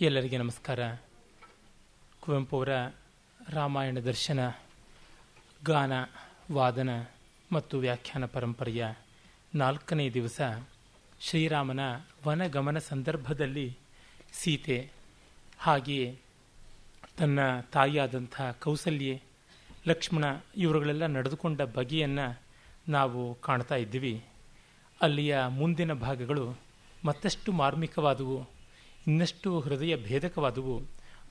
ಎಲ್ಲರಿಗೆ ನಮಸ್ಕಾರ. ಕುವೆಂಪು ಅವರ ರಾಮಾಯಣ ದರ್ಶನ ಗಾನ, ವಾದನ ಮತ್ತು ವ್ಯಾಖ್ಯಾನ ಪರಂಪರೆಯ 4ನೇ ದಿವಸ ಶ್ರೀರಾಮನ ವನಗಮನ ಸಂದರ್ಭದಲ್ಲಿ ಸೀತೆ ಹಾಗೆಯೇ ತನ್ನ ತಾಯಿಯಾದಂಥ ಕೌಸಲ್ಯೆ, ಲಕ್ಷ್ಮಣ ಇವರುಗಳೆಲ್ಲ ನಡೆದುಕೊಂಡ ಬಗೆಯನ್ನು ನಾವು ಕಾಣ್ತಾ ಇದ್ದೀವಿ. ಅಲ್ಲಿಯ ಮುಂದಿನ ಭಾಗಗಳು ಮತ್ತಷ್ಟು ಮಾರ್ಮಿಕವಾದವು, ಇನ್ನಷ್ಟು ಹೃದಯ ಭೇದಕವಾದವು.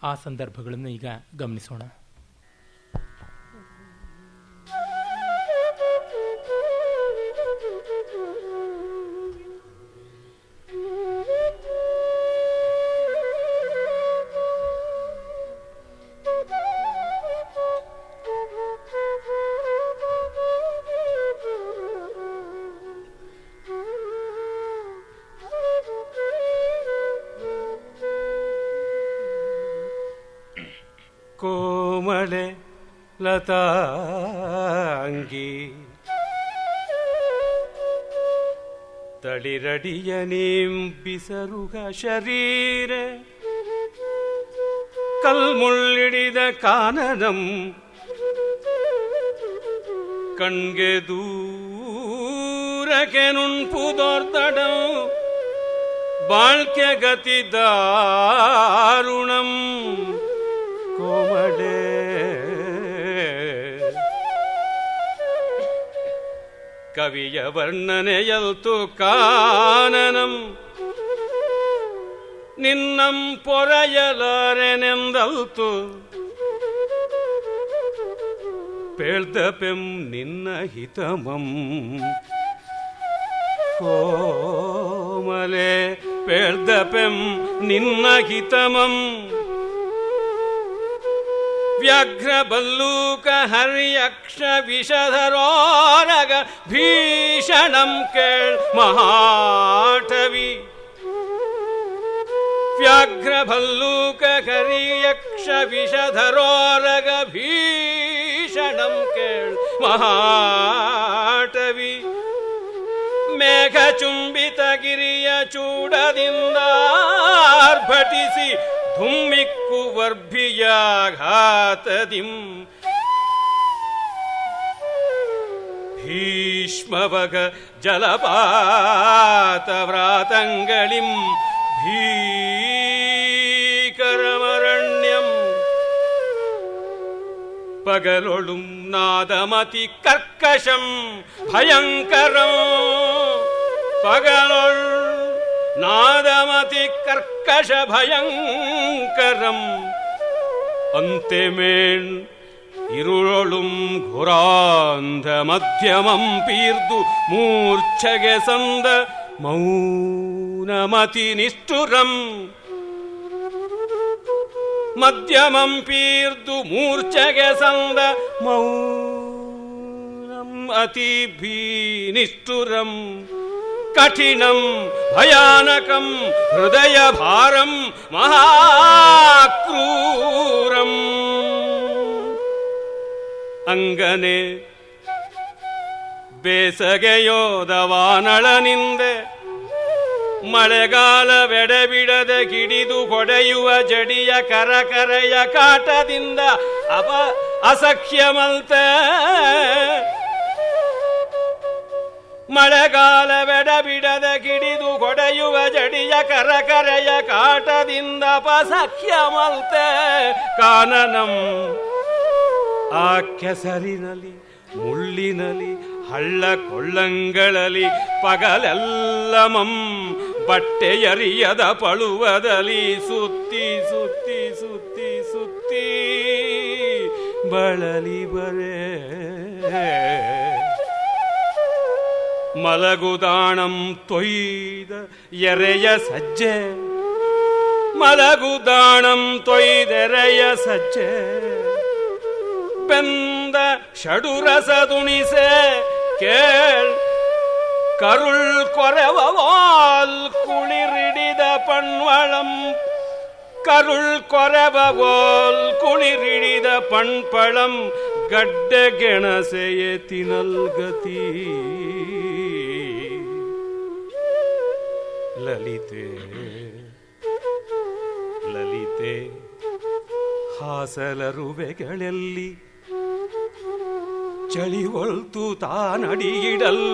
ಆ ಸಂದರ್ಭಗಳನ್ನು ಈಗ ಗಮನಿಸೋಣ. ಕೋಮಳೆ ಲತಾಂಗಿ ತಳಿರಡಿಯ ನಿಂಬಿಸರುಗ ಶರೀರ ಕಲ್ಮುಳ್ಳಿಡಿದ ಕಾನನಂ ಕಣ್ಗೆ ದೂರಕ್ಕೆ ನುಣ್ಪುದೋರ್ತಡಂ ಬಾಳ್ಕೆ ಗತಿ ದಾರುಣಂ ಕೋಮಳೆ ಕವಿಯ ವರ್ಣನೆಯಲ್ತು ಕಾನನಂ ನಿನ್ನಂ ಪೊರೆಯಲಾರೆನೆಂದಲ್ತು ಪೇಳ್ದಪೆಂ ನಿನ್ನ ಹಿತಮಂ ಕೋಮಲೆ ಪೇಳ್ದಪೆಂ ನಿನ್ನ ಹಿತಮಂ ವ್ಯಾಘ್ರ ಬಲ್ಲೂಕ ಹರ್ಯಕ್ಷ ವಿಷಧರೋರಗ ಭೀಷಣಂ ಕೇಳ್ ಮಹಾಟವಿ ವ್ಯಾಘ್ರ ಭಲ್ಲೂಕ ಹರ್ಯಕ್ಷ ವಿಷಧರೋರಗ ಭೀಷಣಂ ಕೇಳ್ ಮಹಾಟವಿ ಮೇಘ ಚುಂಬಿತ ಗಿರಿಯ ಚೂಡದಿಂದ ಆರ್ಭಟಿಸಿ ಧುಮ್ಮಿಕ್ಕು ವರ್ಭಿಯಾಘಾತದಿಂ ಭೀಷ್ಮವಗ ಜಲಪಾತ ವ್ರಾತಂಗಳಿಂ ಭೀಕರಮರಣ್ಯಂ ಪಗಲೊಳುಂ ನಾದಮತಿ ಕರ್ಕಶಂ ಭಯಂಕರಂ ಪಗಲೊಳ್ ನಾದಮತಿ ಕರ್ಕಶ ಭಯಂಕರಂ ಅಂತೆಮೇಣ್ ഇരുളും ഘോരാന്ധ മധ്യമം പീർതു മൂർച്ഛകെ സന്ത മൗനമതി നിഷ്ഠുരം മധ്യമം പീർതു മൂർച്ഛകെ സന്ത മൗനം അതിഭീനിഷ്ഠുരം ಕಠಿಣಂ ಭಯಾನಕಂ ಹೃದಯ ಭಾರಂ ಮಹಾಕ್ರೂರಂ ಅಂಗನೆ ಬೇಸಗೆಯೋದವಾನಳನಿಂದೆ ಮಳೆಗಾಲವೆಡೆಬಿಡದೆ ಗಿಡಿದು ಹೊಡೆಯುವ ಜಡಿಯ ಕರಕರೆಯ ಕಾಟದಿಂದ ಅಸಖ್ಯಮಲ್ತೆ ಮಳೆಗಾಲವೆಡಬಿಡದ ಕಿಡಿದು ಕೊಡೆಯುವ ಜಡಿಯ ಕರಕರೆಯ ಕಾಟದಿಂದ ಅಪಸಖ್ಯಮಲ್ತೆ ಕಾನನಂ ಆ ಕೆಸರಿನಲಿ ಮುಳ್ಳಿನಲಿ ಹಳ್ಳ ಕೊಳ್ಳಂಗಳಲ್ಲಿ ಪಗಲೆಲ್ಲಮಂ ಬಟ್ಟೆಯರಿಯದ ಪಳುವದಲ್ಲಿ ಸುತ್ತಿ ಸುತ್ತಿ ಸುತ್ತಿ ಸುತ್ತಿ ಬಳಲಿ ಬರೇ ಮಲಗುದಾಣಂ ತೊಯ್ದ ಎರೆಯ ಸಜ್ಜೆ ಮಲಗುದಾಣಂ ತೊಯ್ದೆರೆಯ ಸಜ್ಜೆ ಬೆಂದ ಷಡುರಸ ತುಣಿಸೆ ಕೇಳ್ ಕರುಳ್ ಕೊರೆವವಾಲ್ ಕುಳಿರಿಡಿದ ಪಣ್ವಳಂ ಕರುಳ್ ಕೊರೆವವಾಲ್ ಕುಳಿರಿಡಿದ ಪಣ್ಪಳಂ ಗಡ್ಡೆ ಗೆಣಸೆಯೇ ತಿನಲ್ಗತಿ ಲಲಿತೆ ಹಾಸಲರುವೆಗಳೆಲ್ಲಿ ಚಳಿವೊಳ್ತು ತಾನಡಿಯಿಡಲ್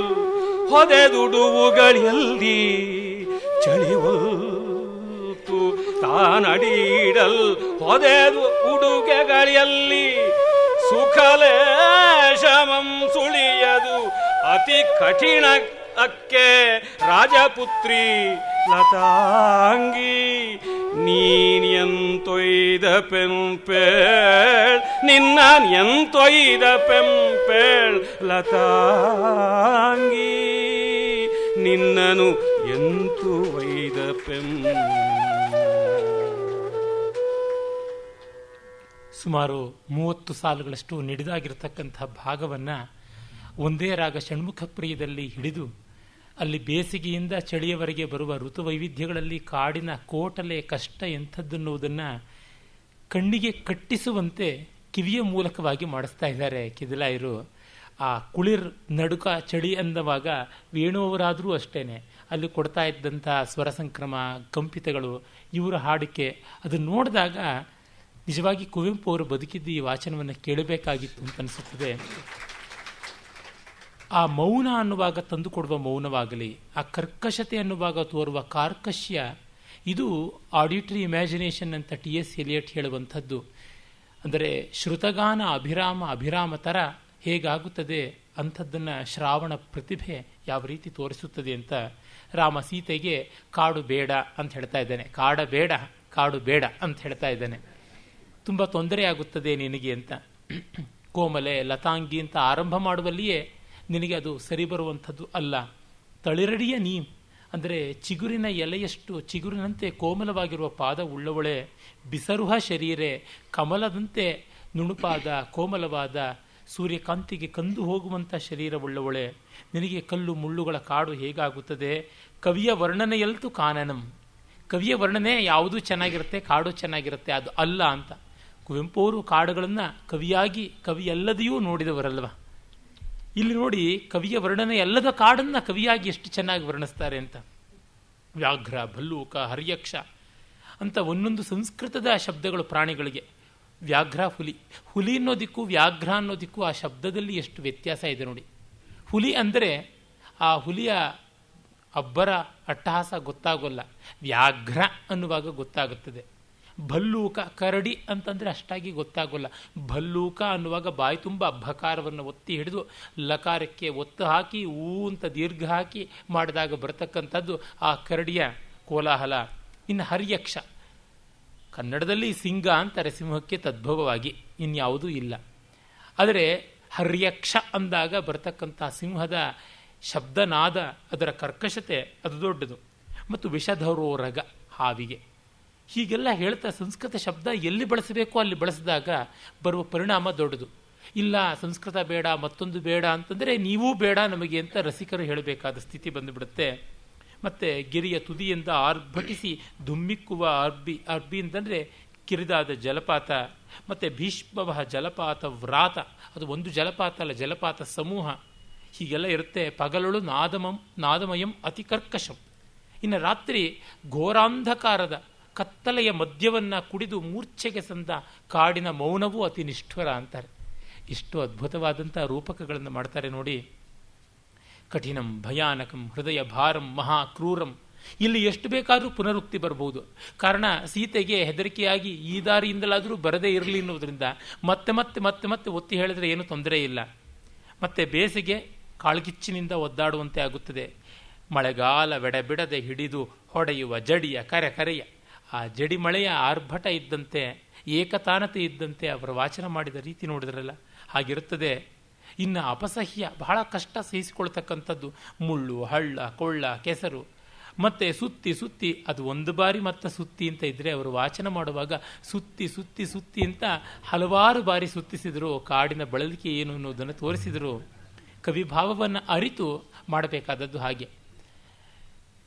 ಹೊದೆದುಡುವುಗಳೆಲ್ಲಿ ಚಳಿವೊಳ್ತು ತಾನಡಿಯಿಡಲ್ ಹೊದೆದು ಉಡುಗೆಗಳೆಲ್ಲಿ ಸುಖಲೇಶಮಂ ಸುಳಿಯದು ಅತಿ ಕಠಿಣ ಅಕ್ಕೆ ರಾಜಪುತ್ರಿ ಲತಾಂಗಿ ನೀನ್ ಎಂತೊಯ್ದ ಪೆಂಪೇಳ್ ನಿನ್ನ ಎಂತೊಯ್ದ ಪೆಂಪೇಳ್ ಲತಾಂಗಿ ನಿನ್ನನು ಎಂತು ಒಯ್ದ ಸುಮಾರು 30 ಸಾಲುಗಳಷ್ಟು ನಿಡಿದಾಗಿರ್ತಕ್ಕಂಥ ಭಾಗವನ್ನು ಒಂದೇ ರಾಗ ಷಣ್ಮುಖ ಪ್ರಿಯದಲ್ಲಿ ಹಿಡಿದು ಅಲ್ಲಿ ಬೇಸಿಗೆಯಿಂದ ಚಳಿಯವರೆಗೆ ಬರುವ ಋತುವೈವಿಧ್ಯಗಳಲ್ಲಿ ಕಾಡಿನ ಕೋಟಲೆ ಕಷ್ಟ ಎಂಥದ್ದನ್ನುವುದನ್ನು ಕಣ್ಣಿಗೆ ಕಟ್ಟಿಸುವಂತೆ ಕಿವಿಯ ಮೂಲಕವಾಗಿ ಮಾಡಿಸ್ತಾ ಇದ್ದಾರೆ ಕಿದಿಲಾಯರು. ಆ ಕುಳಿರ್ ನಡುಕ ಚಳಿ ಅಂದವಾಗ ವೇಣುವವರಾದರೂ ಅಷ್ಟೇನೆ ಅಲ್ಲಿ ಕೊಡ್ತಾ ಇದ್ದಂಥ ಸ್ವರ ಸಂಕ್ರಮ ಕಂಪಿತಗಳು ಇವರ ಹಾಡಿಕೆ ಅದನ್ನು ನೋಡಿದಾಗ ನಿಜವಾಗಿ ಕುವೆಂಪು ಅವರು ಬದುಕಿದ್ದು ಈ ವಾಚನವನ್ನು ಕೇಳಬೇಕಾಗಿತ್ತು ಅಂತ ಅನಿಸುತ್ತದೆ. ಆ ಮೌನ ಅನ್ನುವಾಗ ತಂದುಕೊಡುವ ಮೌನವಾಗಲಿ, ಆ ಕರ್ಕಶತೆ ಅನ್ನುವಾಗ ತೋರುವ ಕಾರ್ಕಶ್ಯ, ಇದು ಆಡಿಟರಿ ಇಮ್ಯಾಜಿನೇಷನ್ ಅಂತ ಟಿ.ಎಸ್. ಎಲಿಯಟ್ ಹೇಳುವಂಥದ್ದು. ಅಂದರೆ ಶ್ರುತಗಾನ ಅಭಿರಾಮ ಥರ ಹೇಗಾಗುತ್ತದೆ ಅಂಥದ್ದನ್ನು ಶ್ರಾವಣ ಪ್ರತಿಭೆ ಯಾವ ರೀತಿ ತೋರಿಸುತ್ತದೆ ಅಂತ ರಾಮ ಸೀತೆಗೆ ಕಾಡು ಬೇಡ ಅಂತ ಹೇಳ್ತಾ ಇದ್ದಾನೆ, ಕಾಡು ಬೇಡ ಅಂತ ಹೇಳ್ತಾ ಇದ್ದಾನೆ. ತುಂಬ ತೊಂದರೆ ಆಗುತ್ತದೆ ನಿನಗೆ ಅಂತ. ಕೋಮಲೆ ಲತಾಂಗಿ ಅಂತ ಆರಂಭ ಮಾಡುವಲ್ಲಿಯೇ ನಿನಗೆ ಅದು ಸರಿ ಬರುವಂಥದ್ದು ಅಲ್ಲ. ತಳಿರಡಿಯ ನೀ ಅಂದರೆ ಚಿಗುರಿನ ಎಲೆಯಷ್ಟು ಚಿಗುರಿನಂತೆ ಕೋಮಲವಾಗಿರುವ ಪಾದ ಉಳ್ಳವಳೆ, ಬಿಸರುಹ ಶರೀರೆ ಕಮಲದಂತೆ ನುಣುಪಾದ ಕೋಮಲವಾದ ಸೂರ್ಯಕಾಂತಿಗೆ ಕಂದು ಹೋಗುವಂಥ ಶರೀರವುಳ್ಳವಳೆ, ನಿನಗೆ ಕಲ್ಲು ಮುಳ್ಳುಗಳ ಕಾಡು ಹೇಗಾಗುತ್ತದೆ? ಕವಿಯ ವರ್ಣನೆಯಲ್ತು ಕಾನನಂ, ಕವಿಯ ವರ್ಣನೆ ಯಾವುದೂ ಚೆನ್ನಾಗಿರುತ್ತೆ, ಕಾಡು ಚೆನ್ನಾಗಿರುತ್ತೆ, ಅದು ಅಲ್ಲ ಅಂತ. ಕುವೆಂಪು ಅವರು ಕಾಡುಗಳನ್ನು ಕವಿಯಲ್ಲದೆಯೂ ನೋಡಿದವರಲ್ವ. ಇಲ್ಲಿ ನೋಡಿ ಕವಿಯ ವರ್ಣನೆ ಅಲ್ಲದ ಕಾಡನ್ನು ಕವಿಯಾಗಿ ಎಷ್ಟು ಚೆನ್ನಾಗಿ ವರ್ಣಿಸ್ತಾರೆ ಅಂತ. ವ್ಯಾಘ್ರ, ಭಲ್ಲೂಕ, ಹರ್ಯಕ್ಷ ಅಂತ ಒಂದೊಂದು ಸಂಸ್ಕೃತದ ಶಬ್ದಗಳು ಪ್ರಾಣಿಗಳಿಗೆ. ವ್ಯಾಘ್ರ, ಹುಲಿ ಅನ್ನೋದಕ್ಕೂ ವ್ಯಾಘ್ರ ಅನ್ನೋದಕ್ಕೂ ಆ ಶಬ್ದದಲ್ಲಿ ಎಷ್ಟು ವ್ಯತ್ಯಾಸ ಇದೆ ನೋಡಿ. ಹುಲಿ ಅಂದರೆ ಆ ಹುಲಿಯ ಅಬ್ಬರ ಅಟ್ಟಹಾಸ ಗೊತ್ತಾಗೋಲ್ಲ, ವ್ಯಾಘ್ರ ಅನ್ನುವಾಗ ಗೊತ್ತಾಗುತ್ತದೆ. ಭಲ್ಲೂಕ, ಕರಡಿ ಅಂತಂದರೆ ಅಷ್ಟಾಗಿ ಗೊತ್ತಾಗೋಲ್ಲ. ಭಲ್ಲೂಕ ಅನ್ನುವಾಗ ಬಾಯಿ ತುಂಬ ಅಬ್ಬಕಾರವನ್ನು ಒತ್ತಿ ಹಿಡಿದು ಲಕಾರಕ್ಕೆ ಒತ್ತು ಹಾಕಿ ಊ ಅಂತ ದೀರ್ಘ ಹಾಕಿ ಮಾಡಿದಾಗ ಬರತಕ್ಕಂಥದ್ದು ಆ ಕರಡಿಯ ಕೋಲಾಹಲ. ಇನ್ನು ಹರ್ಯಕ್ಷ, ಕನ್ನಡದಲ್ಲಿ ಸಿಂಗ ಅಂತಾರೆ ಸಿಂಹಕ್ಕೆ ತದ್ಭವವಾಗಿ, ಇನ್ಯಾವುದೂ ಇಲ್ಲ. ಆದರೆ ಹರ್ಯಕ್ಷ ಅಂದಾಗ ಬರತಕ್ಕಂಥ ಸಿಂಹದ ಶಬ್ದನಾದ, ಅದರ ಕರ್ಕಶತೆ ಅದು ದೊಡ್ಡದು. ಮತ್ತು ವಿಷಧರೋ ರಗ, ಹಾವಿಗೆ. ಹೀಗೆಲ್ಲ ಹೇಳ್ತಾ ಸಂಸ್ಕೃತ ಶಬ್ದ ಎಲ್ಲಿ ಬಳಸಬೇಕು ಅಲ್ಲಿ ಬಳಸಿದಾಗ ಬರುವ ಪರಿಣಾಮ ದೊಡ್ಡದು. ಇಲ್ಲ ಸಂಸ್ಕೃತ ಬೇಡ ಮತ್ತೊಂದು ಬೇಡ ಅಂತಂದರೆ ನೀವೂ ಬೇಡ ನಮಗೆ ಅಂತ ರಸಿಕರು ಹೇಳಬೇಕಾದ ಸ್ಥಿತಿ ಬಂದುಬಿಡುತ್ತೆ. ಮತ್ತು ಗಿರಿಯ ತುದಿಯಿಂದ ಆರ್ಭಟಿಸಿ ಧುಮ್ಮಿಕ್ಕುವ ಅರ್ಬಿ ಅಂತಂದರೆ ಕಿರಿದಾದ ಜಲಪಾತ. ಮತ್ತು ಭೀಷ್ಮವ ಜಲಪಾತ ವ್ರಾತ, ಅದು ಒಂದು ಜಲಪಾತ ಅಲ್ಲ, ಜಲಪಾತ ಸಮೂಹ. ಹೀಗೆಲ್ಲ ಇರುತ್ತೆ. ಪಗಲೊಳು ನಾದಮಯಂ ಅತಿ ಕರ್ಕಶಂ. ಇನ್ನು ರಾತ್ರಿ ಘೋರಾಂಧಕಾರದ ಕತ್ತಲೆಯ ಮದ್ಯವನ್ನು ಕುಡಿದು ಮೂರ್ಛೆಗೆ ಸಂದ ಕಾಡಿನ ಮೌನವೂ ಅತಿ ನಿಷ್ಠುರ ಅಂತಾರೆ. ಇಷ್ಟು ಅದ್ಭುತವಾದಂಥ ರೂಪಕಗಳನ್ನು ಮಾಡ್ತಾರೆ ನೋಡಿ. ಕಠಿಣಂ ಭಯಾನಕಂ ಹೃದಯ ಭಾರಂ ಮಹಾಕ್ರೂರಂ. ಇಲ್ಲಿ ಎಷ್ಟು ಬೇಕಾದರೂ ಪುನರುಕ್ತಿ ಬರಬಹುದು. ಕಾರಣ ಸೀತೆಗೆ ಹೆದರಿಕೆಯಾಗಿ ಈ ದಾರಿಯಿಂದಲಾದರೂ ಬರದೇ ಇರಲಿ ಅನ್ನೋದ್ರಿಂದ ಮತ್ತೆ ಮತ್ತೆ ಮತ್ತೆ ಮತ್ತೆ ಒತ್ತಿ ಹೇಳಿದ್ರೆ ಏನು ತೊಂದರೆ ಇಲ್ಲ. ಮತ್ತೆ ಬೇಸಿಗೆ ಕಾಳ್ಗಿಚ್ಚಿನಿಂದ ಒದ್ದಾಡುವಂತೆ ಆಗುತ್ತದೆ. ಮಳೆಗಾಲ ಬೆಡಬಿಡದೆ ಹಿಡಿದು ಹೊಡೆಯುವ ಜಡಿಯ ಕರೆಯ ಆ ಜಡಿ ಮಳೆಯ ಆರ್ಭಟ ಇದ್ದಂತೆ, ಏಕತಾನತೆ ಇದ್ದಂತೆ ಅವರ ವಾಚನ ಮಾಡಿದ ರೀತಿ ನೋಡಿದ್ರಲ್ಲ ಹಾಗಿರುತ್ತದೆ. ಇನ್ನು ಅಪಸಹ್ಯ, ಬಹಳ ಕಷ್ಟ ಸಹಿಸಿಕೊಳ್ತಕ್ಕಂಥದ್ದು. ಮುಳ್ಳು, ಹಳ್ಳ, ಕೊಳ್ಳ, ಕೆಸರು, ಮತ್ತೆ ಸುತ್ತಿ ಸುತ್ತಿ, ಅದು ಒಂದು ಬಾರಿ ಮತ್ತೆ ಸುತ್ತಿ ಅಂತ ಇದ್ದರೆ ಅವರು ವಾಚನ ಮಾಡುವಾಗ ಸುತ್ತಿ ಸುತ್ತಿ ಸುತ್ತಿ ಅಂತ ಹಲವಾರು ಬಾರಿ ಸುತ್ತಿಸಿದರು. ಕಾಡಿನ ಬಳಲಿಕೆ ಏನು ಅನ್ನೋದನ್ನು ತೋರಿಸಿದರು. ಕವಿಭಾವವನ್ನು ಅರಿತು ಮಾಡಬೇಕಾದದ್ದು ಹಾಗೆ.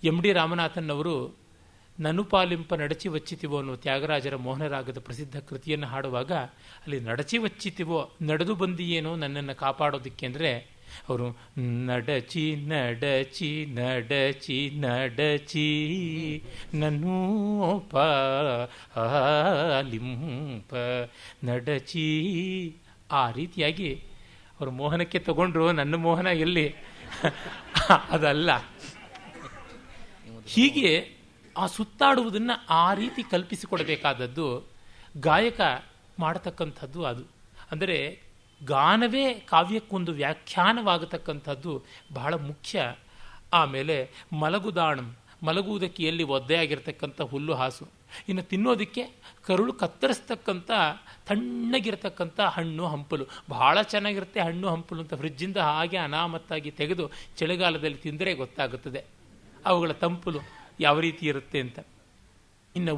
ಎಂ ಡಿ ರಾಮನಾಥನ್ ಅವರು ನನುಪಾಲಿಂಪ ನಡಚಿ ವಚ್ಚಿತಿವೋ ಅನ್ನೋ ತ್ಯಾಗರಾಜರ ಮೋಹನರಾಗದ ಪ್ರಸಿದ್ಧ ಕೃತಿಯನ್ನು ಹಾಡುವಾಗ ಅಲ್ಲಿ ನಡಚಿ ವಚ್ಚಿತಿವೋ, ನಡೆದು ಬಂದಿಯೇನೋ ನನ್ನನ್ನು ಕಾಪಾಡೋದಕ್ಕೆ ಅಂದರೆ ಅವರು ನಡಚಿ ನಡಚಿ ನಡಚಿ ನಡಚಿ ನನ್ನೂಪ ಲಿಂಪ ನಡಚಿ ಆ ರೀತಿಯಾಗಿ ಅವರು ಮೋಹನಕ್ಕೆ ತಗೊಂಡ್ರು. ನನ್ನ ಮೋಹನ ಎಲ್ಲಿ ಅದಲ್ಲ. ಹೀಗೆ ಆ ಸುತ್ತಾಡುವುದನ್ನು ಆ ರೀತಿ ಕಲ್ಪಿಸಿಕೊಡಬೇಕಾದದ್ದು ಗಾಯಕ ಮಾಡತಕ್ಕಂಥದ್ದು. ಅದು ಅಂದರೆ ಗಾನವೇ ಕಾವ್ಯಕ್ಕೊಂದು ವ್ಯಾಖ್ಯಾನವಾಗತಕ್ಕಂಥದ್ದು ಬಹಳ ಮುಖ್ಯ. ಆಮೇಲೆ ಮಲಗುದಾಣಂ, ಮಲಗುವುದಕ್ಕೆ ಎಲ್ಲಿ ಒದ್ದೆಯಾಗಿರ್ತಕ್ಕಂಥ ಹುಲ್ಲು ಹಾಸು, ಇನ್ನು ತಿನ್ನೋದಕ್ಕೆ ಕರುಳು ಕತ್ತರಿಸ್ತಕ್ಕಂಥ ತಣ್ಣಗಿರ್ತಕ್ಕಂಥ ಹಣ್ಣು ಹಂಪಲು. ಬಹಳ ಚೆನ್ನಾಗಿರುತ್ತೆ ಹಣ್ಣು ಹಂಪಲು ಅಂತ ಫ್ರಿಜ್ಜಿಂದ ಹಾಗೆ ಅನಾಮತ್ತಾಗಿ ತೆಗೆದು ಚಳಿಗಾಲದಲ್ಲಿ ತಿಂದರೆ ಗೊತ್ತಾಗುತ್ತದೆ ಅವುಗಳ ತಂಪಲು ಯಾವ ರೀತಿ ಇರುತ್ತೆ ಅಂತ. ಇನ್ನು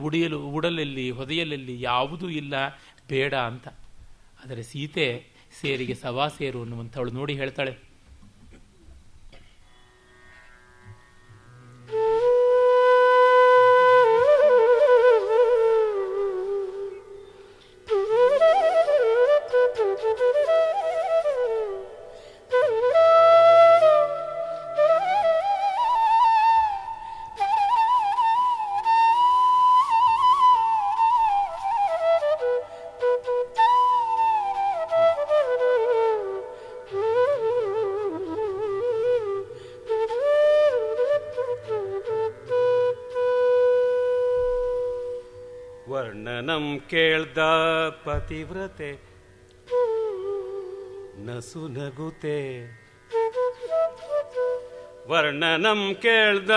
ಉಡಲಲ್ಲಿ ಹೊದೆಯಲಲ್ಲಿ ಯಾವುದೂ ಇಲ್ಲ ಬೇಡ ಅಂತ. ಆದರೆ ಸೀತೆ ಸೇರಿಗೆ ಸವಾ ಸೇರು ಅನ್ನುವಂಥವಳು ನೋಡಿ ಹೇಳ್ತಾಳೆ, ವರ್ಣನಂ ಕೇಳ್ದ ಪತಿವ್ರತೆ ನಸು ನಗುತೆ. ವರ್ಣನಂ ಕೇಳ್ದ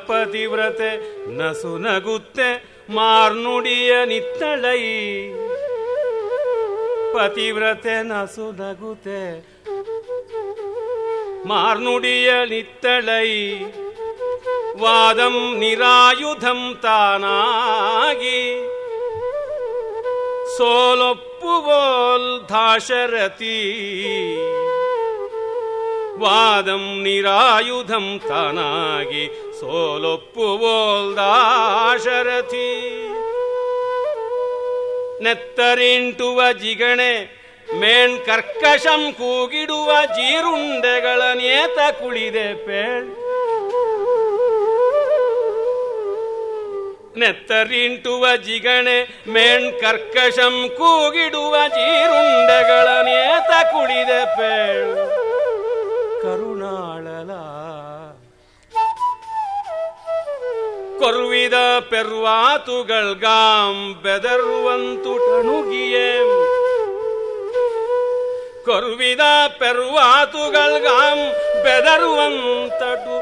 ಪತಿವ್ರತೆ ನಸು ನಗುತ್ತೆ ಮಾರ್ನುಡಿಯ ನಿತ್ತಳೈ. ಪತಿವ್ರತೆ ನಸು ನಗುತೆ ಮಾರ್ನುಡಿಯ ನಿತ್ತಳೈ. ವಾದಂ ನಿರಾಯುಧಂ ತಾನಾಗಿ ಸೋಲೊಪ್ಪುವೋಲ್ ದಾಶರಥಿ. ವಾದಂ ನಿರಾಯುಧಂ ತಾನಾಗಿ ಸೋಲೊಪ್ಪುವೋಲ್ ದಾಶರಥಿ. ನೆತ್ತರಿಂಟುವ ಜಿಗಣೆ ಮೇಣ್ ಕರ್ಕಶಂ ಕೂಗಿಡುವ ಜೀರುಂಡೆಗಳ ನೇತ ಕುಳಿದೆ ಪೇಳ್. ನೆತ್ತರಿಂಟುವ ಜಿಗಣೆ ಮೇಣ್ ಕರ್ಕಶಂ ಕೂಗಿಡುವ ಜೀರುಂಡೆಗಳ ನೇತ ಕುಳಿದೆ ಪೇಳ್. ಕರುಣಾಳಲ ಕೊರ್ವಿದ ಪೆರ್ವಾತುಗಳ್ಗಾಂ ಬೆದರುವಂತು ಟಣುಗಿಯೇ. ಕೊರ್ವಿದ ಪೆರ್ವಾತುಗಳ್ಗಾಂ ಬೆದರುವಂತು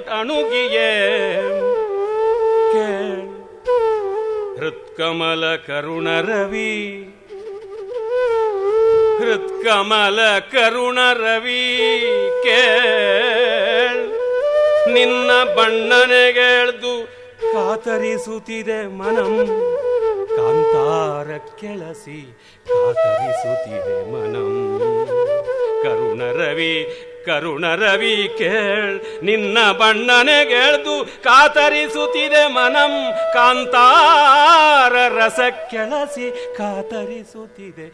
ಟಣುಗಿಯೇ. ಹೃತ್ಕಮಲ ಕರುಣ ರವಿ ಹೃತ್ಕಮಲ ಕರುಣ ರವಿ ಕೇಳ್. ನಿನ್ನ ಬಣ್ಣನೆಗೆಳ್ದು ಕಾತರಿಸುತ್ತಿದೆ ಮನಂ. ಕಾಂತಾರ ಕೆಳಸಿ ಕಾತರಿಸುತ್ತಿದೆ ಮನಂ. ಕರುಣ ರವಿ ಕರುಣ ರವಿ ಕೇಳ್. ನಿನ್ನ ಬಣ್ಣನೆಗೆಳ್ದು ಕಾತರಿಸುತ್ತಿದೆ ಮನಂ. ಕಾಂತಾರ ರಸ ಕೆಳಸಿ ಕಾತರಿಸುತ್ತಿದೆ.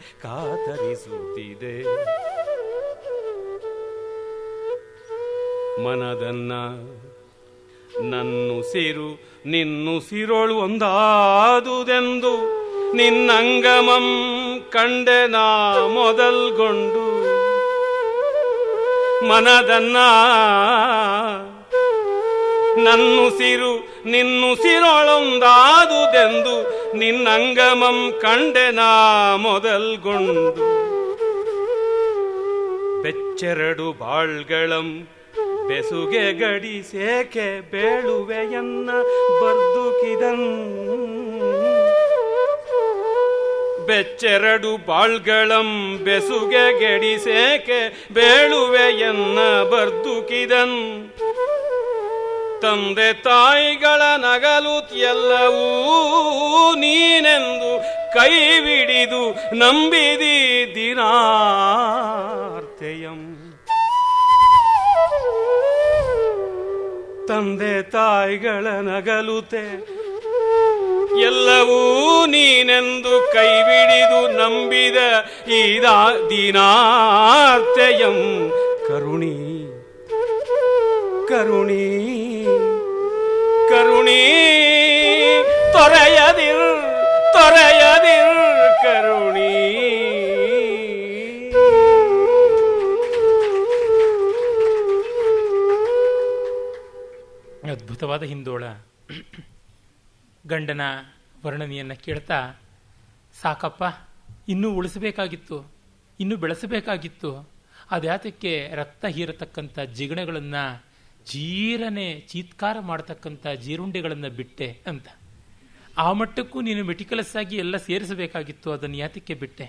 ಮನದನ್ನ ನನ್ನುಸಿರು ನಿನ್ನುಸಿರೊಳು ಒಂದಾದುದೆಂದು ನಿನ್ನಂಗಮಂ ಕಂಡೆ ನಾ ಮೊದಲ್ಗೊಂಡು. ಮನದನ್ನ ನನ್ನುಸಿರು ನಿನ್ನುಸಿರೊಳೊಂದಾದುದೆಂದು ನಿನ್ನಂಗಮಂ ಕಂಡೆ ನಾ ಮೊದಲ್ಗೊಂಡು. ಬೆಚ್ಚೆರಡು ಬಾಳ್ಗಳಂ ಬೆಸುಗೆ ಗಡಿಸೇಕೆ ಬೇಳುವೆಯನ್ನ ಬರ್ದುಕಿದನ್. ಬೆಚ್ಚೆರಡು ಬಾಳ್ಗಳಂ ಬೆಸುಗೆ ಗೆಡಿಸೇಕೆ ಬೇಳುವೆಯನ್ನ ಬರ್ದುಕಿದನ್. ತಂದೆ ತಾಯಿಗಳ ನಗಲು ಎಲ್ಲವೂ ನೀನೆಂದು ಕೈವಿಡಿದು ನಂಬಿದಿ ದಿನಾರ್ತೆಯಂ. ತಂದೆ ತಾಯಿಗಳ ನಗಲುತೆ ಎಲ್ಲವೂ ನೀನೆಂದು ಕೈಬಿಡಿದು ನಂಬಿದ ಈದಾ ದೀನಾರ್ತೆಯಂ ಕರುಣಿ ಕರುಣಿ ಕರುಣಿ ತೊರೆಯದಿರ್ ತೊರೆಯದಿರ್ ಕರುಣಿ. ಅದ್ಭುತವಾದ ಹಿಂದೋಳ ಗಂಡನ ವರ್ಣನೆಯನ್ನು ಕೇಳ್ತಾ, ಸಾಕಪ್ಪ, ಇನ್ನೂ ಉಳಿಸಬೇಕಾಗಿತ್ತು, ಇನ್ನೂ ಬೆಳೆಸಬೇಕಾಗಿತ್ತು, ಅದ್ಯಾತಕ್ಕೆ ರಕ್ತ ಹೀರತಕ್ಕಂಥ ಜಿಗಣೆಗಳನ್ನು, ಜೀರನೆ ಚೀತ್ಕಾರ ಮಾಡತಕ್ಕಂಥ ಜೀರುಂಡೆಗಳನ್ನು ಬಿಟ್ಟೆ ಅಂತ. ಆ ಮಟ್ಟಕ್ಕೂ ನೀನು ಮೆಟಿಕಲಸ್ ಆಗಿ ಎಲ್ಲ ಸೇರಿಸಬೇಕಾಗಿತ್ತು, ಅದನ್ನು ಯಾತಕ್ಕೆ ಬಿಟ್ಟೆ?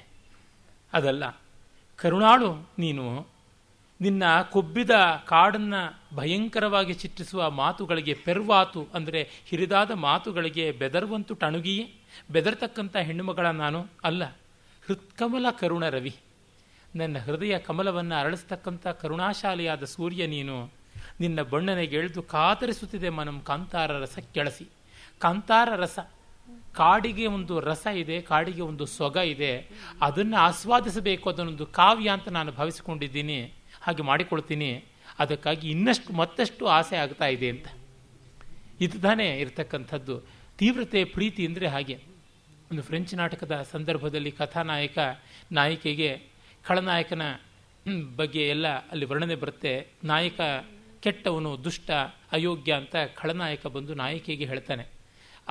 ಅದಲ್ಲ, ಕರುಣಾಳು ನೀನು. ನಿನ್ನ ಕೊಬ್ಬಿದ ಕಾಡನ್ನು ಭಯಂಕರವಾಗಿ ಚಿತ್ರಿಸುವ ಮಾತುಗಳಿಗೆ, ಪೆರ್ವಾತು ಅಂದರೆ ಹಿರಿದಾದ ಮಾತುಗಳಿಗೆ ಬೆದರುವಂತು ಟಣುಗಿಯೇ ಬೆದರ್ತಕ್ಕಂಥ ಹೆಣ್ಣುಮಗಳ ನಾನು ಅಲ್ಲ. ಹೃತ್ಕಮಲ ಕರುಣ ರವಿ, ನನ್ನ ಹೃದಯ ಕಮಲವನ್ನು ಅರಳಿಸ್ತಕ್ಕಂಥ ಕರುಣಾಶಾಲಿಯಾದ ಸೂರ್ಯ ನೀನು. ನಿನ್ನ ಬಣ್ಣನೆಗೆ ಎಳೆದು ಕಾತರಿಸುತ್ತಿದೆ ಮನಂ ಕಾಂತಾರ ರಸ ಕೆಳಸಿ. ಕಾಂತಾರ ರಸ, ಕಾಡಿಗೆ ಒಂದು ರಸ ಇದೆ, ಕಾಡಿಗೆ ಒಂದು ಸೊಗ ಇದೆ, ಅದನ್ನು ಆಸ್ವಾದಿಸಬೇಕು, ಅದನ್ನೊಂದು ಕಾವ್ಯ ಅಂತ ನಾನು ಭಾವಿಸಿಕೊಂಡಿದ್ದೀನಿ, ಹಾಗೆ ಮಾಡಿಕೊಳ್ತೀನಿ. ಅದಕ್ಕಾಗಿ ಇನ್ನಷ್ಟು ಮತ್ತಷ್ಟು ಆಸೆ ಆಗ್ತಾ ಇದೆ ಅಂತ. ಇದು ತಾನೇ ಇರತಕ್ಕಂಥದ್ದು ತೀವ್ರತೆ. ಪ್ರೀತಿ ಅಂದರೆ ಹಾಗೆ. ಒಂದು ಫ್ರೆಂಚ್ ನಾಟಕದ ಸಂದರ್ಭದಲ್ಲಿ ಕಥಾನಾಯಕ ನಾಯಿಕೆಗೆ ಖಳನಾಯಕನ ಬಗ್ಗೆ ಎಲ್ಲ ಅಲ್ಲಿ ವರ್ಣನೆ ಬರುತ್ತೆ. ನಾಯಕ ಕೆಟ್ಟವನು, ದುಷ್ಟ, ಅಯೋಗ್ಯ ಅಂತ ಖಳನಾಯಕ ಬಂದು ನಾಯಕಿಗೆ ಹೇಳ್ತಾನೆ.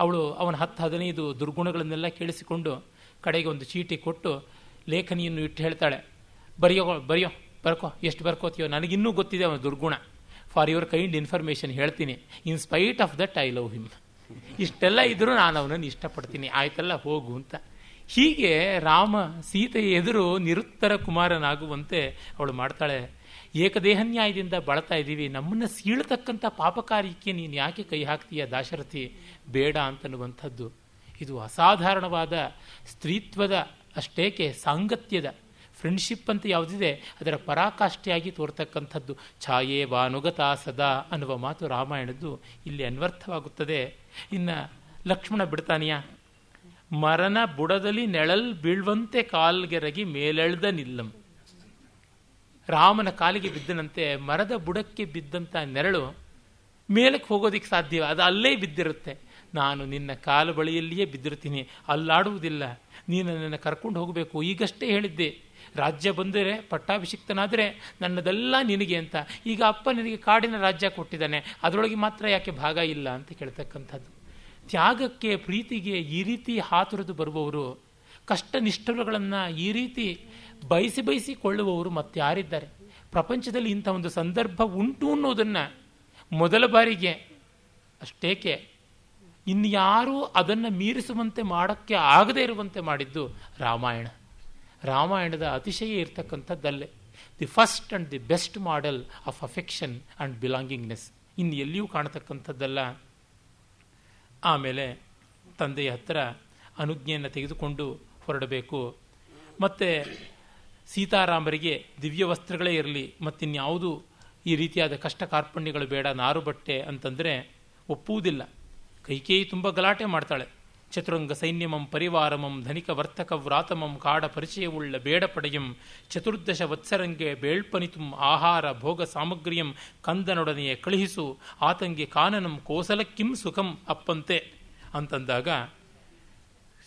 ಅವಳು ಅವನ 10-15 ದುರ್ಗುಣಗಳನ್ನೆಲ್ಲ ಕೇಳಿಸಿಕೊಂಡು ಕಡೆಗೆ ಒಂದು ಚೀಟಿ ಕೊಟ್ಟು ಲೇಖನಿಯನ್ನು ಇಟ್ಟು ಹೇಳ್ತಾಳೆ, ಬರೆಯೋ ಬರ್ಕೋ, ಎಷ್ಟು ಬರ್ಕೋತೀಯೋ, ನನಗಿನ್ನೂ ಗೊತ್ತಿದೆ ಅವನ ದುರ್ಗುಣ. ಫಾರ್ ಯುವರ್ ಕೈಂಡ್ ಇನ್ಫಾರ್ಮೇಷನ್ ಹೇಳ್ತೀನಿ, in spite of that I love him. ಇಷ್ಟೆಲ್ಲ ಇದ್ರೂ ನಾನು ಅವನನ್ನು ಇಷ್ಟಪಡ್ತೀನಿ, ಆಯ್ತಲ್ಲ ಹೋಗು ಅಂತ. ಹೀಗೆ ರಾಮ ಸೀತೆಯ ಎದುರು ನಿರುತ್ತರ ಕುಮಾರನಾಗುವಂತೆ ಅವಳು ಮಾಡ್ತಾಳೆ. ಏಕದೇಹನ್ಯಾಯದಿಂದ ಬಾಳ್ತಾ ಇದ್ದೀವಿ, ನಮ್ಮನ್ನು ಸೀಳತಕ್ಕಂಥ ಪಾಪಕಾರ್ಯಕ್ಕೆ ನೀನು ಯಾಕೆ ಕೈ ಹಾಕ್ತೀಯ ದಾಶರಥಿ, ಬೇಡ ಅಂತನ್ನುವಂಥದ್ದು. ಇದು ಅಸಾಧಾರಣವಾದ ಸ್ತ್ರೀತ್ವದ ಅಷ್ಟೇಕೆ ಸಾಂಗತ್ಯದ ಫ್ರೆಂಡ್ಶಿಪ್ ಅಂತ ಯಾವುದಿದೆ ಅದರ ಪರಾಕಾಷ್ಠೆಯಾಗಿ ತೋರ್ತಕ್ಕಂಥದ್ದು. ಛಾಯೇ ವಾನುಗತಾ ಸದಾ ಅನ್ನುವ ಮಾತು ರಾಮಾಯಣದ್ದು ಇಲ್ಲಿ ಅನ್ವರ್ಥವಾಗುತ್ತದೆ. ಇನ್ನು ಲಕ್ಷ್ಮಣ ಬಿಡ್ತಾನೆಯ, ಮರನ ಬುಡದಲ್ಲಿ ನೆಳಲ್ ಬೀಳುವಂತೆ ಕಾಲ್ಗೆರಗಿ ಮೇಲೆಳ್ದ ನಿಲ್ಲಂ. ರಾಮನ ಕಾಲಿಗೆ ಬಿದ್ದನಂತೆ ಮರದ ಬುಡಕ್ಕೆ ಬಿದ್ದಂಥ ನೆರಳು ಮೇಲಕ್ಕೆ ಹೋಗೋದಿಕ್ಕೆ ಸಾಧ್ಯ, ಅದು ಅಲ್ಲೇ ಬಿದ್ದಿರುತ್ತೆ. ನಾನು ನಿನ್ನ ಕಾಲು ಬಳಿಯಲ್ಲಿಯೇ ಬಿದ್ದಿರ್ತೀನಿ, ಅಲ್ಲಾಡುವುದಿಲ್ಲ. ನೀನು ನನ್ನನ್ನು ಕರ್ಕೊಂಡು ಹೋಗಬೇಕು. ಈಗಷ್ಟೇ ಹೇಳಿದ್ದೆ, ರಾಜ್ಯ ಬಂದರೆ ಪಟ್ಟಾಭಿಷಿಕ್ತನಾದರೆ ನನ್ನದೆಲ್ಲ ನಿನಗೆ ಅಂತ. ಈಗ ಅಪ್ಪ ನಿನಗೆ ಕಾಡಿನ ರಾಜ್ಯ ಕೊಟ್ಟಿದ್ದಾನೆ, ಅದರೊಳಗೆ ಮಾತ್ರ ಯಾಕೆ ಭಾಗ ಇಲ್ಲ ಅಂತ ಕೇಳ್ತಕ್ಕಂಥದ್ದು. ತ್ಯಾಗಕ್ಕೆ, ಪ್ರೀತಿಗೆ ಈ ರೀತಿ ಹಾತುರಿದು ಬರುವವರು, ಕಷ್ಟ ನಿಷ್ಠುರಗಳನ್ನು ಈ ರೀತಿ ಬಯಸಿಕೊಳ್ಳುವವರು ಮತ್ತಾರಿದ್ದಾರೆ ಪ್ರಪಂಚದಲ್ಲಿ? ಇಂಥ ಒಂದು ಸಂದರ್ಭ ಉಂಟು ಅನ್ನೋದನ್ನು ಮೊದಲ ಬಾರಿಗೆ, ಅಷ್ಟೇಕೆ ಇನ್ಯಾರೂ ಅದನ್ನು ಮೀರಿಸುವಂತೆ ಮಾಡೋಕ್ಕೆ ಆಗದೇ ಇರುವಂತೆ ಮಾಡಿದ್ದು ರಾಮಾಯಣ. ರಾಮಾಯಣದ ಅತಿಶಯ ಇರ್ತಕ್ಕಂಥದ್ದಲ್ಲೇ the first and the best model of affection and belongingness. ಇನ್ನು ಎಲ್ಲಿಯೂ ಕಾಣತಕ್ಕಂಥದ್ದಲ್ಲ. ಆಮೇಲೆ ತಂದೆಯ ಹತ್ತಿರ ಅನುಜ್ಞೆಯನ್ನು ತೆಗೆದುಕೊಂಡು ಹೊರಡಬೇಕು. ಮತ್ತು ಸೀತಾರಾಮರಿಗೆ ದಿವ್ಯ ವಸ್ತ್ರಗಳೇ ಇರಲಿ, ಮತ್ತಿನ್ಯಾವುದು ಈ ರೀತಿಯಾದ ಕಷ್ಟ ಕಾರ್ಪಣ್ಯಗಳು ಬೇಡ, ನಾರು ಬಟ್ಟೆ ಅಂತಂದರೆ ಒಪ್ಪುವುದಿಲ್ಲ. ಕೈಕೇಯಿ ತುಂಬ ಗಲಾಟೆ ಮಾಡ್ತಾಳೆ. ಚತುರಂಗ ಸೈನ್ಯಮಂ ಪರಿವಾರಮಂ ಧನಿಕ ವರ್ತಕ ವ್ರಾತಮಂ ಕಾಡ ಪರಿಚಯವುಳ್ಳ ಬೇಡ ಪಡೆಯಂ ಚತುರ್ದಶ ವತ್ಸರಂಗೆ ಬೇಳ್ಪನಿತುಂ ಆಹಾರ ಭೋಗ ಸಾಮಗ್ರಿಯಂ ಕಂದನೊಡನೆಯೇ ಕಳುಹಿಸು ಆತಂಗೆ ಕಾನನಂ ಕೋಸಲಕ್ಕಿಂ ಸುಖಂ ಅಪ್ಪಂತೆ ಅಂತಂದಾಗ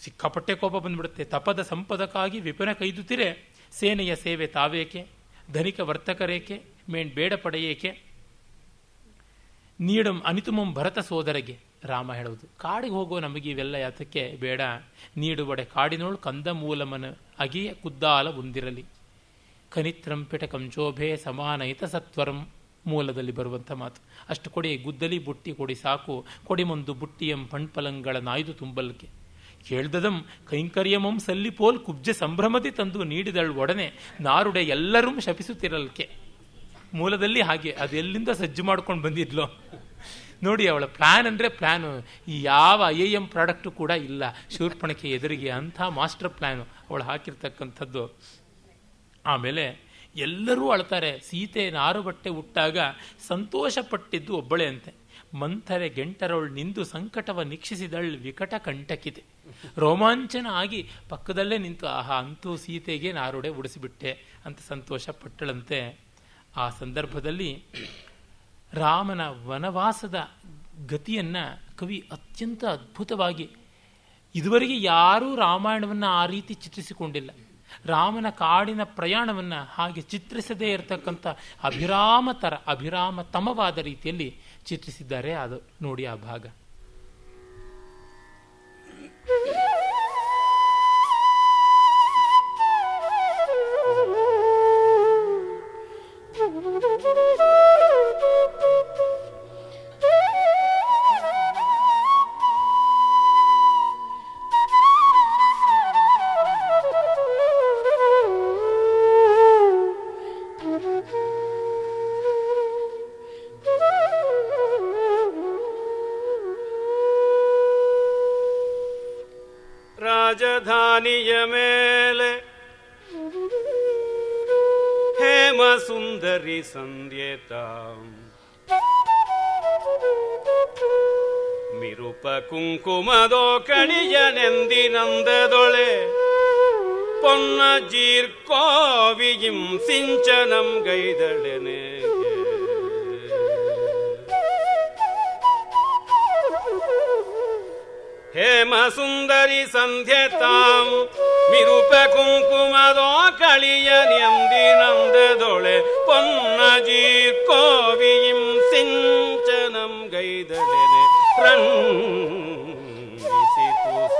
ಸಿಕ್ಕಾಪಟ್ಟೆ ಕೋಪ ಬಂದ್ಬಿಡುತ್ತೆ. ತಪದ ಸಂಪದಕ್ಕಾಗಿ ವಿಪಿನ ಕೈದುತ್ತಿರೆ ಸೇನೆಯ ಸೇವೆ ತಾವೇಕೆ, ಧನಿಕ ವರ್ತಕರೇಕೆ, ಮೇಣ್ ಬೇಡ ಪಡೆಯೇಕೆ, ನೀಡಂ ಅನಿತುಮಂ ಭರತ ಸೋದರಗೆ. ರಾಮ ಹೇಳುವುದು, ಕಾಡಿಗೆ ಹೋಗೋ ನಮಗೆ ಇವೆಲ್ಲ ಯಾತಕ್ಕೆ ಬೇಡ, ನೀಡುವಡೆ ಕಾಡಿನೋಳು ಕಂದ ಮೂಲಮನ ಅಗಿಯ ಕುದ್ದಾಲ ಒಂದಿರಲಿ, ಕನಿತ್ರಂಪಿಟ ಕಂಚೋಭೆ ಸಮಾನಹಿತ ಸತ್ವರಂ ಮೂಲದಲ್ಲಿ ಬರುವಂಥ ಮಾತು. ಅಷ್ಟು ಕೊಡಿ, ಗುದ್ದಲಿ ಬುಟ್ಟಿ ಕೊಡಿ ಸಾಕು, ಕೊಡಿಮೊಂದು ಬುಟ್ಟಿಯಂ ಪಣ್ಪಲಂಗಳ ನಾಯ್ದು ತುಂಬಲ್ಕೆ, ಕೇಳ್ದದಂ ಕೈಂಕರ್ಯಮಂ ಸಲ್ಲಿಪೋಲ್ ಕುಬ್ಜೆ ಸಂಭ್ರಮದಿ ತಂದು ನೀಡಿದಳು ಒಡನೆ ನಾರುಡೆ ಎಲ್ಲರೂ ಶಪಿಸುತ್ತಿರಲ್ಕೆ. ಮೂಲದಲ್ಲಿ ಹಾಗೆ, ಅದೆಲ್ಲಿಂದ ಸಜ್ಜು ಮಾಡ್ಕೊಂಡು ಬಂದಿದ್ಲೋ ನೋಡಿ. ಅವಳ ಪ್ಲ್ಯಾನ್ ಅಂದರೆ ಪ್ಲ್ಯಾನು, ಈ ಯಾವ IIM ಪ್ರಾಡಕ್ಟು ಕೂಡ ಇಲ್ಲ ಶೂರ್ಪಣಕ್ಕೆ ಎದುರಿಗೆ. ಅಂಥ ಮಾಸ್ಟರ್ ಪ್ಲ್ಯಾನು ಅವಳು ಹಾಕಿರ್ತಕ್ಕಂಥದ್ದು. ಆಮೇಲೆ ಎಲ್ಲರೂ ಅಳ್ತಾರೆ. ಸೀತೆ ನಾರು ಬಟ್ಟೆ ಉಟ್ಟಾಗ ಸಂತೋಷಪಟ್ಟಿದ್ದು ಒಬ್ಬಳೇ ಅಂತೆ. ಮಂಥರೆ ಗೆಂಟರೊಳ್ ನಿಂದು ಸಂಕಟವ ನಿಕ್ಷಿಸಿದಳ್ ವಿಕಟ ಕಂಟಕಿದೆ. ರೋಮಾಂಚನ ಆಗಿ ಪಕ್ಕದಲ್ಲೇ ನಿಂತು ಆಹಾ ಅಂತೂ ಸೀತೆಗೆ ನಾರುಡೆ ಉಡಿಸಿಬಿಟ್ಟೆ ಅಂತ ಸಂತೋಷ ಪಟ್ಟಳಂತೆ. ಆ ಸಂದರ್ಭದಲ್ಲಿ ರಾಮನ ವನವಾಸದ ಗತಿಯನ್ನು ಕವಿ ಅತ್ಯಂತ ಅದ್ಭುತವಾಗಿ, ಇದುವರೆಗೆ ಯಾರೂ ರಾಮಾಯಣವನ್ನು ಆ ರೀತಿ ಚಿತ್ರಿಸಿಕೊಂಡಿಲ್ಲ. ರಾಮನ ಕಾಡಿನ ಪ್ರಯಾಣವನ್ನು ಹಾಗೆ ಚಿತ್ರಿಸದೇ ಇರತಕ್ಕಂಥ ಅಭಿರಾಮತಮವಾದ ರೀತಿಯಲ್ಲಿ ಚಿತ್ರಿಸಿದ್ದಾರೆ. ಅದು ನೋಡಿ ಆ ಭಾಗ. ರಾಜಧಾನಿಯ ಮೇಲೆ ಹೇಮ ಸುಂದರಿ ಸಂಧ್ಯೇತ ಮಿರುಪ ಕುಂಕುಮದೋ ಕಣಿಯನೆಂದಿನಂದದೊಳೆ ಪೊನ್ನ ಜೀರ್ಕೋವಿಯಿಂ ಸಿಂಚನಂ ಗೈದಳೆನೆ ಹೇಮ ಸುಂದರಿ ಸಂಧ್ಯತಾಂ ಮಿರುಪ ಕುಂಕುಮದೋ ಕಳಿಯನೆಂದಿನಂದದೊಳೆ ಪೊನ್ನ ಜೀರ್ಕೋವಿಯಿಂ ಸಿಂಚನಂ ಗೈದಳೆನೆ ರಂಗಿಸಿತು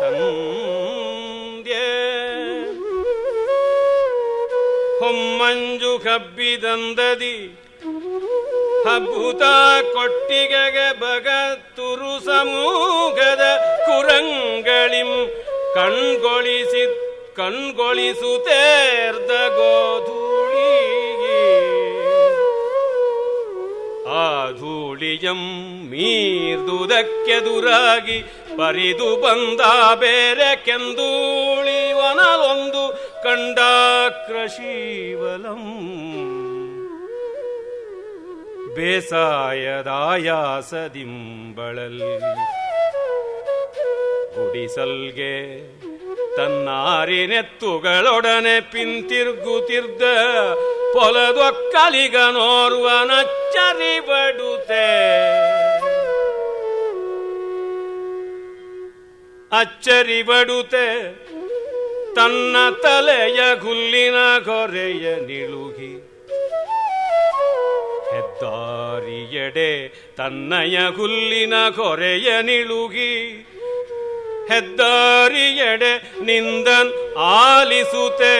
ಸಂಧ್ಯೆ ಹೊಮ್ಮಂಜು ಹಬ್ಬಿದಂದದಿ ಹಬ್ಬುತ ಕೊಟ್ಟಿಗೆಗೆ ಬಗತುರು ಸಮೂಹದ ಕುರಂಗಳಿಂ ಕಣ್ಗೊಳಿಸುತ್ತೇರ್ದ ಗೋಧೂಳಿಗೆ ಆ ಧೂಳಿಯಂ ಮೀರ್ದುದಕ್ಕೆದುರಾಗಿ ಪರಿದು ಬಂದ ಬೇರೆ ಕೆಂದೂಳಿವನಲೊಂದು ಕಂಡಾಕ್ರಶೀವಲಂ ಬೇಸಾಯದಾಯಾಸದಿಂಬಳಲ್ಲಿ ಗುಡಿಸಲ್ಗೆ ತನ್ನಾರಿನೆತ್ತುಗಳೊಡನೆ ಪಿಂತಿರ್ಗುತ್ತಿರ್ದ ಅಚ್ಚರಿಬಡುತ್ತೆ ತನ್ನ ತಲೆಯ ಗುಲ್ಲಿನ ಗೊರೆಯ ನಿಳುಗಿ ಹೆದ್ದಾರಿಯಡೆ ತನ್ನಯ ಹುಲ್ಲಿನ ಕೊರೆಯ ನಿಳುಗಿ ಹೆದ್ದಾರಿಯಡೆ ನಿಂದನ್ ಆಲಿಸುತ್ತೆ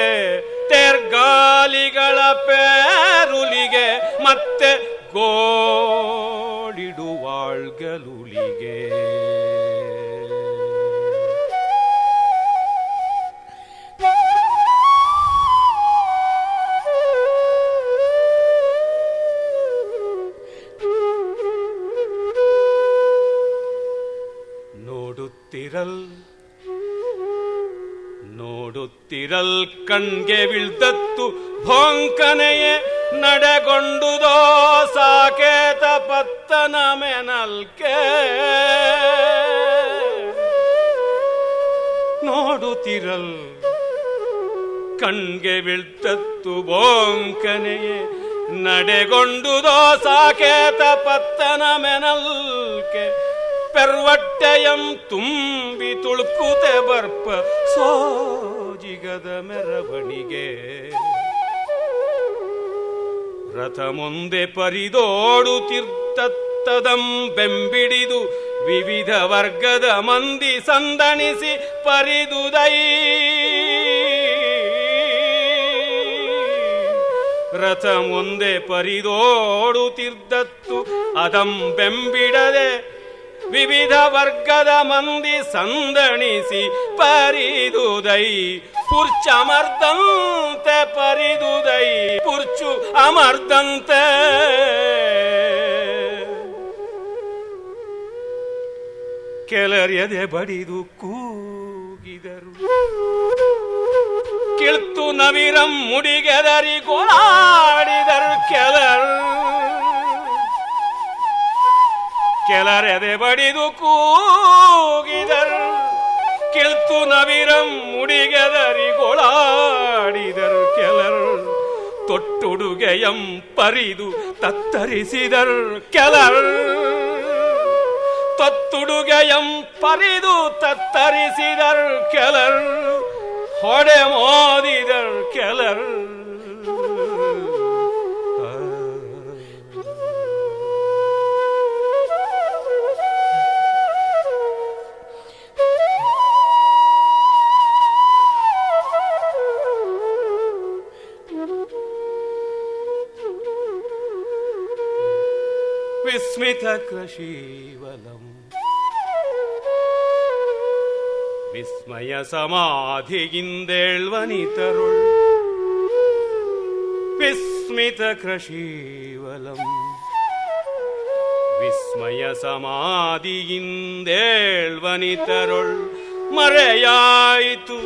ತೆರ್ಗಾಲಿಗಳ ಪೇರುಲಿಗೆ ಮತ್ತೆ ಗೋಡಿಡುವಾಳ್ಗಲುಲಿಗೆ ನೋಡುತ್ತಿರಲ್ ಕಣ್ಗೆ ಬೀಳ್ದತ್ತು ಭೋಂಕನೆಯೇ ನಡೆಗೊಂಡುದೋ ಸಾಕೇತ ಪತ್ತನ ಮೆನಲ್ಕೆ ನೋಡುತ್ತಿರಲ್ ಕಣ್ಗೆ ಬೀಳ್ದತ್ತು ಭೋಂಕನೆಯೇ ನಡೆಗೊಂಡುದೋ ಸಾಕೇತ ಪತ್ತನ ಮೆನಲ್ಕೆ ಪೆರ್ವಟ್ಟೆಯಂ ತುಂಬಿ ತುಳುಕುತೆ ಬರ್ಪ ಸೋಜಿಗದ ಮೆರವಣಿಗೆ ರಥ ಮುಂದೆ ಪರಿದೋಡುತ್ತಿರ್ತತ್ತದಂ ಬೆಂಬಿಡಿದು ವಿವಿಧ ವರ್ಗದ ಮಂದಿ ಸಂದಣಿಸಿ ಪರಿದುದೈ ರಥ ಮುಂದೆ ಪರಿದೋಡುತ್ತಿದ್ದತ್ತು ಅದಂ ಬೆಂಬಿಡದೆ ವಿವಿಧ ವರ್ಗದ ಮಂದಿ ಸಂದಣಿಸಿ ಪರಿದುದೈ ಪುರ್ಚಮರ್ದಂತೆ ಪರಿದುದೈ ಪುರ್ಚು ಅಮರ್ದಂತೆ ಕೆಲರ್ಯದೆ ಬಡಿದು ಕೂಗಿದರು ಕಿಳ್ತು ನವಿರಂ ಮುಡಿಗೆದರಿ ಗೋಳಾಡಿದರು ಕೆಲರೆದೆ ಬಡಿದು ಕೂಗಿದರು. ಕಿಳ್ತು ನವಿರಂ ಮುಡಿಗೆದರಿಗೊಳಾಡಿದರು ಕೆಲರು. ತೊಟ್ಟುಡುಗೆಯಂ ಪರಿದು ತತ್ತರಿಸಿದರ್ ಕೆಲರ್. ತೊತ್ತುಡುಗೆಯಂ ಪರಿದು ತತ್ತರಿಸಿದರ್ ಕೆಲರ್. ಹೊಡೆ ಮೋದಿದರ್ ಕೆಲರ್. ವಿಸ್ಮಿತ ಕೃಷೀವಲಂ ವಿಸ್ಮಯ ಸಮಾಧಿಗಿಂದೇಳ್ವನಿತರುಳ್. ವಿಸ್ಮಿತ ಕೃಷೀವಲಂ ವಿಸ್ಮಯ ಸಮಾಧಿಗಿಂದೇಳ್ವನಿತರುಳ್. ಮರೆಯಾಯಿತು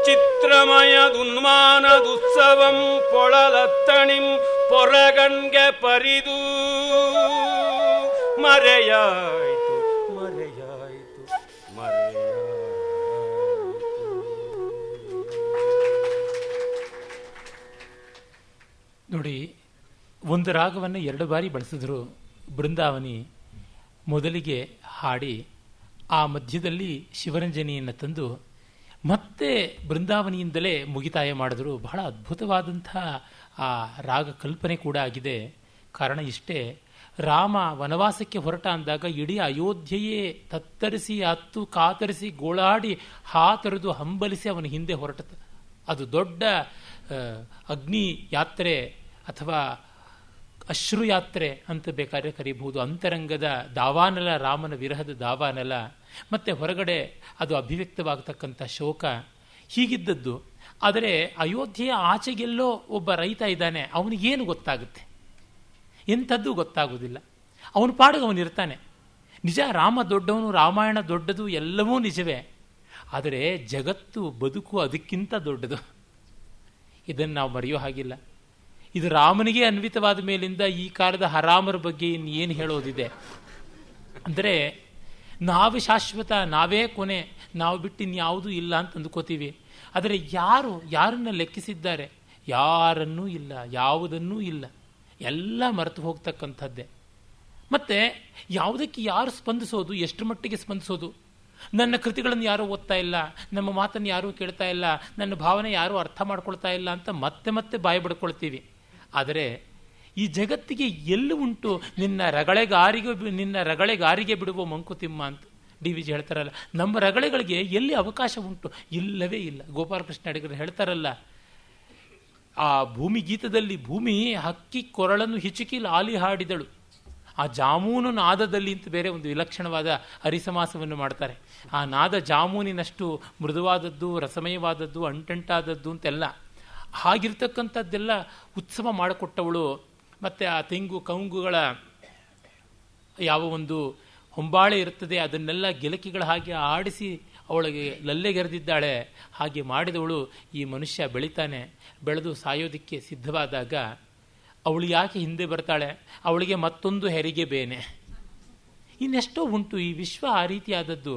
ಚಿತ್ರಮಯದುನ್ಮಾನದುತ್ಸವಂ ಪೊಳಲತ್ತಣಿಂ ಪೊರಗಣ್ಗೆ ಪರಿದು. ಮರೆಯಾಯಿತು ಮರೆಯಾಯಿತು ಮರೆಯಾಯಿತು. ನೋಡಿ, ಒಂದು ರಾಗವನ್ನು 2 ಬಾರಿ ಬಳಸಿದ್ರು ಬೃಂದಾವನಿ. ಮೊದಲಿಗೆ ಹಾಡಿ ಆ ಮಧ್ಯದಲ್ಲಿ ಶಿವರಂಜನಿಯನ್ನು ತಂದು ಮತ್ತೆ ಬೃಂದಾವನಿಯಿಂದಲೇ ಮುಗಿತಾಯ ಮಾಡಿದ್ರು. ಬಹಳ ಅದ್ಭುತವಾದಂಥ ಆ ರಾಗ ಕಲ್ಪನೆ ಕೂಡ ಆಗಿದೆ. ಕಾರಣ ಇಷ್ಟೇ, ರಾಮ ವನವಾಸಕ್ಕೆ ಹೊರಟ ಅಂದಾಗ ಇಡೀ ಅಯೋಧ್ಯೆಯೇ ತತ್ತರಿಸಿ ಹತ್ತು ಕಾತರಿಸಿ ಗೋಳಾಡಿ ಹಾತರಿದು ಹಂಬಲಿಸಿ ಅವನ ಹಿಂದೆ ಹೊರಟ. ಅದು ದೊಡ್ಡ ಅಗ್ನಿ ಯಾತ್ರೆ ಅಥವಾ ಅಶ್ರು ಯಾತ್ರೆ ಅಂತ ಬೇಕಾದ್ರೆ ಕರೀಬಹುದು. ಅಂತರಂಗದ ದಾವಾನಲ, ರಾಮನ ವಿರಹದ ದಾವಾನಲ, ಮತ್ತೆ ಹೊರಗಡೆ ಅದು ಅಭಿವ್ಯಕ್ತವಾಗತಕ್ಕಂಥ ಶೋಕ, ಹೀಗಿದ್ದದ್ದು. ಆದರೆ ಅಯೋಧ್ಯೆಯ ಆಚೆಗೆಲ್ಲೋ ಒಬ್ಬ ರೈತ ಇದ್ದಾನೆ, ಅವನಿಗೇನು ಗೊತ್ತಾಗುತ್ತೆ? ಎಂಥದ್ದು ಗೊತ್ತಾಗುವುದಿಲ್ಲ. ಅವನ ಪಾಡಿಗೆ ಅವನಿರ್ತಾನೆ. ನಿಜ, ರಾಮ ದೊಡ್ಡವನು, ರಾಮಾಯಣ ದೊಡ್ಡದು, ಎಲ್ಲವೂ ನಿಜವೇ. ಆದರೆ ಜಗತ್ತು, ಬದುಕು ಅದಕ್ಕಿಂತ ದೊಡ್ಡದು. ಇದನ್ನು ನಾವು ಮರೆಯೋ ಹಾಗಿಲ್ಲ. ಇದು ರಾಮನಿಗೆ ಅನ್ವಿತವಾದ ಮೇಲಿಂದ ಈ ಕಾಲದ ಹರಾಮರ ಬಗ್ಗೆ ಇನ್ನೇನು ಹೇಳೋದಿದೆ? ಅಂದರೆ ನಾವೇ ಶಾಶ್ವತ, ನಾವೇ ಕೊನೆ, ನಾವು ಬಿಟ್ಟು ಇನ್ಯಾವುದೂ ಇಲ್ಲ ಅಂತ ಅಂದ್ಕೋತೀವಿ. ಆದರೆ ಯಾರನ್ನ ಲೆಕ್ಕಿಸಿದ್ದಾರೆ? ಯಾರನ್ನೂ ಇಲ್ಲ, ಯಾವುದನ್ನೂ ಇಲ್ಲ, ಎಲ್ಲ ಮರೆತು ಹೋಗ್ತಕ್ಕಂಥದ್ದೇ. ಮತ್ತು ಯಾವುದಕ್ಕೆ ಯಾರು ಸ್ಪಂದಿಸೋದು, ಎಷ್ಟು ಮಟ್ಟಿಗೆ ಸ್ಪಂದಿಸೋದು? ನನ್ನ ಕೃತಿಗಳನ್ನು ಯಾರೂ ಓದ್ತಾ ಇಲ್ಲ, ನಮ್ಮ ಮಾತನ್ನು ಯಾರೂ ಕೇಳ್ತಾ ಇಲ್ಲ, ನನ್ನ ಭಾವನೆ ಯಾರೂ ಅರ್ಥ ಮಾಡ್ಕೊಳ್ತಾ ಇಲ್ಲ ಅಂತ ಮತ್ತೆ ಮತ್ತೆ ಬಾಯಿ ಬಡ್ಕೊಳ್ತೀವಿ. ಆದರೆ ಈ ಜಗತ್ತಿಗೆ ಎಲ್ಲಿ ಉಂಟು ನಿನ್ನ ರಗಳೆಗಾರಿಗೆ ಬಿಡುವ ಮಂಕುತಿಮ್ಮ ಅಂತ DVG ಹೇಳ್ತಾರಲ್ಲ, ನಮ್ಮ ರಗಳೆಗಳಿಗೆ ಎಲ್ಲಿ ಅವಕಾಶ ಉಂಟು? ಇಲ್ಲವೇ ಇಲ್ಲ. ಗೋಪಾಲಕೃಷ್ಣ ಅಡಿಗರು ಹೇಳ್ತಾರಲ್ಲ, ಆ ಭೂಮಿ ಗೀತದಲ್ಲಿ ಭೂಮಿ ಹಕ್ಕಿ ಕೊರಳನ್ನು ಹಿಚುಕಿ ಲಾಲಿ ಹಾಡಿದಳು, ಆ ಜಾಮೂನು ನಾದದಲ್ಲಿ ಅಂತ ಬೇರೆ ಒಂದು ವಿಲಕ್ಷಣವಾದ ಹರಿಸಮಾಸವನ್ನು ಮಾಡ್ತಾರೆ. ಆ ನಾದ ಜಾಮೂನಿನಷ್ಟು ಮೃದುವಾದದ್ದು, ರಸಮಯವಾದದ್ದು, ಅಂಟಂಟಾದದ್ದು ಅಂತೆಲ್ಲ. ಹಾಗಿರ್ತಕ್ಕಂಥದ್ದೆಲ್ಲ ಉತ್ಸವ ಮಾಡಿಕೊಟ್ಟವಳು. ಮತ್ತು ಆ ತೆಂಗು ಕಂಗುಗಳ ಯಾವ ಒಂದು ಹೊಂಬಾಳೆ ಇರ್ತದೆ, ಅದನ್ನೆಲ್ಲ ಗೆಲಕಿಗಳ ಹಾಗೆ ಆಡಿಸಿ ಅವಳಿಗೆ ಲಲ್ಲೆಗೆರೆದಿದ್ದಾಳೆ. ಹಾಗೆ ಮಾಡಿದವಳು. ಈ ಮನುಷ್ಯ ಬೆಳಿತಾನೆ, ಬೆಳೆದು ಸಾಯೋದಕ್ಕೆ ಸಿದ್ಧವಾದಾಗ ಅವಳು ಯಾಕೆ ಹಿಂದೆ ಬರ್ತಾಳೆ? ಅವಳಿಗೆ ಮತ್ತೊಂದು ಹೆರಿಗೆ ಬೇನೆ. ಇನ್ನೆಷ್ಟೋ ಉಂಟು ಈ ವಿಶ್ವ ಆ ರೀತಿಯಾದದ್ದು.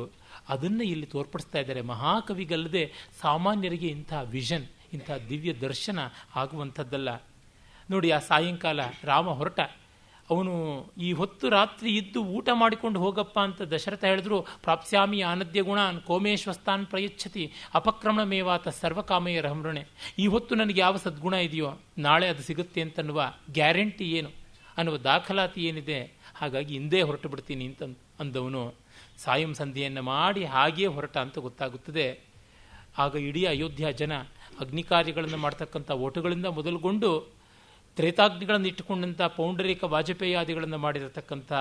ಅದನ್ನು ಇಲ್ಲಿ ತೋರ್ಪಡಿಸ್ತಾ ಇದ್ದಾರೆ. ಮಹಾಕವಿಗಲ್ಲದೆ ಸಾಮಾನ್ಯರಿಗೆ ಇಂಥ ವಿಷನ್, ಇಂಥ ದಿವ್ಯ ದರ್ಶನ ಆಗುವಂಥದ್ದಲ್ಲ. ನೋಡಿ, ಆ ಸಾಯಂಕಾಲ ರಾಮ ಹೊರಟ. ಅವನು ಈ ಹೊತ್ತು ರಾತ್ರಿ ಇದ್ದು ಊಟ ಮಾಡಿಕೊಂಡು ಹೋಗಪ್ಪ ಅಂತ ದಶರಥ ಹೇಳಿದ್ರು. ಪ್ರಾಪ್ಸ್ಯಾಮಿ ಆನದ್ಯ ಗುಣಾನ್ ಕೋಮೇಶ್ವಸ್ತಾನ್ ಪ್ರಯಚ್ಛತಿ ಅಪಕ್ರಮಮೇವಾತ ಸರ್ವಕಾಮಯ ರಹಮೃಣೆ. ಈ ಹೊತ್ತು ನನಗೆ ಯಾವ ಸದ್ಗುಣ ಇದೆಯೋ ನಾಳೆ ಅದು ಸಿಗುತ್ತೆ ಅಂತನ್ನುವ ಗ್ಯಾರಂಟಿ ಏನು, ಅನ್ನುವ ದಾಖಲಾತಿ ಏನಿದೆ? ಹಾಗಾಗಿ ಹಿಂದೆ ಹೊರಟು ಬಿಡ್ತೀನಿ ಅಂತ ಅಂದವನು ಸಾಯಂ ಸಂಧಿಯನ್ನು ಮಾಡಿ ಹಾಗೆಯೇ ಹೊರಟ ಅಂತ ಗೊತ್ತಾಗುತ್ತದೆ. ಆಗ ಇಡೀ ಅಯೋಧ್ಯ ಜನ ಅಗ್ನಿಕಾರ್ಯಗಳನ್ನು ಮಾಡ್ತಕ್ಕಂಥ ಓಟುಗಳಿಂದ ಮೊದಲುಗೊಂಡು ತ್ರೇತಾಗ್ನಿಗಳನ್ನು ಇಟ್ಟುಕೊಂಡಂಥ ಪೌಂಡರೀಕ ವಾಜಪೇಯಾದಿಗಳನ್ನು ಮಾಡಿರತಕ್ಕಂಥ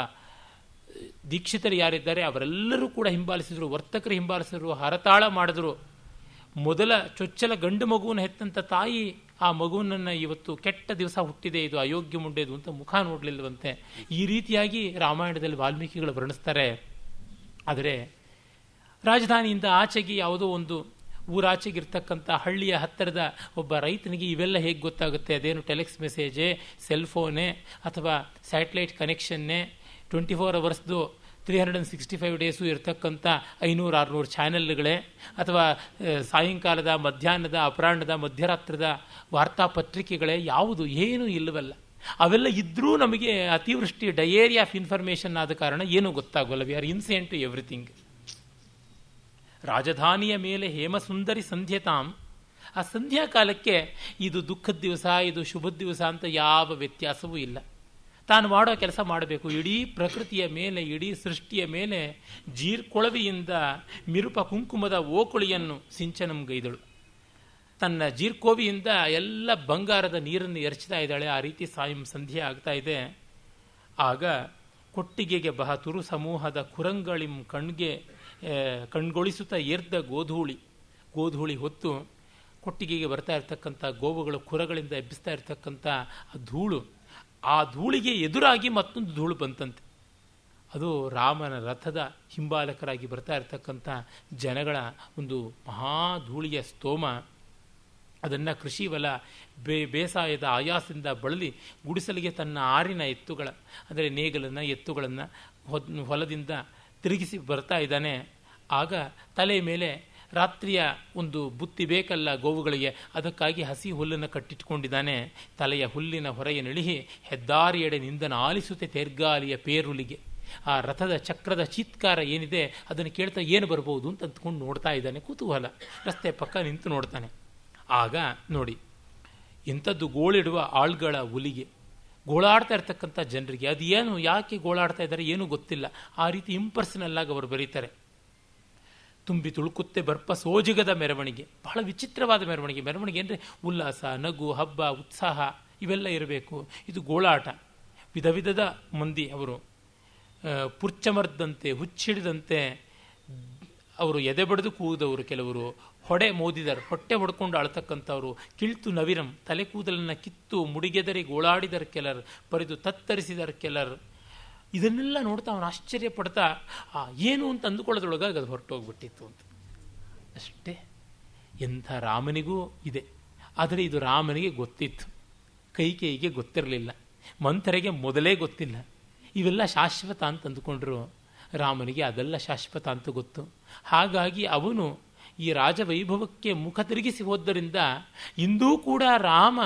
ದೀಕ್ಷಿತರು ಯಾರಿದ್ದಾರೆ ಅವರೆಲ್ಲರೂ ಕೂಡ ಹಿಂಬಾಲಿಸಿದರು. ವರ್ತಕರು ಹಿಂಬಾಲಿಸಿದರು, ಹರತಾಳ ಮಾಡಿದ್ರು. ಮೊದಲ ಚೊಚ್ಚಲ ಗಂಡು ಮಗುವನ್ನು ಹೆತ್ತಂಥ ತಾಯಿ ಆ ಮಗುವನ್ನು ಇವತ್ತು ಕೆಟ್ಟ ದಿವಸ ಹುಟ್ಟಿದೆ, ಇದು ಅಯೋಗ್ಯ ಮುಂಡೆದು ಅಂತ ಮುಖ ನೋಡಲಿಲ್ಲವಂತೆ. ಈ ರೀತಿಯಾಗಿ ರಾಮಾಯಣದಲ್ಲಿ ವಾಲ್ಮೀಕಿಗಳು ವರ್ಣಿಸ್ತಾರೆ. ಆದರೆ ರಾಜಧಾನಿಯಿಂದ ಆಚೆಗೆ ಯಾವುದೋ ಒಂದು ಊರಾಚೆಗಿರ್ತಕ್ಕಂಥ ಹಳ್ಳಿಯ ಹತ್ತಿರದ ಒಬ್ಬ ರೈತನಿಗೆ ಇವೆಲ್ಲ ಹೇಗೆ ಗೊತ್ತಾಗುತ್ತೆ? ಅದೇನು ಟೆಲೆಕ್ಸ್ ಮೆಸೇಜೇ, ಸೆಲ್ಫೋನೇ ಅಥವಾ ಸ್ಯಾಟಲೈಟ್ ಕನೆಕ್ಷನ್ನೇ, 24 ಅವರ್ಸ್ದು 365 ಡೇಸು ಇರತಕ್ಕಂಥ 500-600 ಚಾನೆಲ್ಗಳೇ, ಅಥವಾ ಸಾಯಂಕಾಲದ, ಮಧ್ಯಾಹ್ನದ, ಅಪರಾಹ್ನದ, ಮಧ್ಯರಾತ್ರದ ವಾರ್ತಾಪತ್ರಿಕೆಗಳೇ, ಯಾವುದು ಏನೂ ಇಲ್ಲವಲ್ಲ. ಅವೆಲ್ಲ ಇದ್ದರೂ ನಮಗೆ ಅತಿವೃಷ್ಟಿ, ಡಯೇರಿಯಾ ಆಫ್ ಇನ್ಫಾರ್ಮೇಷನ್ ಆದ ಕಾರಣ ಏನೂ ಗೊತ್ತಾಗೋಲ್ಲ. We are insane to everything. ರಾಜಧಾನಿಯ ಮೇಲೆ ಹೇಮಸುಂದರಿ ಸಂಧ್ಯತಾಂ. ಆ ಸಂಧ್ಯಾಕಾಲಕ್ಕೆ ಇದು ದುಃಖದ ದಿವಸ, ಇದು ಶುಭದ ದಿವಸ ಅಂತ ಯಾವ ವ್ಯತ್ಯಾಸವೂ ಇಲ್ಲ. ತಾನು ಮಾಡೋ ಕೆಲಸ ಮಾಡಬೇಕು. ಇಡೀ ಪ್ರಕೃತಿಯ ಮೇಲೆ, ಇಡೀ ಸೃಷ್ಟಿಯ ಮೇಲೆ ಜೀರ್ಕೊಳವಿಯಿಂದ ಮಿರುಪ ಕುಂಕುಮದ ಓಕುಳಿಯನ್ನು ಸಿಂಚನಂಗೈದಳು. ತನ್ನ ಜೀರ್ಕೋವಿಯಿಂದ ಎಲ್ಲ ಬಂಗಾರದ ನೀರನ್ನು ಎರಚ್ತಾ ಇದ್ದಾಳೆ. ಆ ರೀತಿ ಸಂಧ್ಯೆ ಆಗ್ತಾ ಇದೆ. ಆಗ ಕೊಟ್ಟಿಗೆಗೆ ಬಹತುರು ಸಮೂಹದ ಕುರಂಗಳಿಂ ಕಣ್ಗೊಳಿಸುತ್ತಾ ಏರ್ದ ಗೋಧೂಳಿ ಹೊತ್ತು ಕೊಟ್ಟಿಗೆಗೆ ಬರ್ತಾ ಇರ್ತಕ್ಕಂಥ ಗೋವುಗಳು ಕುರಗಳಿಂದ ಎಬ್ಬಿಸ್ತಾ ಇರ್ತಕ್ಕಂಥ ಧೂಳು, ಆ ಧೂಳಿಗೆ ಎದುರಾಗಿ ಮತ್ತೊಂದು ಧೂಳು ಬಂತಂತೆ. ಅದು ರಾಮನ ರಥದ ಹಿಂಬಾಲಕರಾಗಿ ಬರ್ತಾ ಇರ್ತಕ್ಕಂಥ ಜನಗಳ ಒಂದು ಮಹಾಧೂಳಿಯ ಸ್ತೋಮ. ಅದನ್ನು ಕೃಷಿವಲ ಬೇಸಾಯದ ಆಯಾಸದಿಂದ ಬಳಲಿ ಗುಡಿಸಲಿಗೆ ತನ್ನ ಆರಿನ ಎತ್ತುಗಳ, ಅಂದರೆ ನೇಗಲನ್ನು, ಎತ್ತುಗಳನ್ನು ಹೊಲದಿಂದ ತಿರುಗಿಸಿ ಬರ್ತಾ ಇದ್ದಾನೆ. ಆಗ ತಲೆ ಮೇಲೆ ರಾತ್ರಿಯ ಒಂದು ಬುತ್ತಿ ಬೇಕಲ್ಲ ಗೋವುಗಳಿಗೆ, ಅದಕ್ಕಾಗಿ ಹಸಿ ಹುಲ್ಲನ್ನು ಕಟ್ಟಿಟ್ಕೊಂಡಿದ್ದಾನೆ. ತಲೆಯ ಹುಲ್ಲಿನ ಹೊರೆಯ ನಿಳಿಹಿ ಹೆದ್ದಾರಿಯೆಡೆ ನಿಂದನ ಆಲಿಸುತ್ತೆ ತೇರ್ಗಾಲಿಯ ಪೇರುಲಿಗೆ. ಆ ರಥದ ಚಕ್ರದ ಚೀತ್ಕಾರ ಏನಿದೆ ಅದನ್ನು ಕೇಳ್ತಾ ಏನು ಬರ್ಬೋದು ಅಂತ ಅಂದ್ಕೊಂಡು ನೋಡ್ತಾ ಇದ್ದಾನೆ. ಕುತೂಹಲ. ರಸ್ತೆ ಪಕ್ಕ ನಿಂತು ನೋಡ್ತಾನೆ. ಆಗ ನೋಡಿ, ಇಂಥದ್ದು ಗೋಳಿಡುವ ಆಳ್ಗಳ ಹುಲಿಗೆ, ಗೋಳಾಡ್ತಾ ಇರ್ತಕ್ಕಂಥ ಜನರಿಗೆ ಅದು ಏನು, ಯಾಕೆ ಗೋಳಾಡ್ತಾ ಇದ್ದಾರೆ ಏನೂ ಗೊತ್ತಿಲ್ಲ. ಆ ರೀತಿ ಇಂಪರ್ಸನಲ್ ಆಗಿ ಅವರು ಬರೀತಾರೆ. ತುಂಬಿ ತುಳುಕುತ್ತೆ ಬರ್ಪ ಸೋಜಿಗದ ಮೆರವಣಿಗೆ. ಬಹಳ ವಿಚಿತ್ರವಾದ ಮೆರವಣಿಗೆ. ಮೆರವಣಿಗೆ ಅಂದರೆ ಉಲ್ಲಾಸ, ನಗು, ಹಬ್ಬ, ಉತ್ಸಾಹ ಇವೆಲ್ಲ ಇರಬೇಕು. ಇದು ಗೋಳಾಟ. ವಿಧ ವಿಧದ ಮಂದಿ ಅವರು ಪುರ್ಚಮರ್ದಂತೆ, ಹುಚ್ಚಿಡಿದಂತೆ ಅವರು ಎದೆ ಬಡಿದು ಕೂದವರು, ಕೆಲವರು ಹೊಡೆ ಮೋದಿದರು, ಹೊಟ್ಟೆ ಹೊಡ್ಕೊಂಡು ಆಳ್ತಕ್ಕಂಥವ್ರು, ಕಿಳ್ತು ನವಿರಂ, ತಲೆ ಕೂದಲನ್ನು ಕಿತ್ತು ಮುಡಿಗೆದರಿ ಗೋಳಾಡಿದರ ಕೆಲರು, ಪರಿದು ತತ್ತರಿಸಿದರ ಕೆಲರು. ಇದನ್ನೆಲ್ಲ ನೋಡ್ತಾ ಅವನು ಆಶ್ಚರ್ಯ ಪಡ್ತಾ ಏನು ಅಂತ ಅಂದುಕೊಳ್ಳೋದ್ರೊಳಗಾಗಿ ಅದು ಹೊರಟೋಗ್ಬಿಟ್ಟಿತ್ತು ಅಂತ ಅಷ್ಟೇ. ಎಂಥ ರಾಮನಿಗೂ ಇದೆ. ಆದರೆ ಇದು ರಾಮನಿಗೆ ಗೊತ್ತಿತ್ತು, ಕೈಕೇಯಿಗೆ ಗೊತ್ತಿರಲಿಲ್ಲ, ಮಂಥರೆಗೆ ಮೊದಲೇ ಗೊತ್ತಿಲ್ಲ. ಇವೆಲ್ಲ ಶಾಶ್ವತ ಅಂತ ಅಂದುಕೊಂಡ್ರು. ರಾಮನಿಗೆ ಅದೆಲ್ಲ ಶಾಶ್ವತ ಅಂತ ಗೊತ್ತು. ಹಾಗಾಗಿ ಅವನು ಈ ರಾಜವೈಭವಕ್ಕೆ ಮುಖ ತಿರುಗಿಸಿ ಹೋದ್ದರಿಂದ ಇಂದೂ ಕೂಡ ರಾಮ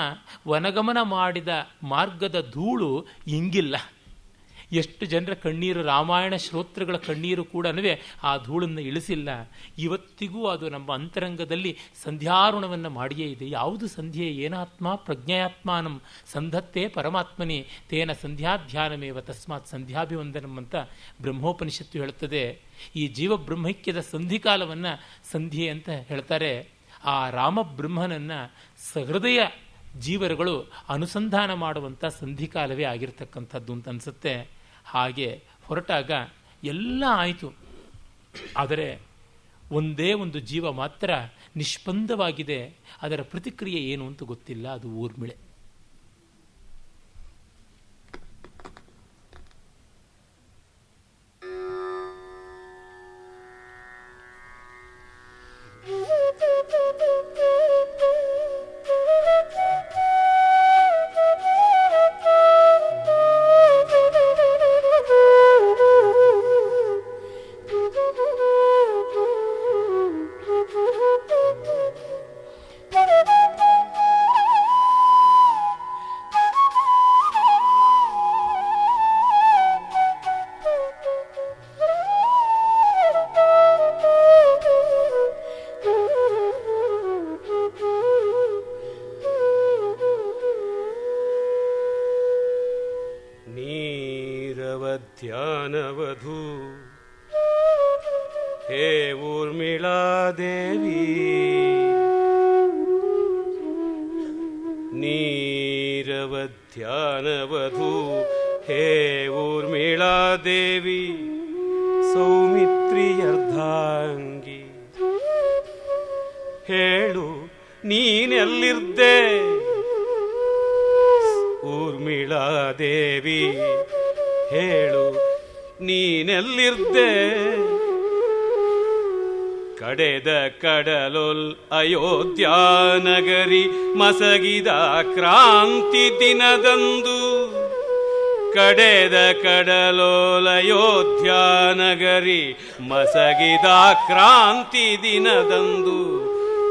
ವನಗಮನ ಮಾಡಿದ ಮಾರ್ಗದ ಧೂಳು ಇಂಗಿಲ್ಲ. ಎಷ್ಟು ಜನರ ಕಣ್ಣೀರು, ರಾಮಾಯಣ ಶ್ರೋತೃಗಳ ಕಣ್ಣೀರು ಕೂಡ ಆ ಧೂಳನ್ನು ಇಳಿಸಿಲ್ಲ. ಇವತ್ತಿಗೂ ಅದು ನಮ್ಮ ಅಂತರಂಗದಲ್ಲಿ ಸಂಧ್ಯಾರುಣವನ್ನು ಮಾಡಿಯೇ ಇದೆ. ಯಾವುದು ಸಂಧ್ಯೆ? ಏನಾತ್ಮ ಪ್ರಜ್ಞಾತ್ಮಾನಂ ಸಂಧತ್ತೇ ಪರಮಾತ್ಮನಿ ತೇನ ಸಂಧ್ಯಾಧ್ಯಾನಮೇವ ತಸ್ಮಾತ್ ಸಂಧ್ಯಾಭಿವಂದನಂ ಅಂತ ಬ್ರಹ್ಮೋಪನಿಷತ್ತು ಹೇಳುತ್ತದೆ. ಈ ಜೀವ ಬ್ರಹ್ಮೈಕ್ಯದ ಸಂಧಿಕಾಲವನ್ನು ಸಂಧ್ಯೆ ಅಂತ ಹೇಳ್ತಾರೆ. ಆ ರಾಮಬ್ರಹ್ಮನನ್ನು ಸಹೃದಯ ಜೀವರುಗಳು ಅನುಸಂಧಾನ ಮಾಡುವಂಥ ಸಂಧಿಕಾಲವೇ ಆಗಿರ್ತಕ್ಕಂಥದ್ದು ಅಂತ ಅನಿಸುತ್ತೆ. ಹಾಗೆ ಹೊರಟಾಗ ಎಲ್ಲ ಆಯಿತು. ಆದರೆ ಒಂದೇ ಒಂದು ಜೀವ ಮಾತ್ರ ನಿಷ್ಪಂದವಾಗಿದೆ. ಅದರ ಪ್ರತಿಕ್ರಿಯೆ ಏನು ಅಂತ ಗೊತ್ತಿಲ್ಲ. ಅದು ಊರ್ಮಿಳೆ. ಧ್ಯಾನವಧೂ ಹೇ ಊರ್ಮಿಳಾದೇವಿ, ನೀರವಧ್ಯಾನವಧೂ ಹೇ ಊರ್ಮಿಳಾದೇವಿ, ಸೌಮಿತ್ರಿಯರ್ಧಾಂಗಿ ಹೇಳು ನೀನೆಲ್ಲಿರ್ದೆ ಊರ್ಮಿಳಾದೇವಿ, ಹೇಳು ನೀನೆಲ್ಲಿರ್ದೆ. ಕಡೆದ ಕಡಲೊಲ್ ಅಯೋಧ್ಯಾನಗರಿ ಮಸಗಿದ ಕ್ರಾಂತಿ ದಿನದಂದು ಕಡೆದ ಕಡಲೋಲಯೋಧ್ಯಾನಗರಿ ಮಸಗಿದ ಕ್ರಾಂತಿ ದಿನದಂದು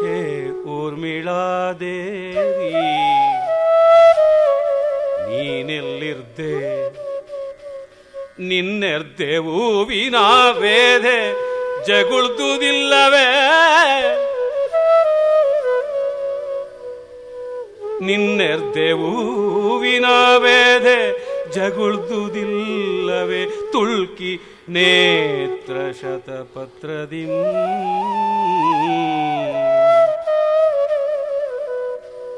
ಹೇ ಊರ್ಮಿಳಾದೇವಿ ನೀನೆಲ್ಲಿರ್ದೆ ನಿನ್ನೆರ್ದೆ ಹೂವಿನ ವೇದೆ ಜಗುಳ್ದುದಿಲ್ಲವೇ ನಿನ್ನೆರ್ದೆ ಹೂವಿನ ವೇದೆ ಜಗುಳ್ದುದಿಲ್ಲವೇ ತುಳ್ಕಿ ನೇತ್ರ ಶತಪತ್ರದಿಂ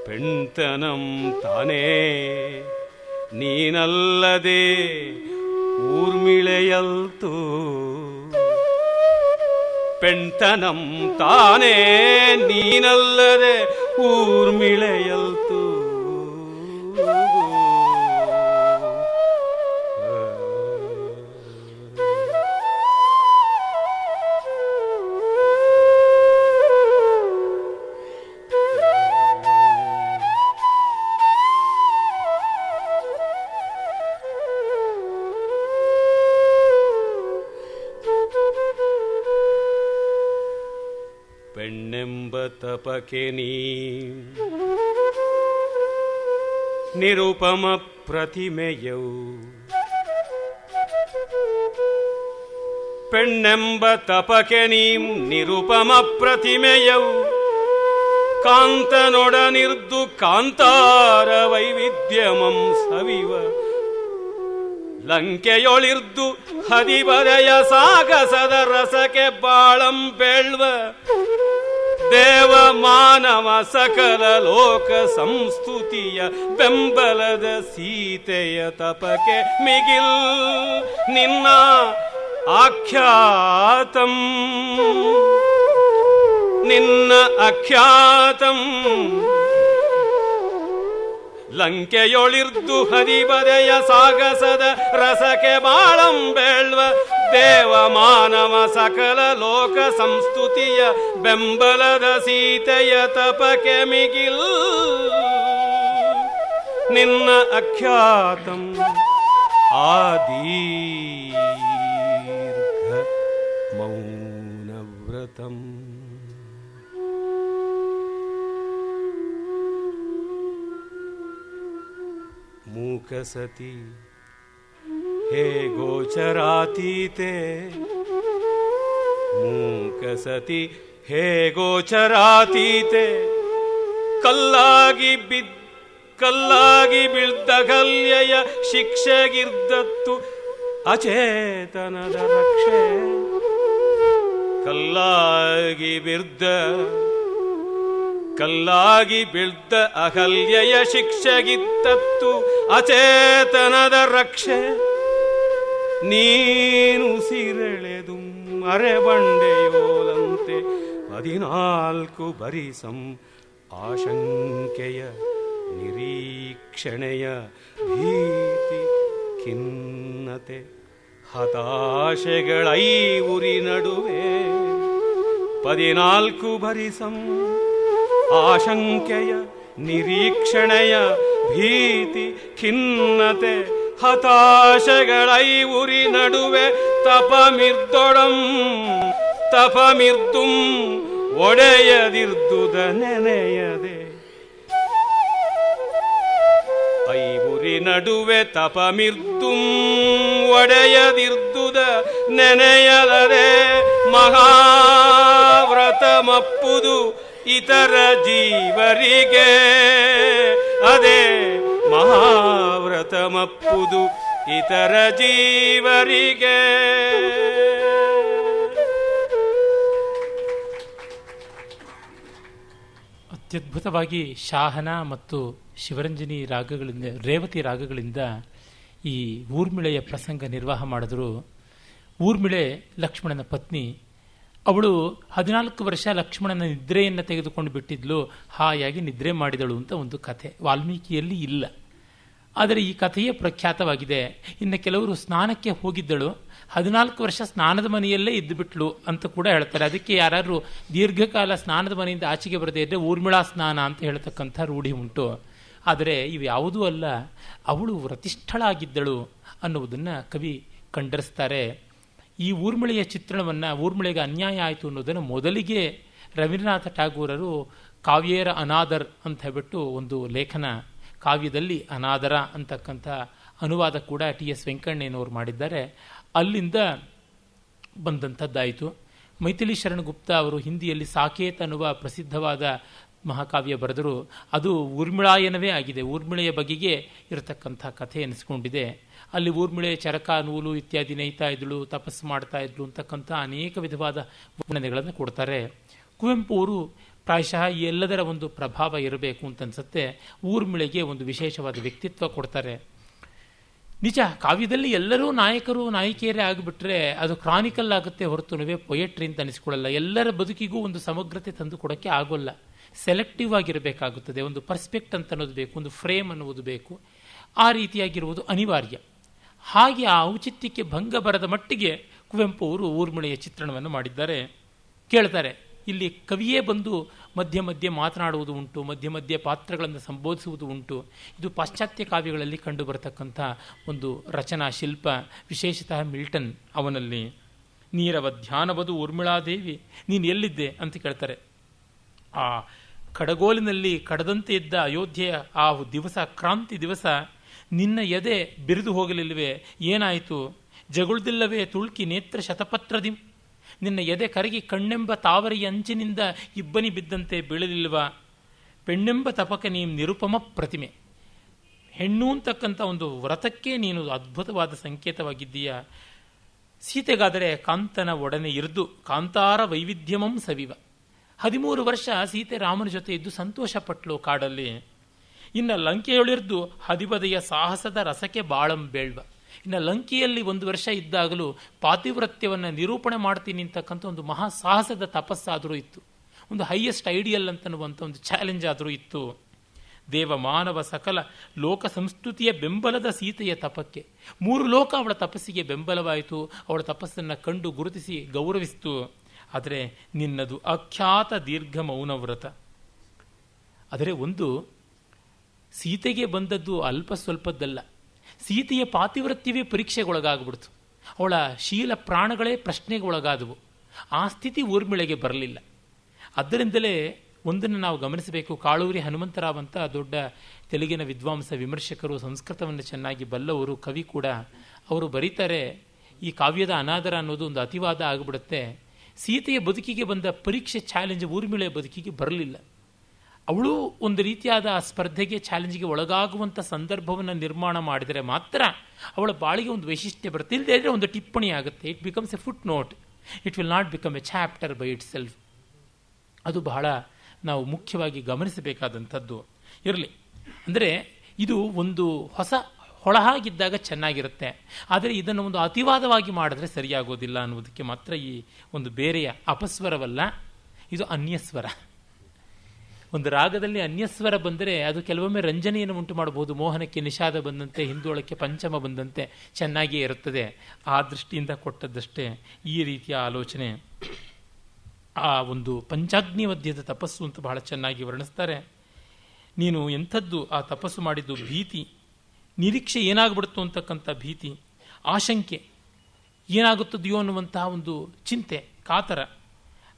ಪೆಣ್ತನಂ ತಾನೇ ನೀನಲ್ಲದೆ ಊರ್ಮಿಳೆಯಲ್ತು ಪೆಣ್ತನಂ ತಾನೇ ನೀನಲ್ಲದೆ ಊರ್ಮಿಳೆಯಲ್ತು ಪೆಣ್ಣೆಂಬ ತಪಕೆ ನೀ ನಿರುಪಮ ಪ್ರತಿಮೆಯವು ಪೆಣ್ಣೆಂಬ ತಪಕೆ ನೀ ನಿರುಪಮ ಪ್ರತಿಮೆಯವು ಕಾಂತನೊಡನಿರ್ದು ಕಾಂತಾರ ವೈವಿಧ್ಯಮಂ ಸವಿವ ಲಂಕೆಯೊಳಿರ್ದು ಹದಿಬರೆಯ ಸಾಗಸದ ರಸಕ್ಕೆ ಬಾಳಂ ಬೆಳ್ವ ದೇವ ಮಾನವ ಸಕಲ ಲೋಕ ಸಂಸ್ತುತಿಯ ಬೆಂಬಲದ ಸೀತೆಯ ತಪಕೆ ಮಿಗಿಲ್ ನಿನ್ನ ಆಖ್ಯಾತಂ ನಿನ್ನ ಅಖ್ಯಾತಂ ಲಂಕೆಯೊಳಿರ್ದು ಹರಿಬರೆಯ ಸಾಗಸದ ರಸಕ್ಕೆ ಬಾಳಂ ಬೆಳ್ವ ದೇವ ಮಾನವ ಸಕಲ ಲೋಕ ಸಂಸ್ತುತಿಯ ಬೆಂಬಲದ ಸೀತೆಯ ತಪಕೆ ಮಿಗಿಲ್ ನಿನ್ನ ಅಖ್ಯಾತಂ ಆದೀರ್ಘ ಮೌನವ್ರತಂ ಮೂಕಸತಿ ಹೇ ಗೋಚರಾತೀತೆ ಮೂಕಸತಿ ಹೇ ಗೋಚರಾತೀತೆ ಕಲ್ಲಾಗಿ ಬೀಳ್ದಗಲ್ಯಯ ಶಿಕ್ಷೆಗಿರ್ದತ್ತು ಅಚೇತನದ ರಕ್ಷೆ ಕಲ್ಲಾಗಿ ಬೀಳ್ದ ಅಹಲ್ಯಯ ಶಿಕ್ಷೆಗಿತ್ತತ್ತು ಅಚೇತನದ ರಕ್ಷೆ ನೀನು ಸಿರೆಳೆದು ಮರೆಬಂಡೆಯೋಲಂತೆ 14 ಬರಿಸಂ ಆಶಂಕೆಯ ನಿರೀಕ್ಷಣೆಯ ಭೀತಿ ಖಿನ್ನತೆ ಹತಾಶೆಗಳೈ ಉರಿ ನಡುವೆ 14 ಬರಿಸಂ ಆಶಂಕೆಯ ನಿರೀಕ್ಷಣೆಯ ಭೀತಿ ಖಿನ್ನತೆ ಹತಾಶೆಗಳೈ ಉರಿ ನಡುವೆ ತಪಮಿರ್ದುಂ ಒಡೆಯದಿರ್ದುದ ನೆನೆಯದೆ ಐವುರಿ ನಡುವೆ ತಪಮಿರ್ದುಂ ಒಡೆಯದಿರ್ದುದ ನೆನೆಯಲರೆ ಮಹಾವ್ರತ ಮಪ್ಪುದು ಇತರ ಜೀವರಿಗೆ ಅದೇ ಮಹಾವ್ರತ ಮಪ್ಪುದು ಇತರ ಜೀವರಿಗೆ. ಅತ್ಯದ್ಭುತವಾಗಿ ಶಾಹನ ಮತ್ತು ಶಿವರಂಜನಿ ರಾಗಗಳಿಂದ, ರೇವತಿ ರಾಗಗಳಿಂದ ಈ ಊರ್ಮಿಳೆಯ ಪ್ರಸಂಗ ನಿರ್ವಾಹ ಮಾಡಿದ್ರು. ಊರ್ಮಿಳೆ ಲಕ್ಷ್ಮಣನ ಪತ್ನಿ. ಅವಳು 14 ವರ್ಷ ಲಕ್ಷ್ಮಣನ ನಿದ್ರೆಯನ್ನು ತೆಗೆದುಕೊಂಡು ಬಿಟ್ಟಿದ್ಲು, ಹಾಯಾಗಿ ನಿದ್ರೆ ಮಾಡಿದಳು ಅಂತ ಒಂದು ಕಥೆ ವಾಲ್ಮೀಕಿಯಲ್ಲಿ ಇಲ್ಲ. ಆದರೆ ಈ ಕಥೆಯೇ ಪ್ರಖ್ಯಾತವಾಗಿದೆ. ಇನ್ನು ಕೆಲವರು ಸ್ನಾನಕ್ಕೆ ಹೋಗಿದ್ದಳು, 14 ವರ್ಷ ಸ್ನಾನದ ಮನೆಯಲ್ಲೇ ಇದ್ದುಬಿಟ್ಲು ಅಂತ ಕೂಡ ಹೇಳ್ತಾರೆ. ಅದಕ್ಕೆ ಯಾರು ದೀರ್ಘಕಾಲ ಸ್ನಾನದ ಮನೆಯಿಂದ ಆಚೆಗೆ ಬರದೇ ಇದ್ದರೆ ಊರ್ಮಿಳಾ ಸ್ನಾನ ಅಂತ ಹೇಳ್ತಕ್ಕಂಥ ರೂಢಿ ಉಂಟು. ಆದರೆ ಇವು ಯಾವುದೂ ಅಲ್ಲ, ಅವಳು ವ್ರತಿಷ್ಠಳಾಗಿದ್ದಳು ಅನ್ನುವುದನ್ನು ಕವಿ ಕಂಡರಿಸ್ತಾರೆ. ಈ ಊರ್ಮಿಳೆಯ ಚಿತ್ರಣವನ್ನು, ಊರ್ಮಿಳೆಗೆ ಅನ್ಯಾಯ ಆಯಿತು ಅನ್ನೋದನ್ನು ಮೊದಲಿಗೆ ರವೀಂದ್ರನಾಥ ಠಾಗೂರರು ಕಾವ್ಯೇರ ಅನಾದರ್ ಅಂತ ಹೇಳ್ಬಿಟ್ಟು ಒಂದು ಲೇಖನ, ಕಾವ್ಯದಲ್ಲಿ ಅನಾದರ ಅಂತಕ್ಕಂಥ ಅನುವಾದ ಕೂಡ ಟಿ.ಎಸ್. ವೆಂಕಣ್ಣಯ್ಯನವರು ಮಾಡಿದ್ದಾರೆ. ಅಲ್ಲಿಂದ ಬಂದಂಥದ್ದಾಯಿತು. ಮೈಥಿಲಿ ಶರಣ್ ಗುಪ್ತಾ ಅವರು ಹಿಂದಿಯಲ್ಲಿ ಸಾಕೇತ್ ಅನ್ನುವ ಪ್ರಸಿದ್ಧವಾದ ಮಹಾಕಾವ್ಯ ಬರೆದರು. ಅದು ಊರ್ಮಿಳಾಯನವೇ ಆಗಿದೆ, ಊರ್ಮಿಳೆಯ ಬಗೆಗೆ ಇರತಕ್ಕಂಥ ಕಥೆ ಎನಿಸ್ಕೊಂಡಿದೆ. ಅಲ್ಲಿ ಊರ್ಮಿಳೆ ಚರಕ ನೂಲು ಇತ್ಯಾದಿ ನೇಯ್ತಾ ಇದ್ಳು, ತಪಸ್ಸು ಮಾಡ್ತಾ ಇದ್ಳು ಅಂತಕ್ಕಂಥ ಅನೇಕ ವಿಧವಾದ ವರ್ಣನೆಗಳನ್ನು ಕೊಡ್ತಾರೆ. ಕುವೆಂಪು ಅವರು ಪ್ರಾಯಶಃ ಈ ಎಲ್ಲದರ ಒಂದು ಪ್ರಭಾವ ಇರಬೇಕು ಅಂತನ್ಸುತ್ತೆ. ಊರ್ಮಿಳೆಗೆ ಒಂದು ವಿಶೇಷವಾದ ವ್ಯಕ್ತಿತ್ವ ಕೊಡ್ತಾರೆ. ನಿಜ, ಕಾವ್ಯದಲ್ಲಿ ಎಲ್ಲರೂ ನಾಯಕರು ನಾಯಕಿಯರೇ ಆಗಿಬಿಟ್ರೆ ಅದು ಕ್ರಾನಿಕಲ್ ಆಗುತ್ತೆ ಹೊರತುನುವೆ ಪೊಯೆಟ್ರಿ ಅಂತ ಅನಿಸ್ಕೊಳ್ಳಲ್ಲ. ಎಲ್ಲರ ಬದುಕಿಗೂ ಒಂದು ಸಮಗ್ರತೆ ತಂದು ಕೊಡೋಕ್ಕೆ ಆಗೋಲ್ಲ. ಸೆಲೆಕ್ಟಿವ್ ಆಗಿರಬೇಕಾಗುತ್ತದೆ. ಒಂದು ಪರ್ಸ್ಪೆಕ್ಟ್ ಅಂತ ಅನ್ನೋದು ಬೇಕು, ಒಂದು ಫ್ರೇಮ್ ಅನ್ನುವುದು ಬೇಕು. ಆ ರೀತಿಯಾಗಿರುವುದು ಅನಿವಾರ್ಯ. ಹಾಗೆ ಆ ಔಚಿತ್ಯಕ್ಕೆ ಭಂಗ ಬರದ ಮಟ್ಟಿಗೆ ಕುವೆಂಪು ಅವರು ಊರ್ಮಿಳೆಯ ಚಿತ್ರಣವನ್ನು ಮಾಡಿದ್ದಾರೆ. ಕೇಳ್ತಾರೆ, ಇಲ್ಲಿ ಕವಿಯೇ ಬಂದು ಮಧ್ಯೆ ಮಧ್ಯೆ ಮಾತನಾಡುವುದು ಉಂಟು, ಮಧ್ಯೆ ಮಧ್ಯೆ ಪಾತ್ರಗಳನ್ನು ಸಂಬೋಧಿಸುವುದು ಉಂಟು. ಇದು ಪಾಶ್ಚಾತ್ಯ ಕಾವ್ಯಗಳಲ್ಲಿ ಕಂಡು ಬರತಕ್ಕಂಥ ಒಂದು ರಚನಾ ಶಿಲ್ಪ, ವಿಶೇಷತಃ ಮಿಲ್ಟನ್ ಅವನಲ್ಲಿ. ನೀರವ ಧ್ಯಾನವದು ಊರ್ಮಿಳಾದೇವಿ ನೀನು ಎಲ್ಲಿದ್ದೆ ಅಂತ ಕೇಳ್ತಾರೆ. ಆ ಕಡಗೋಲಿನಲ್ಲಿ ಕಡದಂತೆ ಇದ್ದ ಅಯೋಧ್ಯೆಯ ಆ ದಿವಸ, ಕ್ರಾಂತಿ ದಿವಸ, ನಿನ್ನ ಎದೆ ಬಿರಿದು ಹೋಗಲಿಲ್ಲವೇ? ಏನಾಯಿತು? ಜಗುಳ್ದಿಲ್ಲವೇ ತುಳ್ಕಿ ನೇತ್ರ ಶತಪತ್ರದಿಂ? ನಿನ್ನ ಎದೆ ಕರಗಿ ಕಣ್ಣೆಂಬ ತಾವರಿಯ ಅಂಚಿನಿಂದ ಇಬ್ಬನಿ ಬಿದ್ದಂತೆ ಬೀಳಲಿಲ್ವಾ? ಪೆಣ್ಣೆಂಬ ತಪಕ ನೀನು ನಿರುಪಮ ಪ್ರತಿಮೆ. ಹೆಣ್ಣು ಅಂತಕ್ಕಂಥ ಒಂದು ವ್ರತಕ್ಕೆ ನೀನು ಅದ್ಭುತವಾದ ಸಂಕೇತವಾಗಿದ್ದೀಯ. ಸೀತೆಗಾದರೆ ಕಾಂತನ ಒಡನೆ ಇರ್ದು ಕಾಂತಾರ ವೈವಿಧ್ಯವಂ ಸವಿವ. 13 ವರ್ಷ ಸೀತೆ ರಾಮನ ಜೊತೆ ಇದ್ದು ಸಂತೋಷಪಟ್ಲು ಕಾಡಲ್ಲಿ. ಇನ್ನು ಲಂಕೆಯೊಳಿರ್ದು ಹದಿಬದೆಯ ಸಾಹಸದ ರಸಕ್ಕೆ ಬಾಳಂ ಬೇಳ್ವ. ಇನ್ನು ಲಂಕೆಯಲ್ಲಿ 1 ವರ್ಷ ಇದ್ದಾಗಲೂ ಪಾತಿವ್ರತ್ಯವನ್ನು ನಿರೂಪಣೆ ಮಾಡ್ತೀನಿ ಅಂತಕ್ಕಂಥ ಒಂದು ಮಹಾ ಸಾಹಸದ ತಪಸ್ಸಾದರೂ ಇತ್ತು. ಒಂದು ಹೈಯೆಸ್ಟ್ ಐಡಿಯಲ್ ಅಂತನ್ನುವಂಥ ಒಂದು ಚಾಲೆಂಜ್ ಆದರೂ ಇತ್ತು. ದೇವ ಮಾನವ ಸಕಲ ಲೋಕ ಸಂಸ್ಕೃತಿಯ ಬೆಂಬಲದ ಸೀತೆಯ ತಪಕ್ಕೆ 3 ಲೋಕ ಅವಳ ತಪಸ್ಸಿಗೆ ಬೆಂಬಲವಾಯಿತು. ಅವಳ ತಪಸ್ಸನ್ನು ಕಂಡು ಗುರುತಿಸಿ ಗೌರವಿಸಿತು. ಆದರೆ ನಿನ್ನದು ಅಖ್ಯಾತ ದೀರ್ಘ ಮೌನವ್ರತ. ಆದರೆ ಒಂದು ಸೀತೆಗೆ ಬಂದದ್ದು ಅಲ್ಪ ಸ್ವಲ್ಪದ್ದಲ್ಲ. ಸೀತೆಯ ಪಾತಿವ್ರತ್ಯವೇ ಪರೀಕ್ಷೆಗೊಳಗಾಗ್ಬಿಡ್ತು. ಅವಳ ಶೀಲ ಪ್ರಾಣಗಳೇ ಪ್ರಶ್ನೆಗೊಳಗಾದವು. ಆ ಸ್ಥಿತಿ ಊರ್ಮಿಳೆಗೆ ಬರಲಿಲ್ಲ. ಅದರಿಂದಲೇ ಒಂದನ್ನು ನಾವು ಗಮನಿಸಬೇಕು. ಕಾಳೂರಿ ಹನುಮಂತರಾವ್ ಅಂತ ದೊಡ್ಡ ತೆಲುಗಿನ ವಿದ್ವಾಂಸ, ವಿಮರ್ಶಕರು, ಸಂಸ್ಕೃತವನ್ನು ಚೆನ್ನಾಗಿ ಬಲ್ಲವರು, ಕವಿ ಕೂಡ. ಅವರು ಬರೀತಾರೆ, ಈ ಕಾವ್ಯದ ಅನಾದರ ಅನ್ನೋದು ಒಂದು ಅತಿವಾದ ಆಗಿಬಿಡುತ್ತೆ. ಸೀತೆಯ ಬದುಕಿಗೆ ಬಂದ ಪರೀಕ್ಷೆ, ಚಾಲೆಂಜ್ ಊರ್ಮಿಳೆಯ ಬದುಕಿಗೆ ಬರಲಿಲ್ಲ. ಅವಳು ಒಂದು ರೀತಿಯಾದ ಸ್ಪರ್ಧೆಗೆ, ಚಾಲೆಂಜ್ಗೆ ಒಳಗಾಗುವಂಥ ಸಂದರ್ಭವನ್ನು ನಿರ್ಮಾಣ ಮಾಡಿದರೆ ಮಾತ್ರ ಅವಳ ಬಾಳಿಗೆ ಒಂದು ವೈಶಿಷ್ಟ್ಯ ಬರುತ್ತೆ. ಇಲ್ಲದೆ ಇದ್ದರೆ ಒಂದು ಟಿಪ್ಪಣಿ ಆಗುತ್ತೆ. It becomes A foot note. It will not become A chapter by it self. ಅದು ಬಹಳ ನಾವು ಮುಖ್ಯವಾಗಿ ಗಮನಿಸಬೇಕಾದಂಥದ್ದು. ಇರಲಿ, ಅಂದರೆ ಇದು ಒಂದು ಹೊಸ ಹೊಳಹಾಗಿದ್ದಾಗ ಚೆನ್ನಾಗಿರುತ್ತೆ. ಆದರೆ ಇದನ್ನು ಒಂದು ಅತಿವಾದವಾಗಿ ಮಾಡಿದ್ರೆ ಸರಿಯಾಗೋದಿಲ್ಲ ಅನ್ನೋದಕ್ಕೆ ಮಾತ್ರ ಈ ಒಂದು ಬೇರೆಯ ಅಪಸ್ವರವಲ್ಲ, ಇದು ಅನ್ಯಸ್ವರ. ಒಂದು ರಾಗದಲ್ಲಿ ಅನ್ಯಸ್ವರ ಬಂದರೆ ಅದು ಕೆಲವೊಮ್ಮೆ ರಂಜನೆಯನ್ನು ಉಂಟು ಮಾಡಬಹುದು. ಮೋಹನಕ್ಕೆ ನಿಷಾದ ಬಂದಂತೆ, ಹಿಂದೋಳಕ್ಕೆ ಪಂಚಮ ಬಂದಂತೆ ಚೆನ್ನಾಗಿಯೇ ಇರುತ್ತದೆ. ಆ ದೃಷ್ಟಿಯಿಂದ ಕೊಟ್ಟದ್ದಷ್ಟೇ ಈ ರೀತಿಯ ಆಲೋಚನೆ. ಆ ಒಂದು ಪಂಚಾಗ್ನಿ ಮಧ್ಯದ ತಪಸ್ಸು ಅಂತ ಬಹಳ ಚೆನ್ನಾಗಿ ವರ್ಣಿಸ್ತಾರೆ. ನೀನು ಎಂಥದ್ದು ಆ ತಪಸ್ಸು ಮಾಡಿದ್ದು? ಭೀತಿ, ನಿರೀಕ್ಷೆ ಏನಾಗ್ಬಿಡ್ತು ಅಂತಕ್ಕಂಥ ಭೀತಿ, ಆಶಂಕೆ ಏನಾಗುತ್ತದೆಯೋ ಅನ್ನುವಂತಹ ಒಂದು ಚಿಂತೆ, ಕಾತರ,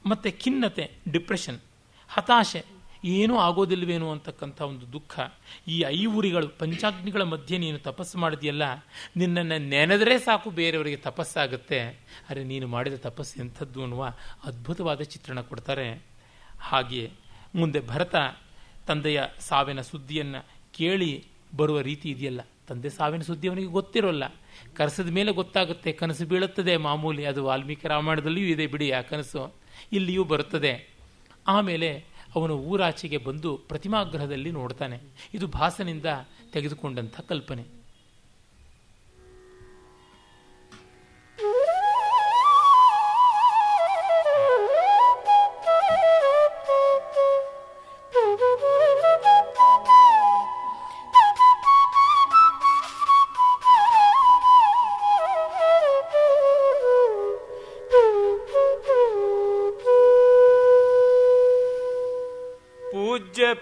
ಮತ್ತು ಖಿನ್ನತೆ, ಡಿಪ್ರೆಷನ್, ಹತಾಶೆ, ಏನೂ ಆಗೋದಿಲ್ವೇನೋ ಅಂತಕ್ಕಂಥ ಒಂದು ದುಃಖ. ಈ 5 ಉರಿಗಳು, ಪಂಚಾಗ್ನಿಗಳ ಮಧ್ಯೆ ನೀನು ತಪಸ್ಸು ಮಾಡಿದೆಯಲ್ಲ, ನಿನ್ನನ್ನು ನೆನೆದರೆ ಸಾಕು ಬೇರೆಯವರಿಗೆ ತಪಸ್ಸಾಗುತ್ತೆ. ಆದರೆ ನೀನು ಮಾಡಿದ ತಪಸ್ಸು ಎಂಥದ್ದು ಅನ್ನುವ ಅದ್ಭುತವಾದ ಚಿತ್ರಣ ಕೊಡ್ತಾರೆ. ಹಾಗೆ ಮುಂದೆ ಭರತ ತಂದೆಯ ಸಾವಿನ ಸುದ್ದಿಯನ್ನು ಕೇಳಿ ಬರುವ ರೀತಿ ಇದೆಯಲ್ಲ, ತಂದೆ ಸಾವಿನ ಸುದ್ದಿ ಅವನಿಗೆ ಗೊತ್ತಿರೋಲ್ಲ, ಕನಸದ ಮೇಲೆ ಗೊತ್ತಾಗುತ್ತೆ. ಕನಸು ಬೀಳುತ್ತದೆ ಮಾಮೂಲಿ, ಅದು ವಾಲ್ಮೀಕಿ ರಾಮಾಯಣದಲ್ಲಿಯೂ ಇದೆ ಬಿಡಿ ಆ ಕನಸು, ಇಲ್ಲಿಯೂ ಬರುತ್ತದೆ. ಆಮೇಲೆ ಅವನು ಊರಾಚೆಗೆ ಬಂದು ಪ್ರತಿಮಾಗ್ರಹದಲ್ಲಿ ನೋಡ್ತಾನೆ. ಇದು ಭಾಸನಿಂದ ತೆಗೆದುಕೊಂಡಂಥ ಕಲ್ಪನೆ.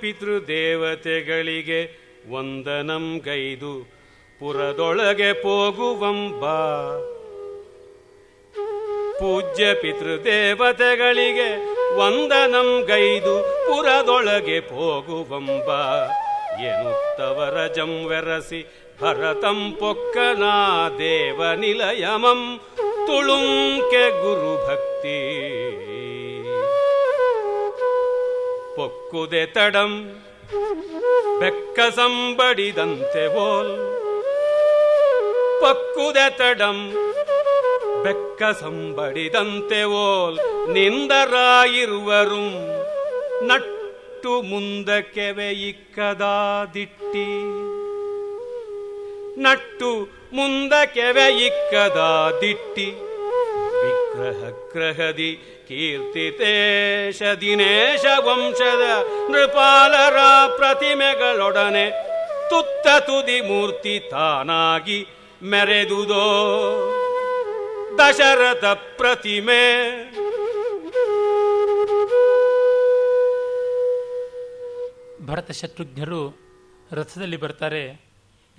ಪಿತೃದೇವತೆಗಳಿಗೆ ವಂದನಂಗೈದು ಪುರದೊಳಗೆ ಹೋಗುವಂಬ. ಪೂಜ್ಯ ಪಿತೃದೇವತೆಗಳಿಗೆ ವಂದನಂಗೈದು ಪುರದೊಳಗೆ ಹೋಗುವಂಬ. ಎನ್ನುತ್ತವರ ಜಂವೆರಸಿ ಭರತಂ ಪೊಕ್ಕನಾ ದೇವ ನಿಲಯಮಂ ತುಳುಂಕೆ ಗುರುಭಕ್ತಿ. ಪೊಕ್ಕುದೆ ತಡಂ ಬೆಕ್ಕ ಸಂಬಡಿದಂತೆ ಓಲ್. ಪೊಕ್ಕುದೆ ತಡಂ ಬೆಕ್ಕ ಸಂಬಡಿದಂತೆ ಓಲ್. ನಿಂದರಾಯಿರುವರು ನಟ್ಟು ಮುಂದಕ್ಕೆವೆ ಇಕ್ಕದಾ ದಿಟ್ಟಿ. ನಟ್ಟು ಮುಂದಕ್ಕೆವೆ ಇಕ್ಕದಾ ದಿಟ್ಟಿ. ವಿಗ್ರಹ ಗ್ರಹದಿ ಕೀರ್ತಿತೇಶ ದಿನೇಶ ವಂಶದ ನೃಪಾಲರ ಪ್ರತಿಮೆಗಳೊಡನೆ ತುತ್ತ ತುದಿ ಮೂರ್ತಿ ತಾನಾಗಿ ಮೆರೆದುದೋ ದಶರಥ ಪ್ರತಿಮೆ. ಭರತ ಶತ್ರುಘ್ನರು ರಥದಲ್ಲಿ ಬರ್ತಾರೆ.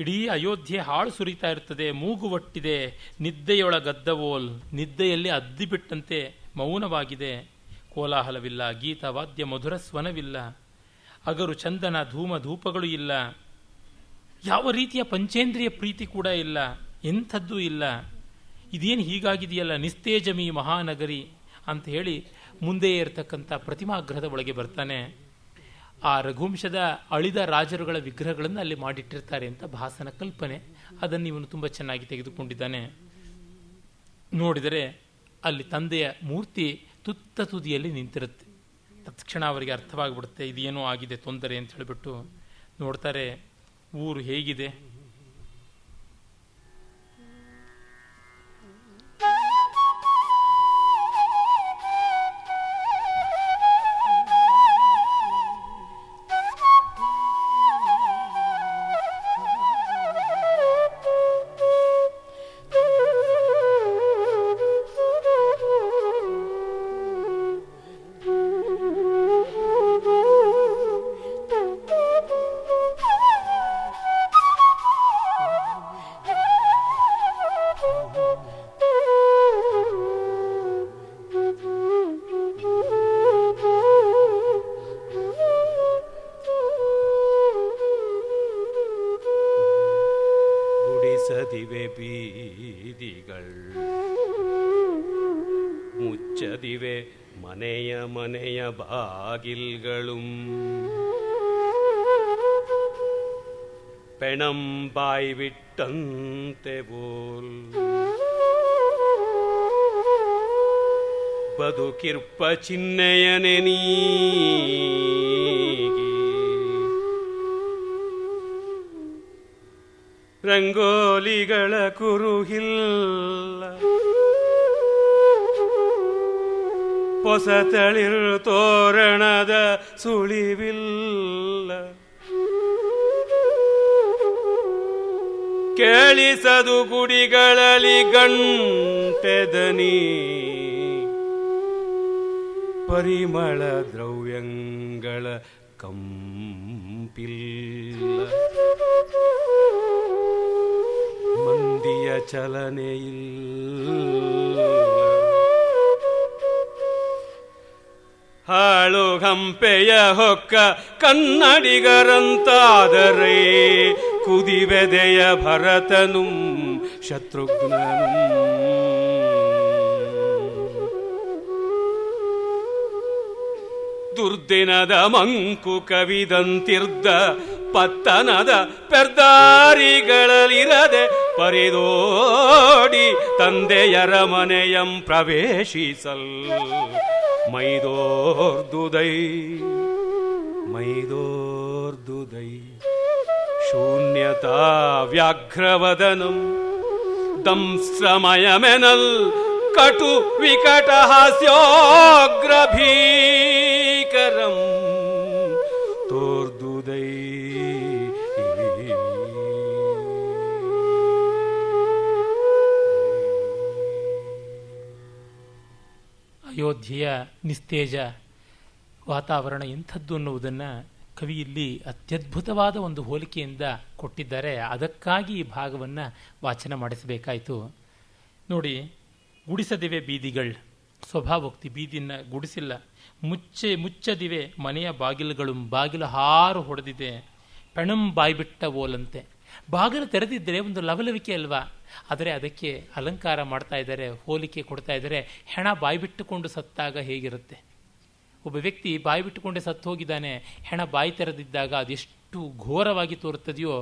ಇಡೀ ಅಯೋಧ್ಯೆ ಹಾಳು ಸುರಿತಾ ಇರ್ತದೆ. ಮೂಗು ಒಟ್ಟಿದೆ, ನಿದ್ದೆಯೊಳಗದ್ದವೋಲ್. ನಿದ್ದೆಯಲ್ಲಿ ಅದ್ದಿಬಿಟ್ಟಂತೆ ಮೌನವಾಗಿದೆ. ಕೋಲಾಹಲವಿಲ್ಲ, ಗೀತವಾದ್ಯ ಮಧುರ ಸ್ವನವಿಲ್ಲ, ಅಗರು ಚಂದನ ಧೂಮ ಧೂಪಗಳು ಇಲ್ಲ, ಯಾವ ರೀತಿಯ ಪಂಚೇಂದ್ರಿಯ ಪ್ರೀತಿ ಕೂಡ ಇಲ್ಲ, ಎಂಥದ್ದೂ ಇಲ್ಲ. ಇದೇನು ಹೀಗಾಗಿದೆಯಲ್ಲ, ನಿಸ್ತೇಜಮಿ ಮಹಾನಗರಿ ಅಂತ ಹೇಳಿ ಮುಂದೆ ಇರತಕ್ಕಂಥ ಪ್ರತಿಮಾಗ್ರಹದ ಒಳಗೆ ಬರ್ತಾನೆ. ಆ ರಘುವಂಶದ ಅಳಿದ ರಾಜರುಗಳ ವಿಗ್ರಹಗಳನ್ನು ಅಲ್ಲಿ ಮಾಡಿಟ್ಟಿರ್ತಾರೆ ಅಂತ ಭಾಸನ ಕಲ್ಪನೆ. ಅದನ್ನು ಇವನು ತುಂಬ ಚೆನ್ನಾಗಿ ತೆಗೆದುಕೊಂಡಿದ್ದಾನೆ. ನೋಡಿದರೆ ಅಲ್ಲಿ ತಂದೆಯ ಮೂರ್ತಿ ತುತ್ತ ತುದಿಯಲ್ಲಿ ನಿಂತಿರುತ್ತೆ. ತಕ್ಷಣ ಅವರಿಗೆ ಅರ್ಥವಾಗಿಬಿಡುತ್ತೆ ಇದೇನೋ ಆಗಿದೆ ತೊಂದರೆ ಅಂತ ಹೇಳಿಬಿಟ್ಟು ನೋಡ್ತಾರೆ ಊರು ಹೇಗಿದೆ. ಮುಚ್ಚದಿವೆ ಮನೆಯ ಮನೆಯ ಬಾಗಿಲ್ಗಳು. ಪೆಣಂ ಬಾಯಿ ಬಿಟ್ಟಂತೆ ಬೋಲ್. ಬದುಕಿರ್ಪ ಚಿಹ್ನೆಯನೆ ನೀಗಿ. ರಂಗೋಲಿಗಳ ಕುರುಹಿಲ್ಲ, ಹೊಸತಳಿರು ತೋರಣದ ಸುಳಿವಿಲ್ಲ. ಕೇಳಿಸದು ಗುಡಿಗಳಲ್ಲಿ ಗಂಟೆದನಿ. ಪರಿಮಳ ದ್ರವ್ಯಗಳ ಕಂಪಿಲ್ಲ. ಮಂದಿಯ ಚಲನೆಯಿಲ್ಲ. ಹಾಳು ಹಂಪೆಯ ಹೊಕ್ಕ ಕನ್ನಡಿಗರಂತಾದರೆ ಕುದಿವೆದೆಯ ಭರತನು ಶತ್ರುಘ್ನನು. ದುರ್ದಿನದ ಮಂಕು ಕವಿದಂತಿರ್ದ ಪತ್ತನದ ಪೆರ್ದಾರಿಗಳಲ್ಲಿರದೆ ಪರಿದೋಡಿ ತಂದೆಯರ ಮನೆಯಂ ಪ್ರವೇಶಿಸಲ್. ಮೈದೋರ್ದುದೈ ಮೈದೋರ್ದುದೈ ಶೂನ್ಯತಾ ವ್ಯಾಘ್ರವದನಂ ದಂಶ್ರಮಯಮೆನಲ್ ಕಟು ವಿಕಟ ಹಾಸ್ಯೋಗ್ರಭೀಕರಂ ತೋರ್ದುದೈ. ಅಯೋಧ್ಯೆಯ ನಿಸ್ತೇಜ ವಾತಾವರಣ ಎಂಥದ್ದು ಅನ್ನುವುದನ್ನು ಕವಿ ಇಲ್ಲಿ ಅತ್ಯದ್ಭುತವಾದ ಒಂದು ಹೋಲಿಕೆಯಿಂದ ಕೊಟ್ಟಿದ್ದಾರೆ. ಅದಕ್ಕಾಗಿ ಈ ಭಾಗವನ್ನು ವಾಚನ ಮಾಡಿಸಬೇಕಾಯಿತು. ನೋಡಿ, ಗುಡಿಸದಿವೆ ಬೀದಿಗಳು, ಸ್ವಭಾವೋಕ್ತಿ, ಬೀದಿನ ಗುಡಿಸಿಲ್ಲ. ಮುಚ್ಚದಿವೆ ಮನೆಯ ಬಾಗಿಲುಗಳು, ಬಾಗಿಲು ಹಾರು ಹೊಡೆದಿದೆ. ಪೆಣಂ ಬಾಯ್ಬಿಟ್ಟ ಓಲಂತೆ. ಬಾಗಿಲು ತೆರೆದಿದ್ದರೆ ಒಂದು ಲವಲವಿಕೆ ಅಲ್ವಾ, ಆದರೆ ಅದಕ್ಕೆ ಅಲಂಕಾರ ಮಾಡ್ತಾ ಇದ್ದಾರೆ, ಹೋಲಿಕೆ ಕೊಡ್ತಾ ಇದ್ದಾರೆ. ಹೆಣ ಬಾಯ್ಬಿಟ್ಟುಕೊಂಡು ಸತ್ತಾಗ ಹೇಗಿರುತ್ತೆ? ಒಬ್ಬ ವ್ಯಕ್ತಿ ಬಾಯಿ ಬಿಟ್ಟುಕೊಂಡೇ ಸತ್ತು ಹೋಗಿದ್ದಾನೆ, ಹೆಣ ಬಾಯಿ ತೆರೆದಿದ್ದಾಗ ಅದೆಷ್ಟು ಘೋರವಾಗಿ ತೋರುತ್ತದೆಯೋ.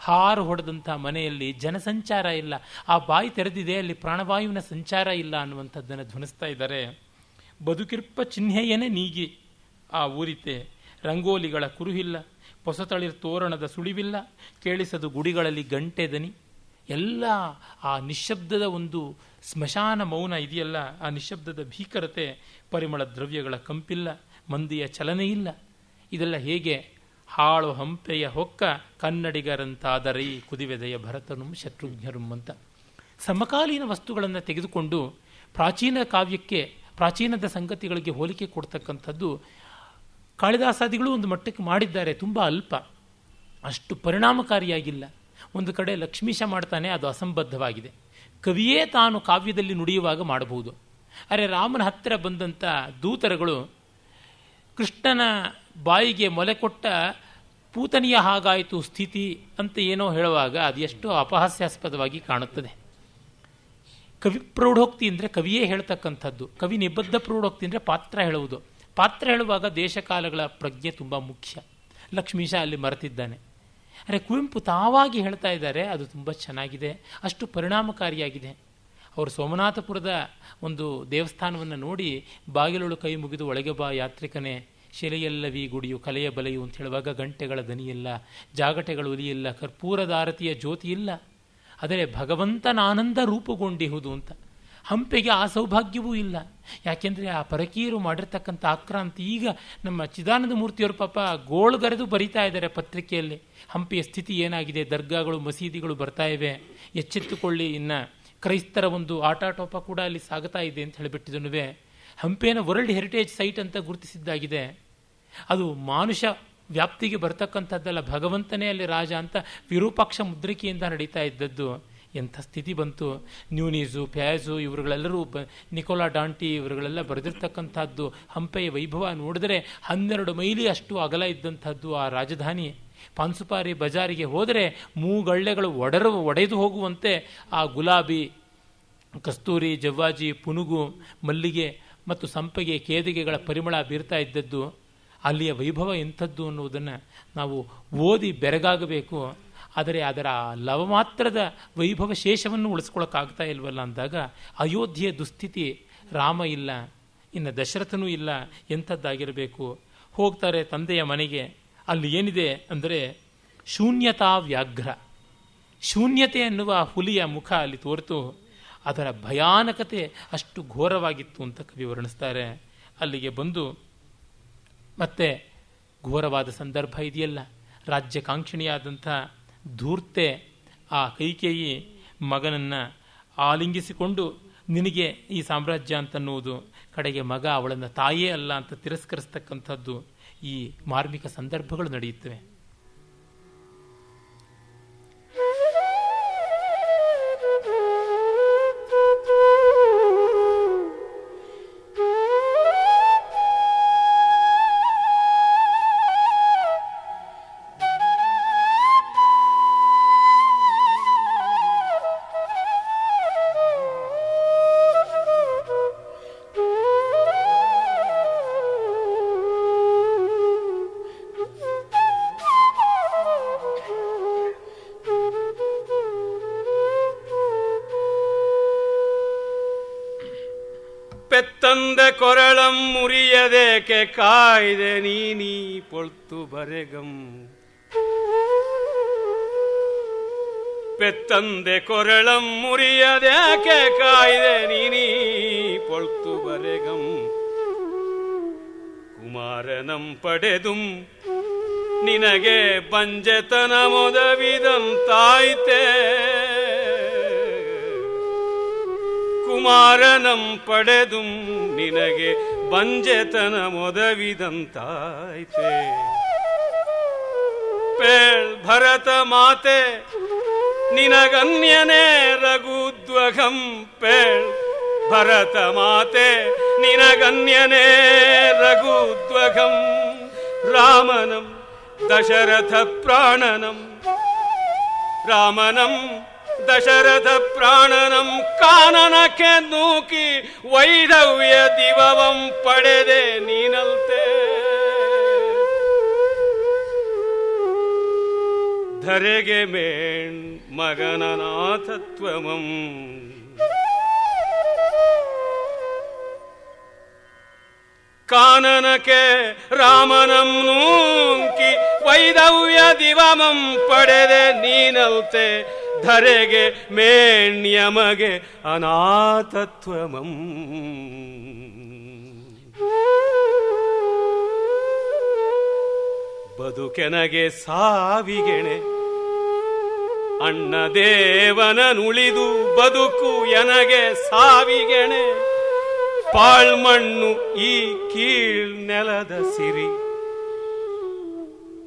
ಹಾರು ಹೊಡೆದಂಥ ಮನೆಯಲ್ಲಿ ಜನಸಂಚಾರ ಇಲ್ಲ, ಆ ಬಾಯಿ ತೆರೆದಿದೆ, ಅಲ್ಲಿ ಪ್ರಾಣವಾಯುವಿನ ಸಂಚಾರ ಇಲ್ಲ ಅನ್ನುವಂಥದ್ದನ್ನು ಧ್ವನಿಸ್ತಾ ಇದ್ದಾರೆ. ಬದುಕಿರ್ಪ ಚಿಹ್ನೆಯೇ ನೀಗಿ ಆ ಊರಿತೆ, ರಂಗೋಲಿಗಳ ಕುರುಹಿಲ್ಲ, ಹೊಸತಳಿರ್ ತೋರಣದ ಸುಳಿವಿಲ್ಲ, ಕೇಳಿಸದು ಗುಡಿಗಳಲ್ಲಿ ಗಂಟೆ ದನಿ. ಎಲ್ಲ ಆ ನಿಶ್ಶಬ್ದದ ಒಂದು ಸ್ಮಶಾನ ಮೌನ ಇದೆಯಲ್ಲ, ಆ ನಿಶ್ಶಬ್ದದ ಭೀಕರತೆ, ಪರಿಮಳ ದ್ರವ್ಯಗಳ ಕಂಪಿಲ್ಲ, ಮಂದಿಯ ಚಲನೆ ಇಲ್ಲ. ಇದೆಲ್ಲ ಹೇಗೆ? ಹಾಳು ಹಂಪೆಯ ಹೊಕ್ಕ ಕನ್ನಡಿಗರಂತಾದರೈ ಕುದಿವೆದೆಯ ಭರತನು ಶತ್ರುಘ್ನರು ಅಂತ ಸಮಕಾಲೀನ ವಸ್ತುಗಳನ್ನು ತೆಗೆದುಕೊಂಡು ಪ್ರಾಚೀನ ಕಾವ್ಯಕ್ಕೆ, ಪ್ರಾಚೀನದ ಸಂಗತಿಗಳಿಗೆ ಹೋಲಿಕೆ ಕೊಡ್ತಕ್ಕಂಥದ್ದು ಕಾಳಿದಾಸಾದಿಗಳು ಒಂದು ಮಟ್ಟಕ್ಕೆ ಮಾಡಿದ್ದಾರೆ, ತುಂಬ ಅಲ್ಪ, ಅಷ್ಟು ಪರಿಣಾಮಕಾರಿಯಾಗಿಲ್ಲ. ಒಂದು ಕಡೆ ಲಕ್ಷ್ಮೀಶ ಮಾಡ್ತಾನೆ, ಅದು ಅಸಂಬದ್ಧವಾಗಿದೆ. ಕವಿಯೇ ತಾನು ಕಾವ್ಯದಲ್ಲಿ ನುಡಿಯುವಾಗ ಮಾಡಬಹುದು. ಅರೆ, ರಾಮನ ಹತ್ತಿರ ಬಂದಂಥ ದೂತರುಗಳು ಕೃಷ್ಣನ ಬಾಯಿಗೆ ಮೊಲೆ ಕೊಟ್ಟ ಪೂತನಿಯ ಹಾಗಾಯಿತು ಸ್ಥಿತಿ ಅಂತ ಏನೋ ಹೇಳುವಾಗ ಅದು ಎಷ್ಟೋ ಅಪಹಾಸ್ಯಾಸ್ಪದವಾಗಿ ಕಾಣುತ್ತದೆ. ಕವಿ ಪ್ರೌಢೋಕ್ತಿ ಅಂದರೆ ಕವಿಯೇ ಹೇಳ್ತಕ್ಕಂಥದ್ದು, ಕವಿ ನಿಬದ್ಧ ಪ್ರೌಢೋಕ್ತಿ ಅಂದರೆ ಪಾತ್ರ ಹೇಳುವುದು. ಪಾತ್ರ ಹೇಳುವಾಗ ದೇಶಕಾಲಗಳ ಪ್ರಜ್ಞೆ ತುಂಬ ಮುಖ್ಯ. ಲಕ್ಷ್ಮೀಶ ಅಲ್ಲಿ ಮರೆತಿದ್ದಾನೆ. ಅರೆ, ಕುವೆಂಪು ತಾವಾಗಿ ಹೇಳ್ತಾ ಇದ್ದಾರೆ, ಅದು ತುಂಬ ಚೆನ್ನಾಗಿದೆ, ಅಷ್ಟು ಪರಿಣಾಮಕಾರಿಯಾಗಿದೆ. ಅವರು ಸೋಮನಾಥಪುರದ ಒಂದು ದೇವಸ್ಥಾನವನ್ನು ನೋಡಿ ಬಾಗಿಲೊಳು ಕೈ ಮುಗಿದು ಒಳಗೆ ಬಾ ಯಾತ್ರಿಕನೇ, ಶಿಲೆಯಲ್ಲವೀ ಗುಡಿಯು ಕಲೆಯ ಬಲೆಯು ಅಂತ ಹೇಳುವಾಗ ಗಂಟೆಗಳ ದನಿಯಿಲ್ಲ, ಜಾಗಟೆಗಳು ಒಲಿಯಿಲ್ಲ, ಕರ್ಪೂರದ ಆರತಿಯ ಜ್ಯೋತಿ ಇಲ್ಲ, ಆದರೆ ಭಗವಂತನ ಆನಂದ ರೂಪುಗೊಂಡಿಹುದು ಅಂತ. ಹಂಪೆಗೆ ಆ ಸೌಭಾಗ್ಯವೂ ಇಲ್ಲ. ಯಾಕೆಂದರೆ ಆ ಪರಕೀಯರು ಮಾಡಿರ್ತಕ್ಕಂಥ ಆಕ್ರಾಂತಿ. ಈಗ ನಮ್ಮ ಚಿದಾನಂದ ಮೂರ್ತಿಯವರು ಪಾಪ ಗೋಳುಗರೆದು ಬರಿತಾ ಇದ್ದಾರೆ ಪತ್ರಿಕೆಯಲ್ಲಿ, ಹಂಪಿಯ ಸ್ಥಿತಿ ಏನಾಗಿದೆ, ದರ್ಗಾಗಳು ಮಸೀದಿಗಳು ಬರ್ತಾ ಇವೆ, ಎಚ್ಚೆತ್ತುಕೊಳ್ಳಿ, ಇನ್ನು ಕ್ರೈಸ್ತರ ಒಂದು ಆಟಾಟೋಪ ಕೂಡ ಅಲ್ಲಿ ಸಾಗುತ್ತಾ ಇದೆ ಅಂತ ಹೇಳಿಬಿಟ್ಟಿದನುವೆ. ಹಂಪೆಯನ್ನು ವರ್ಲ್ಡ್ ಹೆರಿಟೇಜ್ ಸೈಟ್ ಅಂತ ಗುರುತಿಸಿದ್ದಾಗಿದೆ. ಅದು ಮಾನುಷ ವ್ಯಾಪ್ತಿಗೆ ಬರ್ತಕ್ಕಂಥದ್ದಲ್ಲ, ಭಗವಂತನೇ ಅಲ್ಲಿ ರಾಜ ಅಂತ ವಿರೂಪಾಕ್ಷ ಮುದ್ರಿಕೆಯಿಂದ ನಡೀತಾ ಇದ್ದದ್ದು. ಎಂಥ ಸ್ಥಿತಿ ಬಂತು. ನ್ಯೂನೀಸು, ಪ್ಯಾಸು ಇವರುಗಳೆಲ್ಲರೂ, ನಿಕೋಲಾ ಡಾಂಟಿ ಇವರುಗಳೆಲ್ಲ ಬರೆದಿರ್ತಕ್ಕಂಥದ್ದು ಹಂಪೆಯ ವೈಭವ ನೋಡಿದರೆ 12 ಮೈಲಿ ಅಷ್ಟು ಅಗಲ ಇದ್ದಂಥದ್ದು ಆ ರಾಜಧಾನಿ. ಪಾನ್ಸುಪಾರಿ ಬಜಾರಿಗೆ ಹೋದರೆ ಮೂಗಳ್ಳೆಗಳು ಒಡೆದು ಹೋಗುವಂತೆ ಆ ಗುಲಾಬಿ, ಕಸ್ತೂರಿ, ಜವ್ವಾಜಿ, ಪುನುಗು, ಮಲ್ಲಿಗೆ ಮತ್ತು ಸಂಪಿಗೆ, ಕೇದಿಗೆಗಳ ಪರಿಮಳ ಬೀರ್ತಾ ಇದ್ದದ್ದು. ಅಲ್ಲಿಯ ವೈಭವ ಎಂಥದ್ದು ಅನ್ನುವುದನ್ನು ನಾವು ಓದಿ ಬೆರಗಾಗಬೇಕು. ಆದರೆ ಅದರ ಲವಮಾತ್ರದ ವೈಭವ ಶೇಷವನ್ನು ಉಳಿಸ್ಕೊಳ್ಳೋಕ್ಕಾಗ್ತಾ ಇಲ್ವಲ್ಲ ಅಂದಾಗ ಅಯೋಧ್ಯೆಯ ದುಸ್ಥಿತಿ, ರಾಮ ಇಲ್ಲ, ಇನ್ನು ದಶರಥನೂ ಇಲ್ಲ, ಎಂಥದ್ದಾಗಿರಬೇಕು. ಹೋಗ್ತಾರೆ ತಂದೆಯ ಮನೆಗೆ. ಅಲ್ಲಿ ಏನಿದೆ ಅಂದರೆ ಶೂನ್ಯತಾ ವ್ಯಾಘ್ರ, ಶೂನ್ಯತೆ ಅನ್ನುವ ಹುಲಿಯ ಮುಖ ಅಲ್ಲಿ ತೋರಿತು. ಅದರ ಭಯಾನಕತೆ ಅಷ್ಟು ಘೋರವಾಗಿತ್ತು ಅಂತ ಕವಿ ವರ್ಣಿಸ್ತಾರೆ. ಅಲ್ಲಿಗೆ ಬಂದು ಮತ್ತೆ ಘೋರವಾದ ಸಂದರ್ಭ ಇದೆಯಲ್ಲ, ರಾಜ್ಯಕಾಂಕ್ಷಿಣಿಯಾದಂಥ ಧೂರ್ತೆ ಆ ಕೈಕೇಯಿ ಮಗನನ್ನು ಆಲಿಂಗಿಸಿಕೊಂಡು ನಿನಗೆ ಈ ಸಾಮ್ರಾಜ್ಯ ಅಂತನ್ನುವುದು, ಕಡೆಗೆ ಮಗ ಅವಳನ್ನು ತಾಯೇ ಅಲ್ಲ ಅಂತ ತಿರಸ್ಕರಿಸ್ತಕ್ಕಂಥದ್ದು, ಈ ಮಾರ್ಮಿಕ ಸಂದರ್ಭಗಳು ನಡೆಯುತ್ತವೆ. ಪೆತ್ತಂದ ಕೊರಳಂ ಮುರಿಯದೇಕೆ ಕಾಯ್ದೆ ನೀನೀ ಪೊಳ್ತು ಬರೆಗಂ. ಪೆತ್ತಂದೆ ಕೊರಳಂ ಮುರಿಯದೇಕೆ ಕಾಯ್ದೆ ನೀನೀ ಪೊಳ್ತು ಬರೆಗಂ. ಕುಮಾರನಂ ಪಡೆದುಂ ನಿನಗೆ ಬಂಜೆತನ ಮೊದವಿದಂತಾಯ್ತೆ. ಕುಮಾರನಂ ಪಡೆದು ನಿನಗೆ ಬಂಜೆತನ ಮೊದವಿದಂತಾಯ್ತೆ. ಪೇಳ್ ಭರತ ಮಾತೆ ನಿನಗನ್ಯನೇ ರಘುದ್ವಘಂ ಪೇಳ್ ಭರತ ಮಾತೆ ನಿನಗನ್ಯನೇ ರಘುದ್ವಘಂ ರಾಮನಂ ದಶರಥ ಪ್ರಾಣನಂ ರಾಮನಂ ದಶರಥ ಪ್ರಾಣನಂ ಕಾನನಕ್ಕೆ ನೂಕಿ ವೈಧವ್ಯ ದಿವವಂ ಪಡೆದೆ ನೀನಲ್ತೆ ಧರೆಗೆ ಮೇಣ್ ಮಗನನಾಥತ್ವಮಂ ಕಾನನಕ್ಕೆ ರಾಮನಂ ನೂಂಕಿ ವೈಧವ್ಯ ದಿವಮಂ ಪಡೆದೆ ನೀನಲ್ತೆ ಧರೆಗೆ ಮೇಣ್ಯಮಗೆ ಅನಾಥತ್ವಮಂ ಬದುಕೆನಗೆ ಸಾವಿಗೆಣೆ ಅಣ್ಣ ದೇವನನುಳಿದು ಬದುಕು ಎನಗೆ ಸಾವಿಗೆಣೆ ಪಾಳ್ಮಣ್ಣು ಈ ಕೀಳ್ ನೆಲದ ಸಿರಿ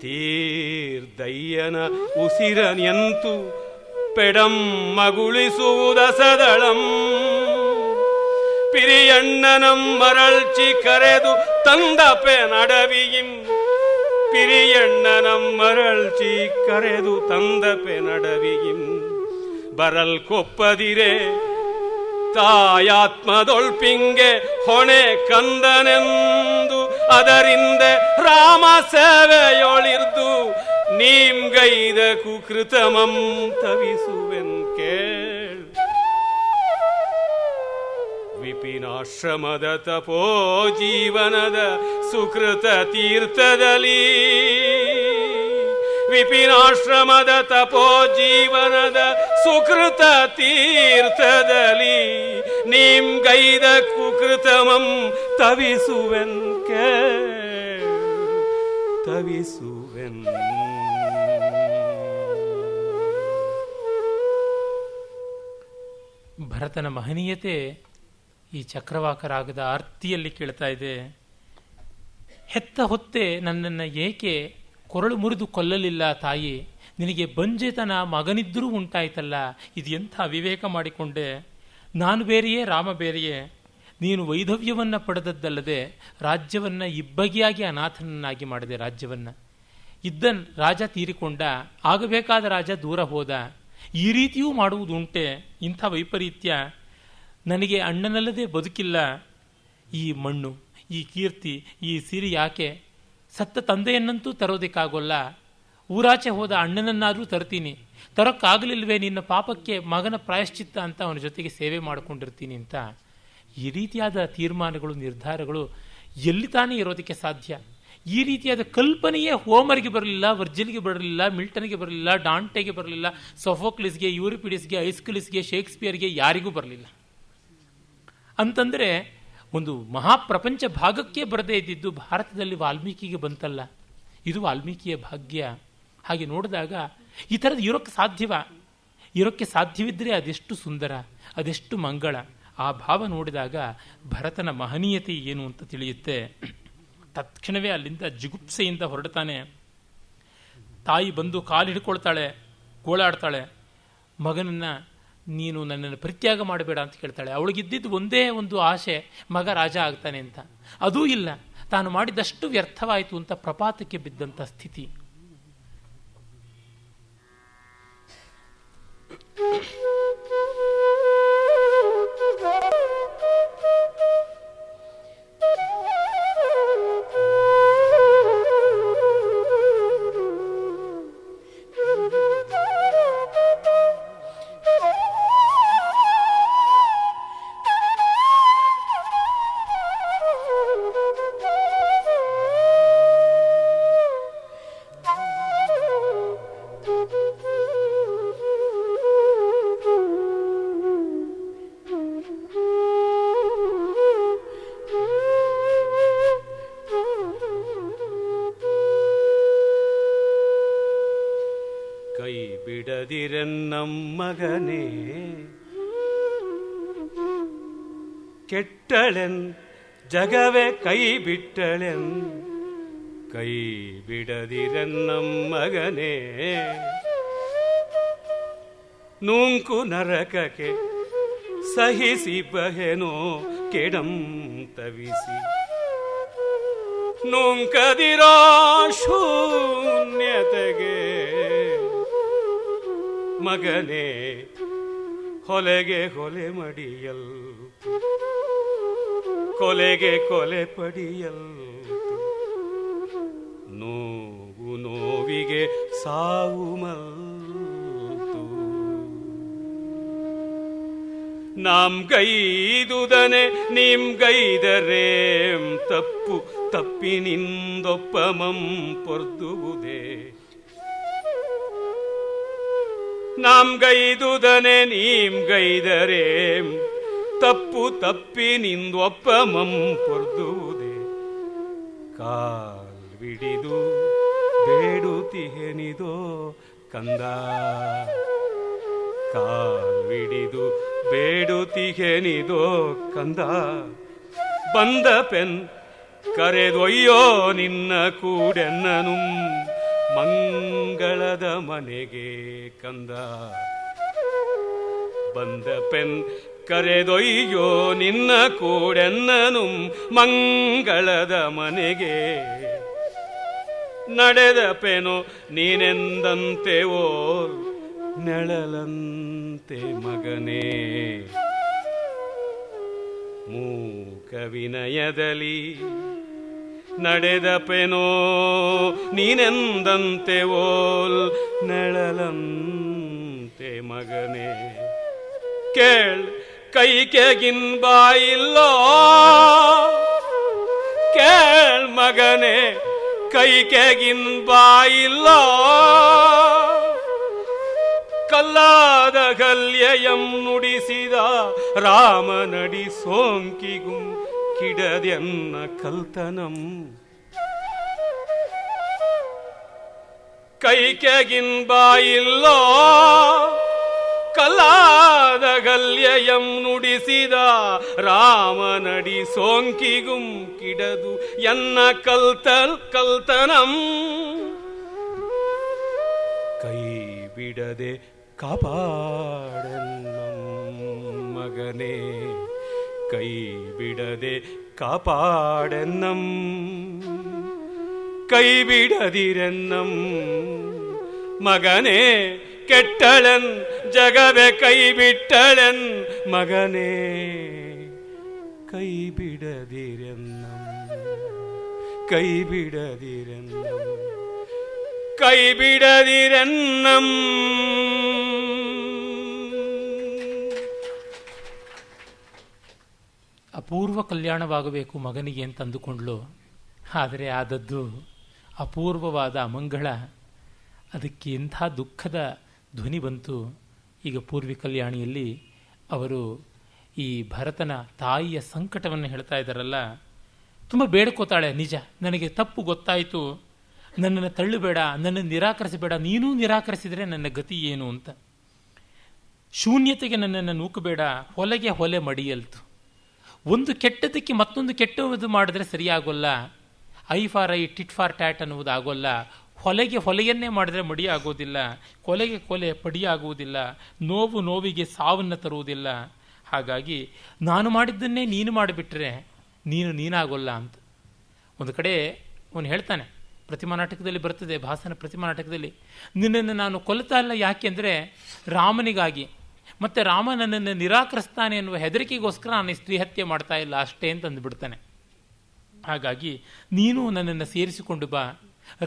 ತೀರ್ದಯ್ಯನ ಉಸಿರನೆಂತು ಪೆಡಂ ಮಗುಳಿಸುವುದಸದಳಂ ಪಿರಿಯಣ್ಣನಂ ಮರಳ್ಚಿ ಕರೆದು ತಂದಪೆ ನಡವಿಯಿಂ ಪಿರಿಯಣ್ಣನಂ ಮರಳ್ಚಿ ಕರೆದು ತಂದಪೆ ನಡವಿಯಿಂ ಬರಲ್ ಕೊಪ್ಪದಿರೆ ತಾಯಾತ್ಮದೊಳ್ಪಿಂಗೆ ಹೊಣೆ ಕಂದನೆಂದು ಅದರಿಂದ ರಾಮ ಸೇವೆಯೊಳಿರ್ದು ನೀಂಗೈದ ಕುಕೃತಮಂ ತವಿಸುವೆನ್ ಕೇಳ್ ವಿಪಿನಾಶ್ರಮದ ತಪೋ ಜೀವನದ ಸುಕೃತ ತೀರ್ಥದಲ್ಲಿ ವಿಪಿನಾಶ್ರಮದ ತಪೋ ಜೀವನದ ಸುಕೃತ ತೀರ್ಥದಲ್ಲಿ ನೀಂಗೈದ ಕುಕೃತಮಂ ತವಿಸುವೆನ್ ತವಿಸುವೆನ್. ಭರತನ ಮಹನೀಯತೆ ಈ ಚಕ್ರವಾಕ ರಾಗದ ಆರ್ತಿಯಲ್ಲಿ ಕೇಳ್ತಾ ಇದೆ. ಹೆತ್ತ ಹೊತ್ತೆ ನನ್ನನ್ನು ಏಕೆ ಕೊರಳು ಮುರಿದು ಕೊಲ್ಲಲಿಲ್ಲ ತಾಯಿ, ನಿನಗೆ ಬಂಜೆತನ ಮಗನಿದ್ದರೂ ಉಂಟಾಯ್ತಲ್ಲ, ಇದು ಎಂಥ ವಿವೇಕ ಮಾಡಿಕೊಂಡೆ. ನಾನು ಬೇರೆಯೇ ರಾಮ ಬೇರೆಯೇ. ನೀನು ವೈಧವ್ಯವನ್ನು ಪಡೆದದ್ದಲ್ಲದೆ ರಾಜ್ಯವನ್ನು ಇಬ್ಬಗಿಯಾಗಿ ಅನಾಥನನ್ನಾಗಿ ಮಾಡಿದೆ. ರಾಜ್ಯವನ್ನು ಇದ್ದ ರಾಜ ತೀರಿಕೊಂಡ, ಆಗಬೇಕಾದ ರಾಜ ದೂರ ಹೋದ. ಈ ರೀತಿಯೂ ಮಾಡುವುದುಂಟೆ. ಇಂಥ ವೈಪರೀತ್ಯ. ನನಗೆ ಅಣ್ಣನಲ್ಲದೆ ಬದುಕಿಲ್ಲ. ಈ ಮಣ್ಣು, ಈ ಕೀರ್ತಿ, ಈ ಸಿರಿ ಯಾಕೆ? ಸತ್ತ ತಂದೆಯನ್ನಂತೂ ತರೋದಕ್ಕಾಗೋಲ್ಲ. ಊರಾಚೆ ಹೋದ ಅಣ್ಣನನ್ನಾದರೂ ತರ್ತೀನಿ. ತರೋಕ್ಕಾಗಲಿಲ್ವೇ ನಿನ್ನ ಪಾಪಕ್ಕೆ ಮಗನ ಪ್ರಾಯಶ್ಚಿತ್ತ ಅಂತ ಅವನ ಜೊತೆಗೆ ಸೇವೆ ಮಾಡಿಕೊಂಡಿರ್ತೀನಿ ಅಂತ. ಈ ರೀತಿಯಾದ ತೀರ್ಮಾನಗಳು, ನಿರ್ಧಾರಗಳು ಎಲ್ಲಿ ತಾನೇ ಇರೋದಕ್ಕೆ ಸಾಧ್ಯ? ಈ ರೀತಿಯಾದ ಕಲ್ಪನೆಯೇ ಹೋಮರ್ಗೆ ಬರಲಿಲ್ಲ, ವರ್ಜಿಲ್ಗೆ ಬರಲಿಲ್ಲ, ಮಿಲ್ಟನ್ಗೆ ಬರಲಿಲ್ಲ, ಡಾಂಟೆಗೆ ಬರಲಿಲ್ಲ, ಸೊಫೋಕ್ಲಿಸ್ಗೆ, ಯೂರಿಪಿಡಿಸ್ಗೆ, ಐಸ್ಕಿಲಿಸ್ಗೆ, ಶೇಕ್ಸ್ಪಿಯರ್ಗೆ ಯಾರಿಗೂ ಬರಲಿಲ್ಲ. ಅಂತಂದರೆ ಒಂದು ಮಹಾಪ್ರಪಂಚ ಭಾಗಕ್ಕೆ ಬರದೇ ಇದ್ದಿದ್ದು ಭಾರತದಲ್ಲಿ ವಾಲ್ಮೀಕಿಗೆ ಬಂತಲ್ಲ, ಇದು ವಾಲ್ಮೀಕಿಯ ಭಾಗ್ಯ. ಹಾಗೆ ನೋಡಿದಾಗ ಈ ಥರದ್ದು ಇರೋಕ್ಕೆ ಸಾಧ್ಯವ? ಇರೋಕ್ಕೆ ಸಾಧ್ಯವಿದ್ದರೆ ಅದೆಷ್ಟು ಸುಂದರ, ಅದೆಷ್ಟು ಮಂಗಳ. ಆ ಭಾವ ನೋಡಿದಾಗ ಭರತನ ಮಹನೀಯತೆ ಏನು ಅಂತ ತಿಳಿಯುತ್ತೆ. ತತ್ಕ್ಷಣವೇ ಅಲ್ಲಿಂದ ಜಿಗುಪ್ಸೆಯಿಂದ ಹೊರಡ್ತಾನೆ. ತಾಯಿ ಬಂದು ಕಾಲು ಹಿಡ್ಕೊಳ್ತಾಳೆ, ಗೋಳಾಡ್ತಾಳೆ. ಮಗನನ್ನು ನೀನು ನನ್ನನ್ನು ಪರಿತ್ಯಾಗ ಮಾಡಬೇಡ ಅಂತ ಕೇಳ್ತಾಳೆ. ಅವಳಿಗಿದ್ದಿದ್ದು ಒಂದೇ ಒಂದು ಆಸೆ, ಮಗ ರಾಜ ಆಗ್ತಾನೆ ಅಂತ. ಅದೂ ಇಲ್ಲ. ತಾನು ಮಾಡಿದಷ್ಟು ವ್ಯರ್ಥವಾಯಿತು ಅಂತ ಪ್ರಪಾತಕ್ಕೆ ಬಿದ್ದಂಥ ಸ್ಥಿತಿ. ಮಗನೇ ಕೆಟ್ಟಳೆನ್ ಜಗವೇ ಕೈ ಬಿಟ್ಟಳೆನ್ ಕೈ ಬಿಡದಿರನ್ನಮ್ಮಗನೇ ನೂಂಕು ನರಕಕ್ಕೆ ಸಹಿಸಿ ಬಹೆನೋ ಕೆಡಂ ತವಿಸಿ ನುಂಕದಿರೋ ಶೂನ್ಯತೆಗೆ ಮಗನೇ ಹೊಲೆಗೆ ಹೊಲೆ ಮಡಿಯಲ್ ಕೊಲೆಗೆ ಕೊಲೆ ಪಡಿಯಲ್ ನೋವು ನೋವಿಗೆ ಸಾವು ಮಲ್ತು ನಾಂ ಗೈದುದನೆ ನೀಂ ಗೈದರೇಂ ತಪ್ಪು ತಪ್ಪಿನಿಂದೊಪ್ಪಮಂ ಪೊರ್ದುವುದೇ ನಾಂ ಗೈದುದನೆ ನೀಂ ಗೈದರೇಂ ತಪ್ಪು ತಪ್ಪಿನಿಂದೊಪ್ಪಮಂ ಪೊರ್ದುವುದೇ ಕಾಲ್ವಿಡಿದು ಬೇಡುತ್ತಿಹೆನಿದೋ ಕಂದ ಕಾಲ್ವಿಡಿದು ಬೇಡುತ್ತಿಹೆನಿದೋ ಕಂದ ಬಂದ ಪೆನ್ ಕರೆದೊಯ್ಯೋ ನಿನ್ನ ಕೂಡೆನ್ನನು ಮಂಗಳದ ಮನೆಗೆ ಕಂದ ಬಂದ ಪೆನ್ ಕರೆದೊಯ್ಯೋ ನಿನ್ನ ಕೂಡೆನ್ನನು ಮಂಗಳದ ಮನೆಗೆ ನಡೆದ ಪೆನು ನೀನೆಂದಂತೆ ಓ ನೆಳಲಂತೆ ಮಗನೇ ಮೂಕ ವಿನಯದಲ್ಲಿ ನಡೆದ ಪೆನೋ ನೀನೆಂದಂತೆ ಓಲ್ ನೆಳಲಂತೆ ಮಗನೇ ಕೇಳ್ ಕೈಕೆಗಿನ್ ಬಾಯಿಲ್ಲೋ ಕೇಳ್ ಮಗನೇ ಕೈಕೆಗಿನ್ ಬಾಯಿಲ್ಲೋ ಕಲ್ಲಾದ ಗಲ್ಯಯಂ ನುಡಿಸಿದ ರಾಮನಡಿ ಸೋಂಕಿಗುಂ ಕಿಡದೆನ್ನ ಕಲ್ತನಂ ಕೈಕೆಗಿನ್ ಬಾಯಿಲ್ಲೋ ಕಲ್ಲಾದ ಗಲ್ಯಯಂ ನುಡಿಸಿದ ರಾಮನಡಿ ಸೋಂಕಿಗುಂ ಕಿಡದು ಎನ್ನ ಕಲ್ತನಂ ಕೈ ಬಿಡದೆ ಕಾಪಾಡೆನ್ನಂ ಮಗನೇ ಕೈ ಬಿಡದೆ ಕಾಪಾಡೆನ್ನಂ ಕೈ ಬಿಡದಿರೆನ್ನಂ ಮಗನೇ ಕೆಟ್ಟಳನ್ ಜಗವೇ ಕೈ ಬಿಟ್ಟಳನ್ ಮಗನೇ ಕೈ ಬಿಡದಿರೆನ್ನಂ ಕೈ ಬಿಡದಿರೆನ್ನಂ ಕೈ ಬಿಡದಿರೆನ್ನಂ. ಅಪೂರ್ವ ಕಲ್ಯಾಣವಾಗಬೇಕು ಮಗನಿಗೆ ಅಂತ ಅಂದುಕೊಂಡ್ಲು. ಆದರೆ ಆದದ್ದು ಅಪೂರ್ವವಾದ ಅಮಂಗಳ. ಅದಕ್ಕೆ ಎಂಥ ದುಃಖದ ಧ್ವನಿ ಬಂತು. ಈಗ ಪೂರ್ವಿ ಕಲ್ಯಾಣಿಯಲ್ಲಿ ಅವರು ಈ ಭರತನ ತಾಯಿಯ ಸಂಕಟವನ್ನು ಹೇಳ್ತಾ ಇದ್ದಾರಲ್ಲ, ತುಂಬ ಬೇಡ್ಕೋತಾಳೆ. ನಿಜ, ನನಗೆ ತಪ್ಪು ಗೊತ್ತಾಯಿತು, ನನ್ನನ್ನು ತಳ್ಳಬೇಡ, ನನ್ನನ್ನು ನಿರಾಕರಿಸಬೇಡ, ನೀನೂ ನಿರಾಕರಿಸಿದರೆ ನನ್ನ ಗತಿ ಏನು ಅಂತ. ಶೂನ್ಯತೆಗೆ ನನ್ನನ್ನು ನೂಕಬೇಡ, ಹೊಲೆಗೆ ಹೊಲೆ ಮಡಿಯಲ್ತು. ಒಂದು ಕೆಟ್ಟದಕ್ಕೆ ಮತ್ತೊಂದು ಕೆಟ್ಟದು ಮಾಡಿದ್ರೆ ಸರಿಯಾಗೋಲ್ಲ. Eye for eye, tit for tat ಅನ್ನುವುದು ಆಗೋಲ್ಲ. ಹೊಲೆಗೆ ಹೊಲೆಯನ್ನೇ ಮಾಡಿದ್ರೆ ಮಡಿ ಆಗೋದಿಲ್ಲ, ಕೊಲೆಗೆ ಕೊಲೆ ಪಡಿ ಆಗುವುದಿಲ್ಲ, ನೋವು ನೋವಿಗೆ ಸಾವನ್ನು ತರುವುದಿಲ್ಲ. ಹಾಗಾಗಿ ನಾನು ಮಾಡಿದ್ದನ್ನೇ ನೀನು ಮಾಡಿಬಿಟ್ರೆ ನೀನಾಗೋಲ್ಲ ಅಂತ. ಒಂದು ಕಡೆ ಅವನು ಹೇಳ್ತಾನೆ, ಪ್ರತಿಮಾ ನಾಟಕದಲ್ಲಿ ಬರ್ತದೆ, ಭಾಸನ ಪ್ರತಿಮಾ ನಾಟಕದಲ್ಲಿ, ನಿನ್ನನ್ನು ನಾನು ಕೊಲ್ತಾ ಇಲ್ಲ, ಯಾಕೆಂದರೆ ರಾಮನಿಗಾಗಿ, ಮತ್ತು ರಾಮ ನನ್ನನ್ನು ನಿರಾಕರಿಸ್ತಾನೆ ಎನ್ನುವ ಹೆದರಿಕೆಗೋಸ್ಕರ ನಾನು ಸ್ತ್ರೀ ಹತ್ಯೆ ಮಾಡ್ತಾ ಇಲ್ಲ ಅಷ್ಟೇ ಅಂತ ಅಂದುಬಿಡ್ತಾನೆ. ಹಾಗಾಗಿ ನೀನು ನನ್ನನ್ನು ಸೇರಿಸಿಕೊಂಡು ಬಾ,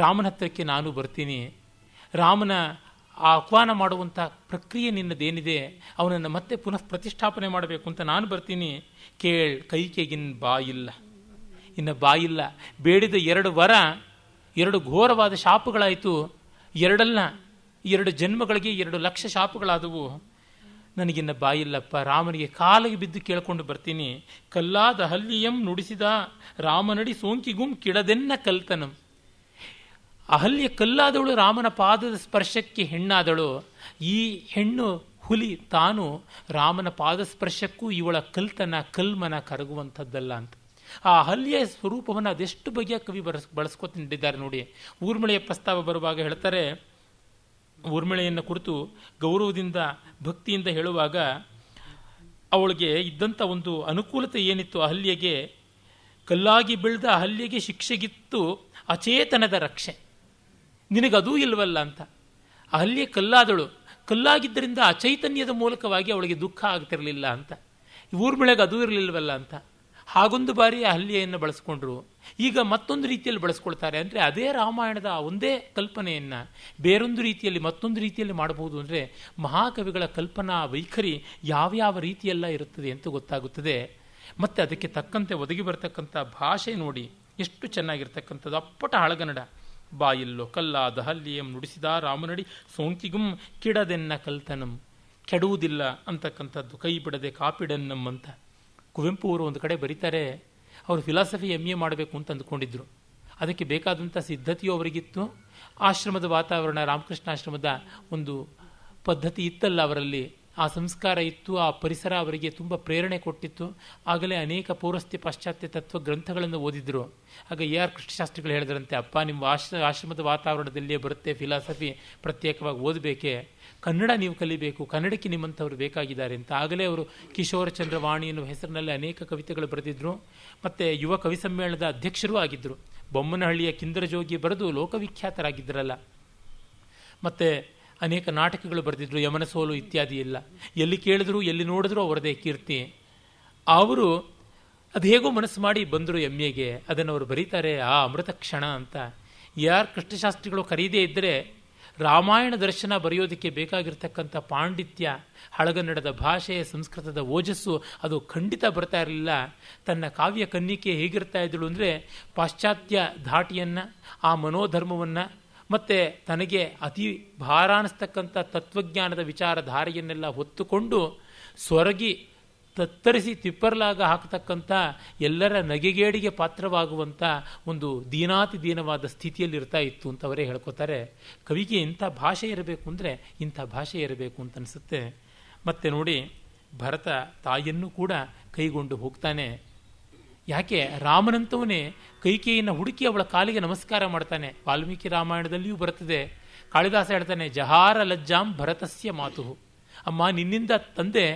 ರಾಮನ ಹತ್ತಿರಕ್ಕೆ ನಾನು ಬರ್ತೀನಿ. ರಾಮನ ಆಹ್ವಾನ ಮಾಡುವಂಥ ಪ್ರಕ್ರಿಯೆ ನಿನ್ನದೇನಿದೆ, ಅವನನ್ನು ಮತ್ತೆ ಪುನಃ ಪ್ರತಿಷ್ಠಾಪನೆ ಮಾಡಬೇಕು ಅಂತ ನಾನು ಬರ್ತೀನಿ. ಕೇಳ್ ಕೈಕೆಗಿನ್ ಬಾಯಿಲ್ಲ, ಇನ್ನು ಬಾಯಿಲ್ಲ. ಬೇಡಿದ 2 ವರ 2 ಘೋರವಾದ ಶಾಪಗಳಾಯಿತು. 2 ಜನ್ಮಗಳಿಗೆ 2 ಲಕ್ಷ ಶಾಪಗಳಾದವು. ನನಗಿನ್ನ ಬಾಯಿಲ್ಲಪ್ಪ, ರಾಮನಿಗೆ ಕಾಲಿಗೆ ಬಿದ್ದು ಕೇಳ್ಕೊಂಡು ಬರ್ತೀನಿ. ಕಲ್ಲಾದ ಹಲ್ಲಿಯಂ ನುಡಿಸಿದ ರಾಮನಡಿ ಸೋಂಕಿಗುಂ ಕಿಡದೆನ್ನ ಕಲ್ತನಂ. ಅಹಲ್ಯ ಕಲ್ಲಾದವಳು ರಾಮನ ಪಾದದ ಸ್ಪರ್ಶಕ್ಕೆ ಹೆಣ್ಣಾದಳು. ಈ ಹೆಣ್ಣು ಹುಲಿ ತಾನು ರಾಮನ ಪಾದ ಸ್ಪರ್ಶಕ್ಕೂ ಇವಳ ಕಲ್ತನ ಕಲ್ಮನ ಕರಗುವಂಥದ್ದಲ್ಲ ಅಂತ. ಆ ಅಹಲ್ಯೆಯ ಸ್ವರೂಪವನ್ನು ಅದೆಷ್ಟು ಬಗೆಯ ಕವಿ ಬಳಸ್ಕೊತಿದ್ದಾರೆ ನೋಡಿ. ಊರ್ಮಿಳೆಯ ಪ್ರಸ್ತಾವ ಬರುವಾಗ ಹೇಳ್ತಾರೆ, ಊರ್ಮಿಳೆಯನ್ನು ಕುರಿತು ಗೌರವದಿಂದ ಭಕ್ತಿಯಿಂದ ಹೇಳುವಾಗ ಅವಳಿಗೆ ಇದ್ದಂಥ ಒಂದು ಅನುಕೂಲತೆ ಏನಿತ್ತು, ಅಹಲ್ಯೆಗೆ ಕಲ್ಲಾಗಿ ಬೆಳೆದ ಅಹಲ್ಯೆಗೆ ಶಿಕ್ಷೆಗಿತ್ತು ಅಚೇತನದ ರಕ್ಷೆ, ನಿನಗದೂ ಇಲ್ವಲ್ಲ ಅಂತ. ಅಹಲ್ಯೆ ಕಲ್ಲಾದಳು, ಕಲ್ಲಾಗಿದ್ದರಿಂದ ಅಚೈತನ್ಯದ ಮೂಲಕವಾಗಿ ಅವಳಿಗೆ ದುಃಖ ಆಗ್ತಿರಲಿಲ್ಲ ಅಂತ. ಊರ್ಮಿಳೆಗೆ ಅದೂ ಇರಲಿಲ್ವಲ್ಲ ಅಂತ. ಹಾಗೊಂದು ಬಾರಿ ಅಹಲ್ಯೆಯನ್ನು ಬಳಸ್ಕೊಂಡ್ರು. ಈಗ ಮತ್ತೊಂದು ರೀತಿಯಲ್ಲಿ ಬಳಸ್ಕೊಳ್ತಾರೆ. ಅಂದರೆ ಅದೇ ರಾಮಾಯಣದ ಒಂದೇ ಕಲ್ಪನೆಯನ್ನು ಬೇರೊಂದು ರೀತಿಯಲ್ಲಿ ಮತ್ತೊಂದು ರೀತಿಯಲ್ಲಿ ಮಾಡಬಹುದು. ಅಂದರೆ ಮಹಾಕವಿಗಳ ಕಲ್ಪನಾ ವೈಖರಿ ಯಾವ್ಯಾವ ರೀತಿಯೆಲ್ಲ ಇರುತ್ತದೆ ಅಂತ ಗೊತ್ತಾಗುತ್ತದೆ. ಮತ್ತು ಅದಕ್ಕೆ ತಕ್ಕಂತೆ ಒದಗಿ ಬರತಕ್ಕಂಥ ಭಾಷೆ ನೋಡಿ ಎಷ್ಟು ಚೆನ್ನಾಗಿರ್ತಕ್ಕಂಥದ್ದು. ಅಪ್ಪಟ ಹಳಗನ್ನಡ. ಬಾಯಿಲ್ಲೋ ಕಲ್ಲಾದ ಹಲ್ಲಿಯಂ ನುಡಿಸಿದ ರಾಮನಡಿ ಸೋಂಕಿಗುಂ ಕಿಡದೆನ್ನ ಕಲ್ತನಂ, ಕೆಡುವುದಿಲ್ಲ ಅಂತಕ್ಕಂಥದ್ದು, ಕೈ ಬಿಡದೆ ಕಾಪಿಡನ್ನಂ ಅಂತ. ಕುವೆಂಪು ಅವರು ಒಂದು ಕಡೆ ಬರೀತಾರೆ, ಅವರು ಫಿಲಾಸಫಿ MA ಮಾಡಬೇಕು ಅಂತ ಅಂದುಕೊಂಡಿದ್ರು. ಅದಕ್ಕೆ ಬೇಕಾದಂಥ ಸಿದ್ಧತೆಯೂ ಅವರಿಗಿತ್ತು. ಆಶ್ರಮದ ವಾತಾವರಣ, ರಾಮಕೃಷ್ಣಾಶ್ರಮದ ಒಂದು ಪದ್ಧತಿ ಇತ್ತಲ್ಲ ಅವರಲ್ಲಿ, ಆ ಸಂಸ್ಕಾರ ಇತ್ತು, ಆ ಪರಿಸರ ಅವರಿಗೆ ತುಂಬ ಪ್ರೇರಣೆ ಕೊಟ್ಟಿತ್ತು. ಆಗಲೇ ಅನೇಕ ಪೌರಸ್ತ್ಯ ಪಾಶ್ಚಾತ್ಯ ತತ್ವ ಗ್ರಂಥಗಳನ್ನು ಓದಿದ್ರು. ಆಗ AR ಕೃಷ್ಣಶಾಸ್ತ್ರಿಗಳು ಹೇಳಿದ್ರಂತೆ, ಅಪ್ಪ ನಿಮ್ಮ ಆಶ್ರಮದ ವಾತಾವರಣದಲ್ಲಿಯೇ ಬರುತ್ತೆ ಫಿಲಾಸಫಿ, ಪ್ರತ್ಯೇಕವಾಗಿ ಓದಬೇಕೆ, ಕನ್ನಡ ನೀವು ಕಲಿಬೇಕು, ಕನ್ನಡಕ್ಕೆ ನಿಮ್ಮಂಥವ್ರು ಬೇಕಾಗಿದ್ದಾರೆ ಅಂತ. ಆಗಲೇ ಅವರು ಕಿಶೋರ ಚಂದ್ರವಾಣಿ ಎನ್ನುವ ಹೆಸರಿನಲ್ಲಿ ಅನೇಕ ಕವಿತೆಗಳು ಬರೆದಿದ್ರು. ಮತ್ತು ಯುವ ಕವಿ ಸಮ್ಮೇಳನದ ಅಧ್ಯಕ್ಷರೂ ಆಗಿದ್ದರು. ಬೊಮ್ಮನಹಳ್ಳಿಯ ಕಿಂದರಜೋಗಿ ಬರೆದು ಲೋಕವಿಖ್ಯಾತರಾಗಿದ್ದರಲ್ಲ. ಮತ್ತು ಅನೇಕ ನಾಟಕಗಳು ಬರೆದಿದ್ರು, ಯಮನ ಸೋಲು ಇತ್ಯಾದಿ ಎಲ್ಲ. ಎಲ್ಲಿ ಕೇಳಿದ್ರು ಎಲ್ಲಿ ನೋಡಿದ್ರು ಅವರದೇ ಕೀರ್ತಿ. ಅವರು ಅದು ಹೇಗೋ ಮನಸ್ಸು ಮಾಡಿ ಬಂದರು MAಗೆ. ಅದನ್ನು ಅವರು ಬರೀತಾರೆ, ಆ ಅಮೃತ ಕ್ಷಣ ಅಂತ. AR ಕೃಷ್ಣಶಾಸ್ತ್ರಿಗಳು ಕರೀದೇ ಇದ್ದರೆ ರಾಮಾಯಣ ದರ್ಶನ ಬರೆಯೋದಕ್ಕೆ ಬೇಕಾಗಿರ್ತಕ್ಕಂಥ ಪಾಂಡಿತ್ಯ, ಹಳಗನ್ನಡದ ಭಾಷೆ, ಸಂಸ್ಕೃತದ ಓಜಸ್ಸು ಅದು ಖಂಡಿತ ಬರ್ತಾ ಇರಲಿಲ್ಲ. ತನ್ನ ಕಾವ್ಯ ಕನ್ನಿಕೆ ಹೇಗಿರ್ತಾ ಇದ್ದಳು ಅಂದರೆ, ಪಾಶ್ಚಾತ್ಯ ಧಾಟಿಯನ್ನು, ಆ ಮನೋಧರ್ಮವನ್ನು, ಮತ್ತು ತನಗೆ ಅತಿ ಭಾರ ಅನ್ನಿಸ್ತಕ್ಕಂಥ ತತ್ವಜ್ಞಾನದ ವಿಚಾರಧಾರೆಯನ್ನೆಲ್ಲ ಹೊತ್ತುಕೊಂಡು ಸೊರಗಿ ತತ್ತರಿಸಿ ತಿಪ್ಪರ್ಲಾಗ ಹಾಕತಕ್ಕಂಥ ಎಲ್ಲರ ನಗೆಗೇಡಿಗೆ ಪಾತ್ರವಾಗುವಂಥ ಒಂದು ದೀನಾತಿ ದೀನವಾದ ಸ್ಥಿತಿಯಲ್ಲಿ ಇರ್ತಾ ಇತ್ತು ಅಂತ ಅವರೇ ಹೇಳ್ಕೊತಾರೆ. ಕವಿಗೆ ಇಂಥ ಭಾಷೆ ಇರಬೇಕು ಅಂದರೆ ಇಂಥ ಭಾಷೆ ಇರಬೇಕು ಅಂತ ಅನಿಸುತ್ತೆ. ಮತ್ತು ನೋಡಿ, ಭರತ ತಾಯಿಯನ್ನು ಕೂಡ ಕೈಗೊಂಡು ಹೋಗ್ತಾನೆ. ಯಾಕೆ, ರಾಮನಂತವನೇ ಕೈಕೇಯಿಯನ್ನು ಹುಡುಕಿ ಅವಳ ಕಾಲಿಗೆ ನಮಸ್ಕಾರ ಮಾಡ್ತಾನೆ. ವಾಲ್ಮೀಕಿ ರಾಮಾಯಣದಲ್ಲಿಯೂ ಬರುತ್ತದೆ. ಕಾಳಿದಾಸ ಹೇಳ್ತಾನೆ, ಜಹಾರ ಲಜ್ಜಾಂ ಭರತಸ್ಯ ಮಾತು. ಅಮ್ಮ, ನಿನ್ನಿಂದ ತಂದೆ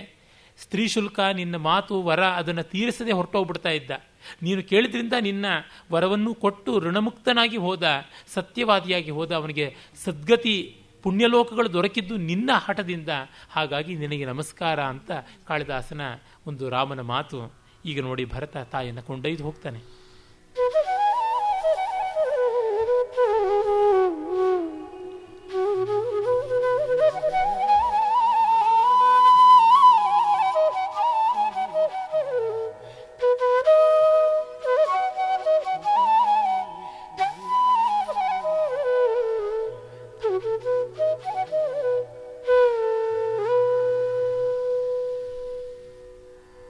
ಸ್ತ್ರೀ ಶುಲ್ಕ, ನಿನ್ನ ಮಾತು, ವರ ಅದನ್ನು ತೀರಿಸದೆ ಹೊರಟೋಗ್ಬಿಡ್ತಾ ಇದ್ದ. ನೀನು ಕೇಳಿದ್ರಿಂದ ನಿನ್ನ ವರವನ್ನು ಕೊಟ್ಟು ಋಣಮುಕ್ತನಾಗಿ ಹೋದ, ಸತ್ಯವಾದಿಯಾಗಿ ಹೋದ. ಅವನಿಗೆ ಸದ್ಗತಿ ಪುಣ್ಯಲೋಕಗಳು ದೊರಕಿದ್ದು ನಿನ್ನ ಹಠದಿಂದ. ಹಾಗಾಗಿ ನಿನಗೆ ನಮಸ್ಕಾರ ಅಂತ ಕಾಳಿದಾಸನ ಒಂದು ರಾಮನ ಮಾತು. ಈಗ ನೋಡಿ, ಭರತ ತಾಯಿಯನ್ನು ಕೊಂಡೊಯ್ದು ಹೋಗ್ತಾನೆ.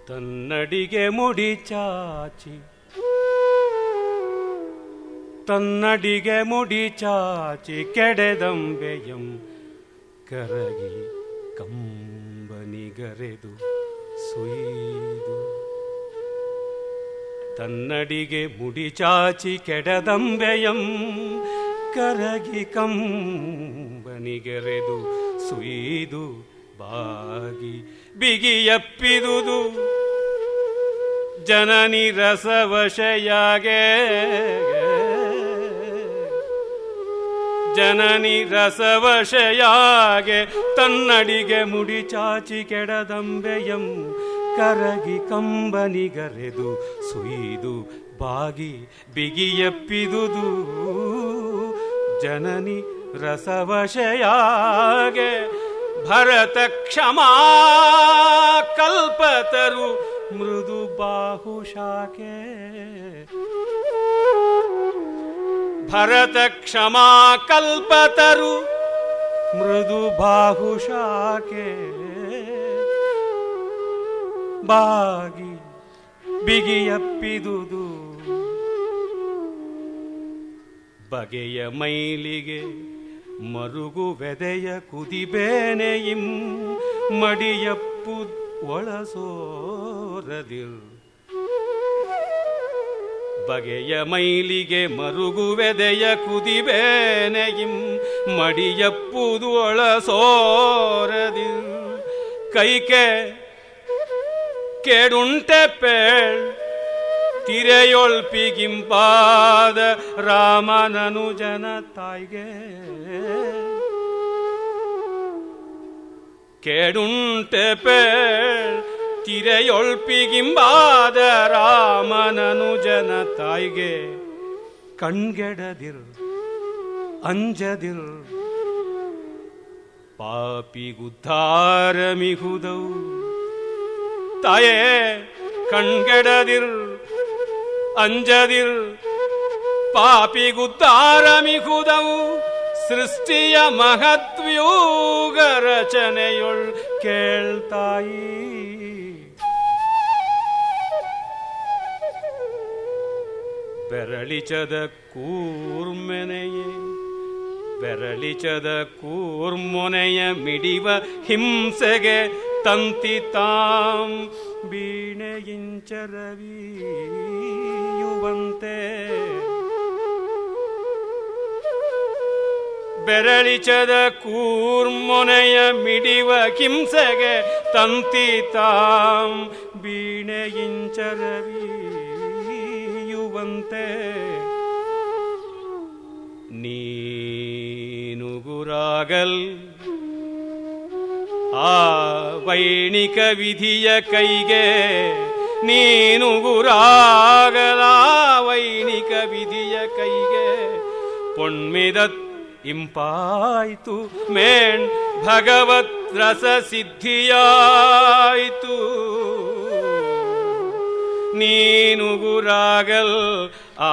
ತನ್ನಡಿಗೆ ಮುಡಿ ಚಾಚಿ, ತನ್ನಡಿಗೆ ಮುಡಿ ಚಾಚಿ ಕೆಡೆದಂಬೆಯಂ ಕರಗಿ ಕಂಬನಿಗರೆದು ಸುಯ್ದು. ತನ್ನಡಿಗೆ ಮುಡಿ ಚಾಚಿ ಕೆಡದಂಬೆಯಂ ಕರಗಿ ಕಂಬನಿಗರೆದು ಸುಯ್ದು ಬಾಗಿ ಬಿಗಿಯಪ್ಪಿದುದು ಜನನಿ ರಸವಶಯಾಗೆ. ಜನನಿ ರಸವಶಯಾಗೆ ತನ್ನಡಿಗೆ ಮುಡಿ ಚಾಚಿ ಕೆಡದಂಬೆಯಂ ಕರಗಿ ಕಂಬನಿಗರೆದು ಸುಯ್ದು ಬಾಗಿ ಬಿಗಿಯಪ್ಪಿದುದು ಜನನಿ ರಸವಶಯಾಗೆ. ಭರತ ಕ್ಷಮಾ ಕಲ್ಪತರು ಮೃದು ಬಾಹುಶಾಕೆ. ಭರತ ಕ್ಷಮಾ ಕಲ್ಪತರು ಮೃದು ಬಾಹುಶಾಕೆ. ಬಾಗಿ ಬಿಗಿಯಪ್ಪಿದುದು ಬಗೆಯ ಮೈಲಿಗೆ ಮರುಗು ವೆದೆಯ ಕುದಿಬೇನೆಯಿಂ ಮಡಿಯಪ್ಪು ಒಳಸೋರದಿರ್. ಬಗೆಯ ಮೈಲಿಗೆ ಮರುಗುವೆದೆಯ ಕುದಿಬೇನೆಯಿಂ ಮಡಿಯಪ್ಪುದು ಒಳಸೋರದಿ ಕೈಕೆ ಕೇಡುಂಟೆ ಪೇಳ್ ತಿರೆಯೊಳ್ಪಿಗಿಂಪಾದ ರಾಮನನು ಜನ ತಾಯಿಗೆ ಕೇಡುಂಟೆ ಪೇಳ್ ತಿರೆಯೊಳ್ಪಿಗಿಂಬಾದ ರಾಮನನು ಜನ ತಾಯಿಗೆ ಕಣ್ಗೆಡದಿರ್ ಅಂಜದಿರ್ ಪಾಪಿಗುದ್ಧಾರ ಮಿಹುದೌ ತಾಯೇ ಕಣ್ಗೆಡದಿರ್ ಅಂಜದಿರ್ ಪಾಪಿಗುದ್ಧಾರ ಮಿಹುದವು ಸೃಷ್ಟಿಯ ಮಹತ್ವ್ಯೂಗ ರಚನೆಯೊಳ್ ಕೇಳ್ತಾಯಿ ಬೆರಳಿಚದ ಕೂರ್ಮೆನೆಯೇ ಬೆರಳಿಚದ ಕೂರ್ಮೊನೆಯ ಮಿಡಿವ ಹಿಂಸೆಗೆ ತಂತಿ ತಾಂ ಬೀಣೆಯಿಂಚರವಿಯುವಂತೆ ಬೆರಳಿಚದ ಕೂರ್ಮೊನೆಯ ಮಿಡಿವ ಹಿಂಸೆಗೆ ತಂತಿ ತಾಂ ಬೀಣೆಯಿಂಚರವಿಯುವಂತೆ ನೀನುಗುರಾಗಲ್ ಆ ವೈಣಿಕ ವಿಧಿಯ ಕೈಗೆ ನೀನುಗುರಾಗಲ ವೈಣಿಕ ವಿಧಿಯ ಕೈಗೆ ಪೊಣ್ಮಿದತ್ ಇಂಪಾಯ್ತು ಮೇಣ್ ಭಗವತ್ ರಸ ಸಿದ್ಧಿಯಾಯ್ತು ನೀನುಗುರಾಗಲ್ ಆ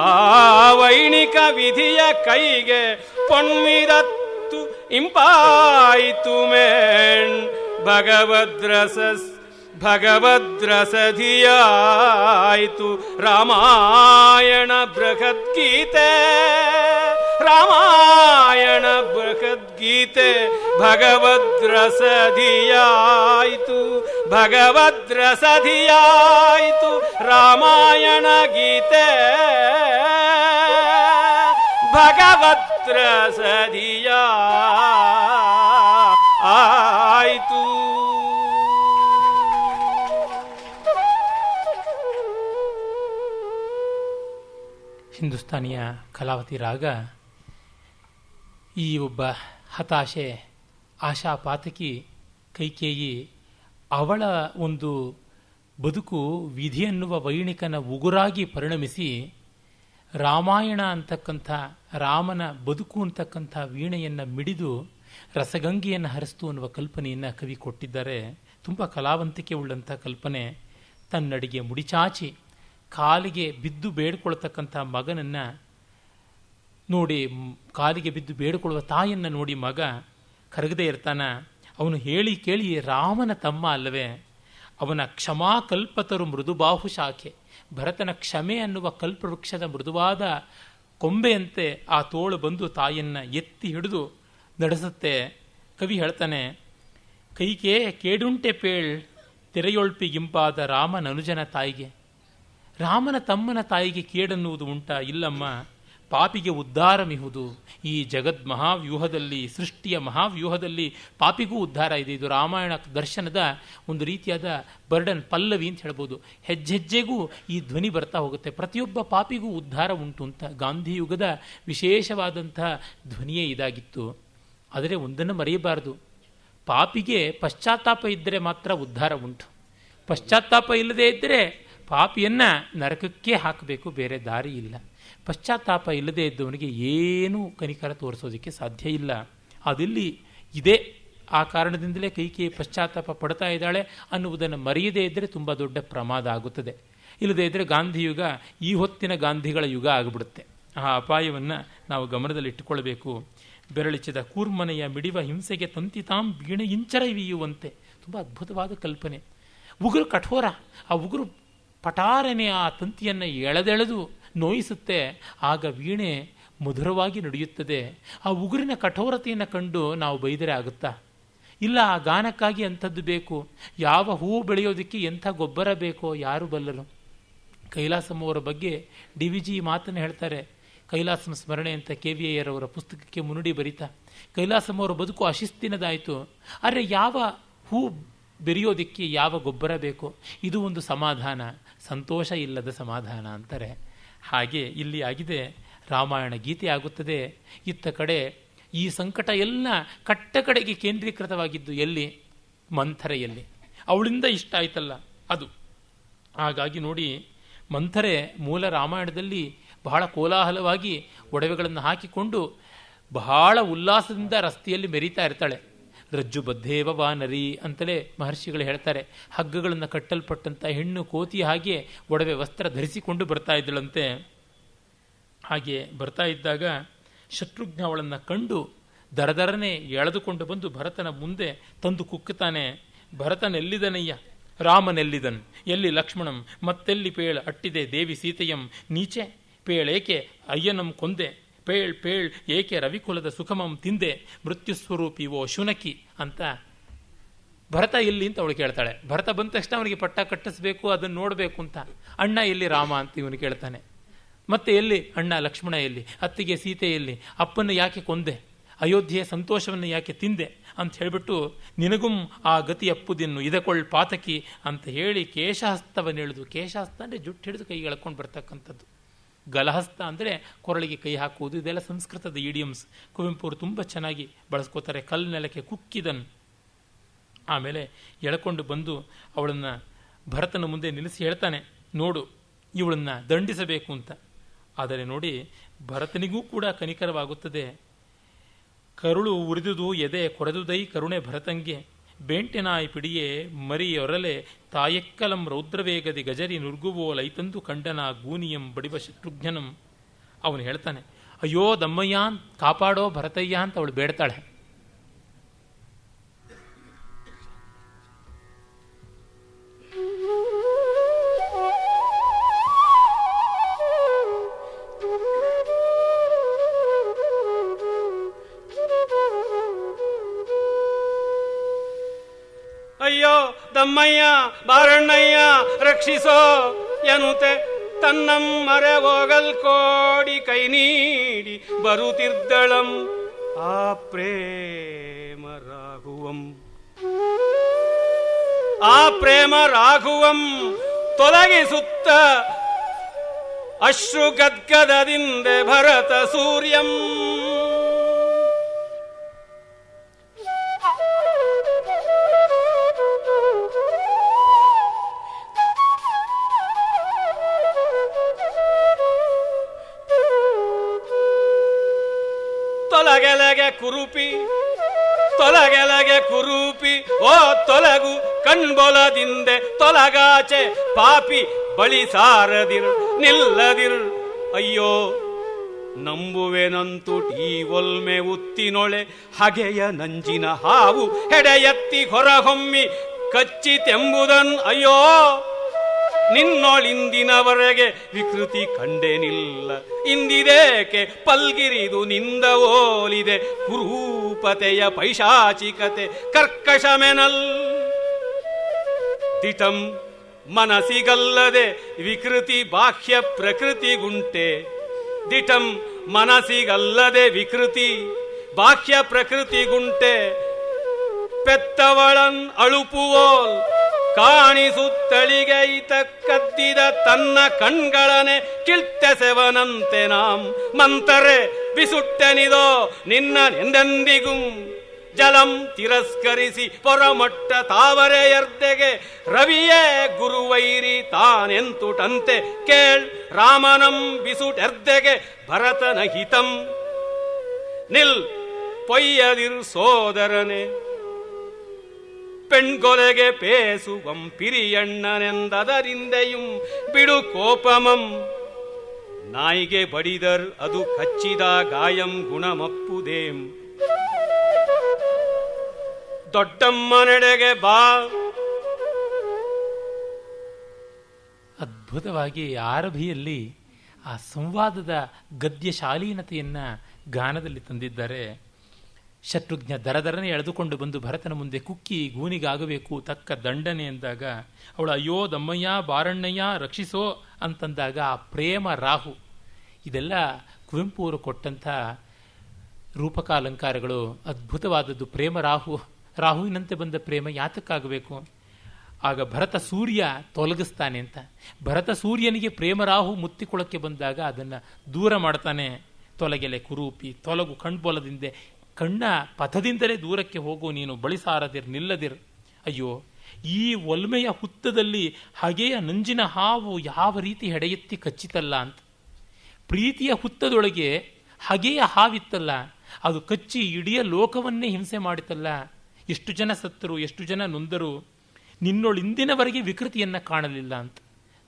ವೈಣಿಕ ವಿಧಿಯ ಕೈಗೆ ಪೊಣ್ಮಿದತ್ತು ಇಂಪಾಯಿತು ಮೇಣ್ ಭಗವದ್ರಸಧಿಯಾಯಿತು ರಾಮಾಯಣ ಬೃಹದ್ಗೀತೆ ರಾಮಾಯಣ ಬೃಹದ್ಗೀತೆ ಭಗವದ್ರಸಧಿಯಾಯಿತು ಭಗವದ್ರಸಧಿಯಾಯಿತು ರಾಮಾಯಣ ಗೀತೆ ಭಗವದ್ರಸಧಿಯಾಯಿತು. ಹಿಂದೂಸ್ತಾನಿಯ ಕಲಾವತಿ ರಾಗ ಈ ಒಬ್ಬ ಹತಾಶೆ ಆಶಾಪಾತಕಿ ಕೈಕೇಯಿ ಅವಳ ಒಂದು ಬದುಕು ವಿಧಿ ಎನ್ನುವ ವೈಣಿಕನ ಉಗುರಾಗಿ ಪರಿಣಮಿಸಿ ರಾಮಾಯಣ ಅಂತಕ್ಕಂಥ ರಾಮನ ಬದುಕು ಅಂತಕ್ಕಂಥ ವೀಣೆಯನ್ನು ಮಿಡಿದು ರಸಗಂಗೆಯನ್ನು ಹರಿಸ್ತು ಅನ್ನುವ ಕಲ್ಪನೆಯನ್ನು ಕವಿ ಕೊಟ್ಟಿದ್ದಾರೆ. ತುಂಬ ಕಲಾವಂತಿಕೆ ಉಳ್ಳಂಥ ಕಲ್ಪನೆ. ತನ್ನಡಿಗೆ ಮುಡಿಚಾಚಿ ಕಾಲಿಗೆ ಬಿದ್ದು ಬೇಡಿಕೊಳ್ತಕ್ಕಂಥ ಮಗನನ್ನು ನೋಡಿ, ಕಾಲಿಗೆ ಬಿದ್ದು ಬೇಡಿಕೊಳ್ಳುವ ತಾಯಿಯನ್ನು ನೋಡಿ ಮಗ ಕರಗದೆ ಇರ್ತಾನ. ಅವನು ಹೇಳಿ ಕೇಳಿ ರಾಮನ ತಮ್ಮ ಅಲ್ಲವೇ, ಅವನ ಕ್ಷಮಾಕಲ್ಪತರು ಮೃದುಬಾಹು ಶಾಖೆ, ಭರತನ ಕ್ಷಮೆ ಅನ್ನುವ ಕಲ್ಪವೃಕ್ಷದ ಮೃದುವಾದ ಕೊಂಬೆಯಂತೆ ಆ ತೋಳು ಬಂದು ತಾಯಿಯನ್ನು ಎತ್ತಿ ಹಿಡಿದು ನಡೆಸುತ್ತೆ. ಕವಿ ಹೇಳ್ತಾನೆ, ಕೈಗೆ ಕೇಡುಂಟೆ ಪೇಳ್ ತೆರೆಯೊಳ್ಪಿಗಿಂಪಾದ ರಾಮನನುಜನ ತಾಯಿಗೆ. ರಾಮನ ತಮ್ಮನ ತಾಯಿಗೆ ಕೇಡನ್ನುವುದು ಉಂಟ? ಇಲ್ಲಮ್ಮ, ಪಾಪಿಗೆ ಉದ್ಧಾರ ಮಿಹುದು. ಈ ಜಗದ್ ಮಹಾವ್ಯೂಹದಲ್ಲಿ, ಸೃಷ್ಟಿಯ ಮಹಾವ್ಯೂಹದಲ್ಲಿ ಪಾಪಿಗೂ ಉದ್ಧಾರ ಇದೆ. ಇದು ರಾಮಾಯಣ ದರ್ಶನದ ಒಂದು ರೀತಿಯಾದ ಬರ್ಡನ್, ಪಲ್ಲವಿ ಅಂತ ಹೇಳ್ಬೋದು. ಹೆಜ್ಜೆಜ್ಜೆಗೂ ಈ ಧ್ವನಿ ಬರ್ತಾ ಹೋಗುತ್ತೆ. ಪ್ರತಿಯೊಬ್ಬ ಪಾಪಿಗೂ ಉದ್ಧಾರ ಉಂಟು ಅಂತ ಗಾಂಧಿಯುಗದ ವಿಶೇಷವಾದಂಥ ಧ್ವನಿಯೇ ಇದಾಗಿತ್ತು. ಆದರೆ ಒಂದನ್ನು ಮರೆಯಬಾರದು, ಪಾಪಿಗೆ ಪಶ್ಚಾತ್ತಾಪ ಇದ್ದರೆ ಮಾತ್ರ ಉದ್ಧಾರ ಉಂಟು. ಪಶ್ಚಾತ್ತಾಪ ಇಲ್ಲದೆ ಇದ್ದರೆ ಪಾಪಿಯನ್ನು ನರಕಕ್ಕೆ ಹಾಕಬೇಕು, ಬೇರೆ ದಾರಿ ಇಲ್ಲ. ಪಶ್ಚಾತ್ತಾಪ ಇಲ್ಲದೆ ಇದ್ದವನಿಗೆ ಏನೂ ಕನಿಕರ ತೋರಿಸೋದಕ್ಕೆ ಸಾಧ್ಯ ಇಲ್ಲ. ಅದಿಲ್ಲಿ ಇದೆ. ಆ ಕಾರಣದಿಂದಲೇ ಕೈಕೇಯಿ ಪಶ್ಚಾತ್ತಾಪ ಪಡ್ತಾ ಇದ್ದಾಳೆ ಅನ್ನುವುದನ್ನು ಮರೆಯದೇ ಇದ್ದರೆ ತುಂಬ ದೊಡ್ಡ ಪ್ರಮಾದ ಆಗುತ್ತದೆ. ಇಲ್ಲದೇ ಇದ್ದರೆ ಗಾಂಧಿಯುಗ ಈ ಹೊತ್ತಿನ ಗಾಂಧಿಗಳ ಯುಗ ಆಗಿಬಿಡುತ್ತೆ. ಆ ಅಪಾಯವನ್ನು ನಾವು ಗಮನದಲ್ಲಿಟ್ಟುಕೊಳ್ಬೇಕು. ಬೆರಳಿಚಿದ ಕೂರ್ಮನೆಯ ಮಿಡಿವ ಹಿಂಸೆಗೆ ತಂತಿತಾಂ ಬೀಣೆ ಇಂಚರವಿಯುವಂತೆ. ತುಂಬ ಅದ್ಭುತವಾದ ಕಲ್ಪನೆ. ಉಗುರು ಕಠೋರ, ಆ ಉಗುರು ಪಟಾರನೆ ಆ ತಂತಿಯನ್ನು ಎಳೆದೆಳೆದು ನೋಯಿಸುತ್ತೆ. ಆಗ ವೀಣೆ ಮಧುರವಾಗಿ ನಡೆಯುತ್ತದೆ. ಆ ಉಗುರಿನ ಕಠೋರತೆಯನ್ನು ಕಂಡು ನಾವು ಬೈದರೆ ಆಗುತ್ತಾ? ಇಲ್ಲ, ಆ ಗಾನಕ್ಕಾಗಿ ಅಂಥದ್ದು ಬೇಕು. ಯಾವ ಹೂವು ಬೆಳೆಯೋದಕ್ಕೆ ಎಂಥ ಗೊಬ್ಬರ ಬೇಕೋ ಯಾರು ಬಲ್ಲರು? ಕೈಲಾಸಂ ಅವರ ಬಗ್ಗೆ DVG ಮಾತನ್ನು ಹೇಳ್ತಾರೆ. ಕೈಲಾಸಂ ಸ್ಮರಣೆ ಅಂತ KVAR ಅವರ ಪುಸ್ತಕಕ್ಕೆ ಮುನ್ನುಡಿ ಬರೀತಾ, ಕೈಲಾಸಂ ಅವರ ಬದುಕು ಅಶಿಸ್ತಿನದಾಯಿತು, ಆದರೆ ಯಾವ ಹೂ ಬೆರೆಯೋದಿಕ್ಕೆ ಯಾವ ಗೊಬ್ಬರ ಬೇಕೋ, ಇದು ಒಂದು ಸಮಾಧಾನ, ಸಂತೋಷ ಇಲ್ಲದ ಸಮಾಧಾನ ಅಂತಾರೆ. ಹಾಗೆ ಇಲ್ಲಿ ಆಗಿದೆ. ರಾಮಾಯಣ ಗೀತೆ ಆಗುತ್ತದೆ. ಇತ್ತ ಕಡೆ ಈ ಸಂಕಟ ಎಲ್ಲ ಕಟ್ಟ ಕಡೆಗೆ ಕೇಂದ್ರೀಕೃತವಾಗಿದ್ದು ಎಲ್ಲಿ? ಮಂಥರೆಯಲ್ಲಿ. ಅವಳಿಂದ ಇಷ್ಟ ಆಯ್ತಲ್ಲ ಅದು. ಹಾಗಾಗಿ ನೋಡಿ, ಮಂಥರೆ ಮೂಲ ರಾಮಾಯಣದಲ್ಲಿ ಬಹಳ ಕೋಲಾಹಲವಾಗಿ ಒಡವೆಗಳನ್ನು ಹಾಕಿಕೊಂಡು ಬಹಳ ಉಲ್ಲಾಸದಿಂದ ರಸ್ತೆಯಲ್ಲಿ ಮೆರೀತಾ ಇರ್ತಾಳೆ. ರಜ್ಜು ಬದ್ಧೇವ ವಾನರಿ ಅಂತಲೇ ಮಹರ್ಷಿಗಳು ಹೇಳ್ತಾರೆ. ಹಗ್ಗಗಳನ್ನು ಕಟ್ಟಲ್ಪಟ್ಟಂಥ ಹೆಣ್ಣು ಕೋತಿ ಹಾಗೆ ಒಡವೆ ವಸ್ತ್ರ ಧರಿಸಿಕೊಂಡು ಬರ್ತಾ ಇದ್ದಳಂತೆ. ಹಾಗೆ ಬರ್ತಾ ಇದ್ದಾಗ ಶತ್ರುಘ್ನ ಅವಳನ್ನು ಕಂಡು ದರದರನೆ ಎಳೆದುಕೊಂಡು ಬಂದು ಭರತನ ಮುಂದೆ ತಂದು ಕುಕ್ಕುತ್ತಾನೆ. ಭರತನೆಲ್ಲಿದನಯ್ಯ? ರಾಮನೆಲ್ಲಿದನ್? ಎಲ್ಲಿ ಲಕ್ಷ್ಮಣಂ? ಮತ್ತೆಲ್ಲಿ ಪೇಳ್ ಅಟ್ಟಿದೆ ದೇವಿ ಸೀತೆಯಂ? ನೀಚೆ ಪೇಳೇಕೆ ಅಯ್ಯನಂ ಕೊಂದೆ? ಪೇಳ್ ಪೇಳ್ ಏಕೆ ರವಿಕುಲದ ಸುಖಮಂ ತಿಂದೆ? ಮೃತ್ಯುಸ್ವರೂಪಿ ಓ ಶುನಕಿ ಅಂತ ಭರತ ಎಲ್ಲಿ ಅಂತ ಅವಳು ಕೇಳ್ತಾಳೆ. ಭರತ ಬಂದ ತಕ್ಷಣ ಅವನಿಗೆ ಪಟ್ಟ ಕಟ್ಟಿಸ್ಬೇಕು, ಅದನ್ನು ನೋಡಬೇಕು ಅಂತ. ಅಣ್ಣ ಎಲ್ಲಿ ರಾಮ ಅಂತ ಇವನು ಕೇಳ್ತಾನೆ. ಮತ್ತೆ ಎಲ್ಲಿ ಅಣ್ಣ ಲಕ್ಷ್ಮಣ? ಎಲ್ಲಿ ಅತ್ತಿಗೆ ಸೀತೆ? ಎಲ್ಲಿ ಅಪ್ಪನ್ನು ಯಾಕೆ ಕೊಂದೆ? ಅಯೋಧ್ಯೆಯ ಸಂತೋಷವನ್ನು ಯಾಕೆ ತಿಂದೆ ಅಂತ ಹೇಳಿಬಿಟ್ಟು, ನಿನಗುಂ ಆ ಗತಿ ಅಪ್ಪುದಿನ್ನು ಇದಕೊಳ್ಳ್ ಪಾತಕಿ ಅಂತ ಹೇಳಿ ಕೇಶಹಸ್ತವನ್ನು ಎಳೆದು, ಕೇಶಹಸ್ತ ಅಂದರೆ ಜುಟ್ಟು ಹಿಡಿದು ಕೈಗೆ ಎಳ್ಕೊಂಡು ಬರ್ತಕ್ಕಂಥದ್ದು, ಗಲಹಸ್ತ ಅಂದರೆ ಕೊರಳಿಗೆ ಕೈ ಹಾಕುವುದು. ಇದೆಲ್ಲ ಸಂಸ್ಕೃತದ ಇಡಿಯಮ್ಸ್. ಕುವೆಂಪು ಅವರು ತುಂಬ ಚೆನ್ನಾಗಿ ಬಳಸ್ಕೋತಾರೆ. ಕಲ್ಲು ನೆಲಕ್ಕೆ ಕುಕ್ಕಿದನ್. ಆಮೇಲೆ ಎಳ್ಕೊಂಡು ಬಂದು ಅವಳನ್ನು ಭರತನ ಮುಂದೆ ನಿಲ್ಲಿಸಿ ಹೇಳ್ತಾನೆ, ನೋಡು ಇವಳನ್ನು ದಂಡಿಸಬೇಕು ಅಂತ. ಆದರೆ ನೋಡಿ, ಭರತನಿಗೂ ಕೂಡ ಕನಿಕರವಾಗುತ್ತದೆ. ಕರುಳು ಉರಿದುದು ಎದೆ ಕೊರೆದುದೈ ಕರುಣೆ ಭರತಂಗೆ, ಬೇಂಟೆನಾಯಿ ಪಿಡಿಯೇ ಮರಿಯೊರಲೆ ತಾಯಕ್ಕಲಂ ರೌದ್ರವೇಗದಿ ಗಜರಿ ನುರ್ಗುವೋ ಲೈತಂದು ಕಂಡನ ಗೂನಿಯಂ ಬಡಿವ ಶತ್ರುಘ್ನಂ. ಅವನು ಹೇಳ್ತಾನೆ, ಅಯ್ಯೋ ದಮ್ಮಯ್ಯ ಕಾಪಾಡೋ ಭರತಯ್ಯ ಅಂತ ಅವಳು ಬೇಡ್ತಾಳೆ. ಅಯ್ಯೋ ದಮ್ಮಯ್ಯ ಬಾರಣ್ಣಯ್ಯ ರಕ್ಷಿಸೋ ಎನ್ನುತ್ತೆ ತನ್ನಂ ಮರೆ ಹೋಗಲ್ ಕೋಡಿ ಕೈ ನೀಡಿ ಬರುತ್ತಿದ್ದಳಂ ಆ ಪ್ರೇಮ ರಾಘುವಂ. ಆ ಪ್ರೇಮ ರಾಘುವಂ ತೊಲಗಿಸುತ್ತ ಅಶ್ರು ಗದ್ಗದದಿಂದ ಭರತ ಸೂರ್ಯಂ. ತೊಲಗೆಲಗೆ ಕುರುಪಿ ತೊಲಗೆಲಗೆ ಕುರೂಪಿ ಓ ತೊಲಗು ಕಣ್ಬೊಲದಿಂದೆ ತೊಲಗಾಚೆ ಪಾಪಿ ಬಳಿ ಸಾರದಿರ್ ನಿಲ್ಲದಿರ್. ಅಯ್ಯೋ ನಂಬುವೆನಂತು ಟೀ ಒಲ್ಮೆ ಉತ್ತಿನೊಳೆ ಹಗೆಯ ನಂಜಿನ ಹಾವು ಹೆಡೆಯತ್ತಿ ಹೊರಹೊಮ್ಮಿ ಕಚ್ಚಿತೆಂಬುದನ್. ಅಯ್ಯೋ ನಿನ್ನೊಳಿಂದಿನವರೆಗೆ ವಿಕೃತಿ ಕಂಡೆನಿಲ್ಲ, ಇಂದಿದೇಕೆ ಪಲ್ಗಿರಿದು ನಿಂದ ಓಲಿದೆ ಕುರೂಪತೆಯ ಪೈಶಾಚಿಕತೆ ಕರ್ಕಶಮೆನಲ್. ದಿಟಂ ಮನಸಿಗಲ್ಲದೆ ವಿಕೃತಿ ಬಾಹ್ಯ ಪ್ರಕೃತಿಗುಂಟೆ. ದಿಟಂ ಮನಸಿಗಲ್ಲದೆ ವಿಕೃತಿ ಬಾಹ್ಯ ಪ್ರಕೃತಿಗುಂಟೆ. ಪೆತ್ತವಳನ್ ಅಳುಪುವೋಲ್ ಕಾಣಿಸುತ್ತಳಿಗೆ ಈತ ಕದ್ದಿದ ತನ್ನ ಕಣ್ಗಳನೆ ಕಿಳ್ತೆಸೆವನಂತೆ ನಾಂ. ಮಂತರೆ ಬಿಸುಟ್ಟೆನಿದೋ ನಿನ್ನ ನೆಂದೆಂದಿಗೂ ಜಲಂ ತಿರಸ್ಕರಿಸಿ ಪೊರಮೊಟ್ಟ ತಾವರೆಯರ್ದೆಗೆ ರವಿಯೇ ಗುರುವೈರಿ ತಾನೆಂತುಟಂತೆ ಕೇಳ್ ರಾಮನಂ ಬಿಸುಟೆರ್ದೆಗೆ ಭರತನ ಹಿತಂ. ನಿಲ್ ಪೊಯ್ಯದಿರ್ ಸೋದರನೆ ಪೆಣ್ಗೊಲೆಗೆ ಪೇಸುವಂ ಪಿರಿಯಣ್ಣನೆಂದದರಿಂದೆಯುಂ ಬಿಡು ಕೋಪಮಂ. ನಾಯಿಗೆ ಬಡಿದರ್ ಅದು ಕಚ್ಚಿದ ಗಾಯಂ ಗುಣಮಪ್ಪುದೇಂ. ದೊಡ್ಡಮ್ಮನೆಡೆಗೆ ಬಾ. ಅದ್ಭುತವಾಗಿ ಆರಭಿಯಲ್ಲಿ ಆ ಸಂವಾದದ ಗದ್ಯ ಶಾಲೀನತೆಯನ್ನು ಗಾನದಲ್ಲಿ ತಂದಿದ್ದಾರೆ. ಶತ್ರುಘ್ನ ದರದರನೆ ಎಳೆದುಕೊಂಡು ಬಂದು ಭರತನ ಮುಂದೆ ಕುಕ್ಕಿ ಗೂನಿಗಾಗಬೇಕು ತಕ್ಕ ದಂಡನೆ ಎಂದಾಗ ಅವಳು ಅಯ್ಯೋ ದಮ್ಮಯ್ಯ ಬಾರಣ್ಣಯ್ಯ ರಕ್ಷಿಸೋ ಅಂತಂದಾಗ ಆ ಪ್ರೇಮ ರಾಹು, ಇದೆಲ್ಲ ಕುವೆಂಪು ಅವರು ಕೊಟ್ಟಂಥ ರೂಪಕ ಅಲಂಕಾರಗಳು ಅದ್ಭುತವಾದದ್ದು. ಪ್ರೇಮ ರಾಹು, ರಾಹುವಿನಂತೆ ಬಂದ ಪ್ರೇಮ ಯಾತಕ್ಕಾಗಬೇಕು? ಆಗ ಭರತ ಸೂರ್ಯ ತೊಲಗಿಸ್ತಾನೆ ಅಂತ. ಭರತ ಸೂರ್ಯನಿಗೆ ಪ್ರೇಮರಾಹು ಮುತ್ತಿಕೊಳ್ಳಕ್ಕೆ ಬಂದಾಗ ಅದನ್ನು ದೂರ ಮಾಡ್ತಾನೆ. ತೊಲಗೆಲೆ ಕುರೂಪಿ ತೊಲಗು ಕಣ್ಬೋಲದಿಂದೆ, ಕಣ್ಣ ಪಥದಿಂದಲೇ ದೂರಕ್ಕೆ ಹೋಗು, ನೀನು ಬಳಿಸಾರದಿರ್ ನಿಲ್ಲದಿರ್. ಅಯ್ಯೋ, ಈ ಒಲ್ಮೆಯ ಹುತ್ತದಲ್ಲಿ ಹಾಗೆಯ ನಂಜಿನ ಹಾವು ಯಾವ ರೀತಿ ಹೆಡೆಯೆತ್ತಿ ಕಚ್ಚಿತಲ್ಲ ಅಂತ. ಪ್ರೀತಿಯ ಹುತ್ತದೊಳಗೆ ಹಾಗೆಯ ಹಾವಿತ್ತಲ್ಲ, ಅದು ಕಚ್ಚಿ ಇಡೀ ಲೋಕವನ್ನೇ ಹಿಂಸೆ ಮಾಡಿತಲ್ಲ. ಎಷ್ಟು ಜನ ಸತ್ತರು, ಎಷ್ಟು ಜನ ನೊಂದರು, ನಿನ್ನೊಳಿಂದಿನವರೆಗೆ ವಿಕೃತಿಯನ್ನು ಕಾಣಲಿಲ್ಲ ಅಂತ.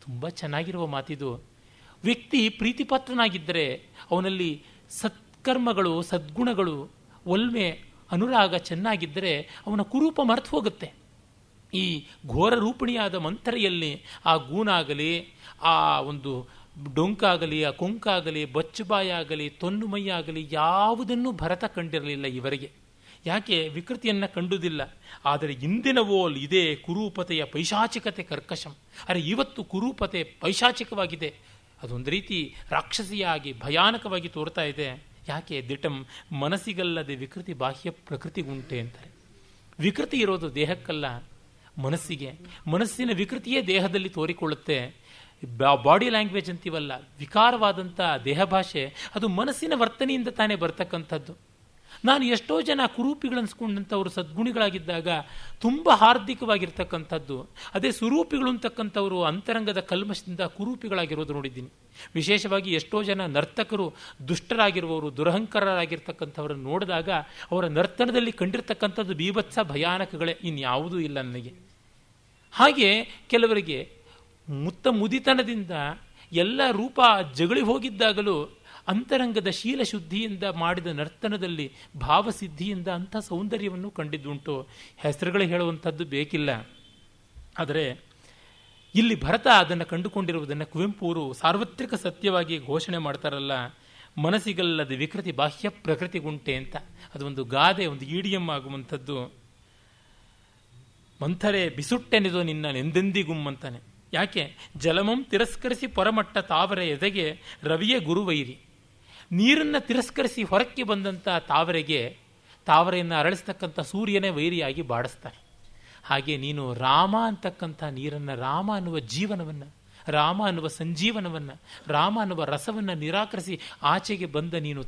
ತುಂಬ ಚೆನ್ನಾಗಿರುವ ಮಾತಿದು. ವ್ಯಕ್ತಿ ಪ್ರೀತಿಪಾತ್ರನಾಗಿದ್ದರೆ ಅವನಲ್ಲಿ ಸತ್ಕರ್ಮಗಳು, ಸದ್ಗುಣಗಳು, ಒಲ್ಮೆ, ಅನುರಾಗ ಚೆನ್ನಾಗಿದ್ದರೆ ಅವನ ಕುರೂಪ ಮರೆತು ಹೋಗುತ್ತೆ. ಈ ಘೋರ ರೂಪಿಣಿಯಾದ ಮಂಥರೆಯಲ್ಲಿ ಆ ಗೂನಾಗಲಿ, ಆ ಒಂದು ಡೊಂಕಾಗಲಿ, ಆ ಕೊಂಕಾಗಲಿ, ಬಚ್ಚುಬಾಯಾಗಲಿ, ತೊನ್ನು ಮೈಯಾಗಲಿ ಯಾವುದನ್ನೂ ಭರತ ಕಂಡಿರಲಿಲ್ಲ ಇವರಿಗೆ. ಯಾಕೆ? ವಿಕೃತಿಯನ್ನು ಕಂಡುದಿಲ್ಲ. ಆದರೆ ಇಂದಿನವೋಲ್ ಇದೇ ಕುರೂಪತೆಯ ಪೈಶಾಚಿಕತೆ ಕರ್ಕಶಂ. ಅರೆ, ಇವತ್ತು ಕುರೂಪತೆ ಪೈಶಾಚಿಕವಾಗಿದೆ, ಅದೊಂದು ರೀತಿ ರಾಕ್ಷಸಿಯಾಗಿ ಭಯಾನಕವಾಗಿ ತೋರ್ತಾ ಇದೆ. ಯಾಕೆ? ದಿಟಂ ಮನಸ್ಸಿಗಲ್ಲದೆ ವಿಕೃತಿ ಬಾಹ್ಯ ಪ್ರಕೃತಿಗುಂಟೆ ಅಂತಾರೆ. ವಿಕೃತಿ ಇರೋದು ದೇಹಕ್ಕಲ್ಲ, ಮನಸ್ಸಿಗೆ. ಮನಸ್ಸಿನ ವಿಕೃತಿಯೇ ದೇಹದಲ್ಲಿ ತೋರಿಕೊಳ್ಳುತ್ತೆ. ಬಾಡಿ ಲ್ಯಾಂಗ್ವೇಜ್ ಅಂತೀವಲ್ಲ, ವಿಕಾರವಾದಂಥ ದೇಹ ಭಾಷೆ, ಅದು ಮನಸ್ಸಿನ ವರ್ತನೆಯಿಂದ ತಾನೇ ಬರ್ತಕ್ಕಂಥದ್ದು. ನಾನು ಎಷ್ಟೋ ಜನ ಕುರೂಪಿಗಳನ್ಸ್ಕೊಂಡಂಥವ್ರು ಸದ್ಗುಣಿಗಳಾಗಿದ್ದಾಗ ತುಂಬ ಹಾರ್ದಿಕವಾಗಿರ್ತಕ್ಕಂಥದ್ದು. ಅದೇ ಸುರೂಪಿಗಳು ಅಂತಕ್ಕಂಥವ್ರು ಅಂತರಂಗದ ಕಲ್ಮಶದಿಂದ ಕುರೂಪಿಗಳಾಗಿರೋದು ನೋಡಿದ್ದೀನಿ. ವಿಶೇಷವಾಗಿ ಎಷ್ಟೋ ಜನ ನರ್ತಕರು ದುಷ್ಟರಾಗಿರುವವರು, ದುರಹಂಕಾರರಾಗಿರ್ತಕ್ಕಂಥವ್ರನ್ನು ನೋಡಿದಾಗ ಅವರ ನರ್ತನದಲ್ಲಿ ಕಂಡಿರ್ತಕ್ಕಂಥದ್ದು ಬೀಭತ್ಸ ಭಯಾನಕಗಳೇ, ಇನ್ಯಾವುದೂ ಇಲ್ಲ ನನಗೆ. ಹಾಗೆ ಕೆಲವರಿಗೆ ಮುದಿತನದಿಂದ ಎಲ್ಲ ರೂಪ ಜಗಳಿ ಹೋಗಿದ್ದಾಗಲೂ ಅಂತರಂಗದ ಶೀಲ ಶುದ್ಧಿಯಿಂದ ಮಾಡಿದ ನರ್ತನದಲ್ಲಿ ಭಾವಸಿದ್ಧಿಯಿಂದ ಅಂಥ ಸೌಂದರ್ಯವನ್ನು ಕಂಡಿದ್ದುಂಟು. ಹೆಸರುಗಳು ಹೇಳುವಂಥದ್ದು ಬೇಕಿಲ್ಲ. ಆದರೆ ಇಲ್ಲಿ ಭರತ ಅದನ್ನು ಕಂಡುಕೊಂಡಿರುವುದನ್ನು ಕುವೆಂಪು ಅವರು ಸಾರ್ವತ್ರಿಕ ಸತ್ಯವಾಗಿ ಘೋಷಣೆ ಮಾಡ್ತಾರಲ್ಲ, ಮನಸ್ಸಿಗಲ್ಲದ ವಿಕೃತಿ ಬಾಹ್ಯ ಪ್ರಕೃತಿಗುಂಟೆ ಅಂತ. ಅದೊಂದು ಗಾದೆ, ಒಂದು ಈಡಿಯಂ ಆಗುವಂಥದ್ದು. ಮಂಥರೆ ಬಿಸುಟ್ಟೆನೆದು ನಿನ್ನ ನೆಂದೆಂದಿಗುಮ್ಮಂತಾನೆ. ಯಾಕೆ? ಜಲಮಂ ತಿರಸ್ಕರಿಸಿ ಪೊರಮಟ್ಟ ತಾವರೆ ಎದೆಗೆ ರವಿಯ ಗುರುವೈರಿ. ನೀರನ್ನು ತಿರಸ್ಕರಿಸಿ ಹೊರಕ್ಕೆ ಬಂದಂಥ ತಾವರೆಯನ್ನು ಅರಳಿಸ್ತಕ್ಕಂಥ ಸೂರ್ಯನೇ ವೈರಿಯಾಗಿ ಬಾಡಿಸ್ತಾನೆ. ಹಾಗೆ ನೀನು ರಾಮ ಅಂತಕ್ಕಂಥ ನೀರನ್ನು, ರಾಮ ಅನ್ನುವ ಜೀವನವನ್ನು, ರಾಮ ಅನ್ನುವ ಸಂಜೀವನವನ್ನು, ರಾಮ ಅನ್ನುವ ರಸವನ್ನು ನಿರಾಕರಿಸಿ ಆಚೆಗೆ ಬಂದ ನೀನು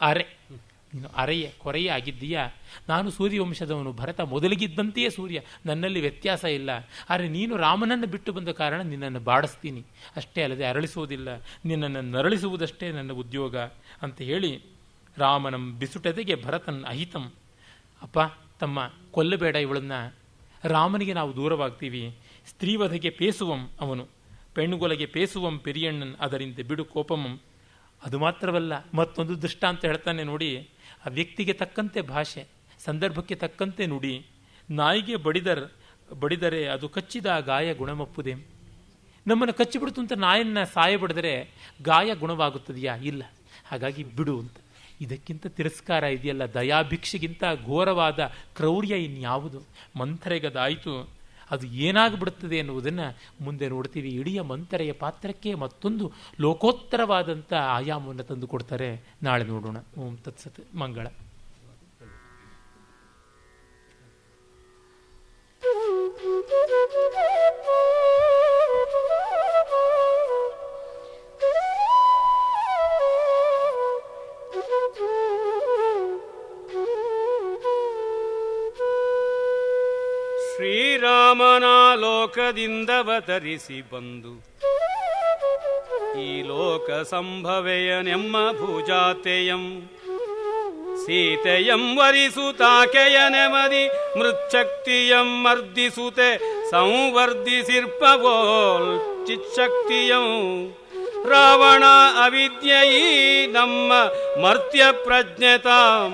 ಅರೆ, ನೀನು ಅರೆಯೇ ಕೊರೆಯೇ ಆಗಿದ್ದೀಯಾ. ನಾನು ಸೂರ್ಯವಂಶದವನು, ಭರತ ಮೊದಲಿಗಿದ್ದಂತೆಯೇ ಸೂರ್ಯ, ನನ್ನಲ್ಲಿ ವ್ಯತ್ಯಾಸ ಇಲ್ಲ. ಆದರೆ ನೀನು ರಾಮನನ್ನು ಬಿಟ್ಟು ಬಂದ ಕಾರಣ ನಿನ್ನನ್ನು ಬಾಡಿಸ್ತೀನಿ, ಅಷ್ಟೇ ಅಲ್ಲದೆ ಅರಳಿಸುವುದಿಲ್ಲ, ನಿನ್ನನ್ನು ನರಳಿಸುವುದಷ್ಟೇ ನನ್ನ ಉದ್ಯೋಗ ಅಂತ ಹೇಳಿ ರಾಮನಂ ಬಿಸುಟದೆಗೆ ಭರತನ್ ಅಹಿತಂ. ಅಪ್ಪ ತಮ್ಮ ಕೊಲ್ಲಬೇಡ ಇವಳನ್ನ, ರಾಮನಿಗೆ ನಾವು ದೂರವಾಗ್ತೀವಿ. ಸ್ತ್ರೀವಧೆಗೆ ಪೇಸುವಂ ಅವನು, ಪೆಣ್ಣುಗೊಲೆಗೆ ಪೇಸುವಂ ಪೆರಿಯಣ್ಣನ್ ಅದರಿಂದ ಬಿಡು ಕೋಪಮಂ. ಅದು ಮಾತ್ರವಲ್ಲ, ಮತ್ತೊಂದು ದೃಷ್ಟಾಂತ ಹೇಳ್ತಾನೆ ನೋಡಿ. ಆ ವ್ಯಕ್ತಿಗೆ ತಕ್ಕಂತೆ ಭಾಷೆ, ಸಂದರ್ಭಕ್ಕೆ ತಕ್ಕಂತೆ ನುಡಿ. ನಾಯಿಗೆ ಬಡಿದರೆ ಅದು ಕಚ್ಚಿದ ಗಾಯ ಗುಣಮಪ್ಪುದೇ. ನಮ್ಮನ್ನು ಕಚ್ಚಿಬಿಡ್ತು ಅಂತ ನಾಯನ್ನ ಸಾಯ ಬಡಿದರೆ ಗಾಯ ಗುಣವಾಗುತ್ತದೆಯಾ? ಇಲ್ಲ. ಹಾಗಾಗಿ ಬಿಡು ಅಂತ. ಇದಕ್ಕಿಂತ ತಿರಸ್ಕಾರ ಇದೆಯಲ್ಲ, ದಯಾಭಿಕ್ಷೆಗಿಂತ ಘೋರವಾದ ಕ್ರೌರ್ಯ ಇನ್ಯಾವುದು? ಮಂಥರೆಗದಾಯಿತು, ಅದು ಏನಾಗ್ಬಿಡುತ್ತದೆ ಎನ್ನುವುದನ್ನು ಮುಂದೆ ನೋಡ್ತೀವಿ. ಇಡೀ ಮಂಥರೆಯ ಪಾತ್ರಕ್ಕೆ ಮತ್ತೊಂದು ಲೋಕೋತ್ತರವಾದಂಥ ಆಯಾಮವನ್ನು ತಂದು ಕೊಡ್ತಾರೆ. ನಾಳೆ ನೋಡೋಣ. ಓಂ ತತ್ಸತ್. ಮಂಗಳ. ಶ್ರೀರಾಮನ ಲೋಕದಿಂದವತರಿಸಿ ಬಂದು ಈ ಲೋಕ ಸಂಭವೆಯನೆಮ್ಮ ಭುಜಾತೆಯಂ ಸೀತೆಯಂ ವರಿಸುತ್ತಾಕೆಯ ನೆಮದಿ ಮೃಚ್ಛಕ್ತಿಯಂ ಮರ್ದಿಸುತ್ತೆ ಸಂವರ್ಧಿಸಿರ್ಪವೋಲ್ ಚಿಚ್ಛಕ್ತಿಯಂ ರಾವಣ ಅವಿದ್ಯೆಯೀ ನಮ್ಮ ಮರ್ತ್ಯ ಪ್ರಜ್ಞತಾಂ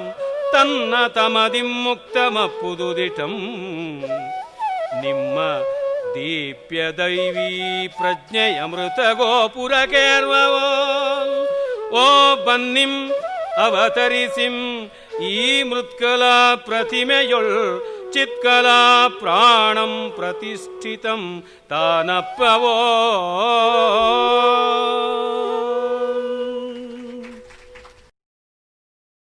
ತನ್ನ ತಮದಿಂ ಮುಕ್ತಮಪ್ಪುದುದಿಟಂ ನಿಮ್ಮ ದೀಪ್ಯ ದೈವೀ ಪ್ರಜ್ಞೆಯ ಮೃತ ಗೋಪುರಕೇರ್ವವೋ ಓ ಬನ್ನಿಂ ಅವತರಿಸಿಂ ಈ ಮೃತ್ಕಲಾ ಪ್ರತಿಮೆಯೊಳ್ ಚಿತ್ಕಲಾ ಪ್ರಾಣಂ ಪ್ರತಿಷ್ಠಿತಂ ತಾನಪ್ಪವೋ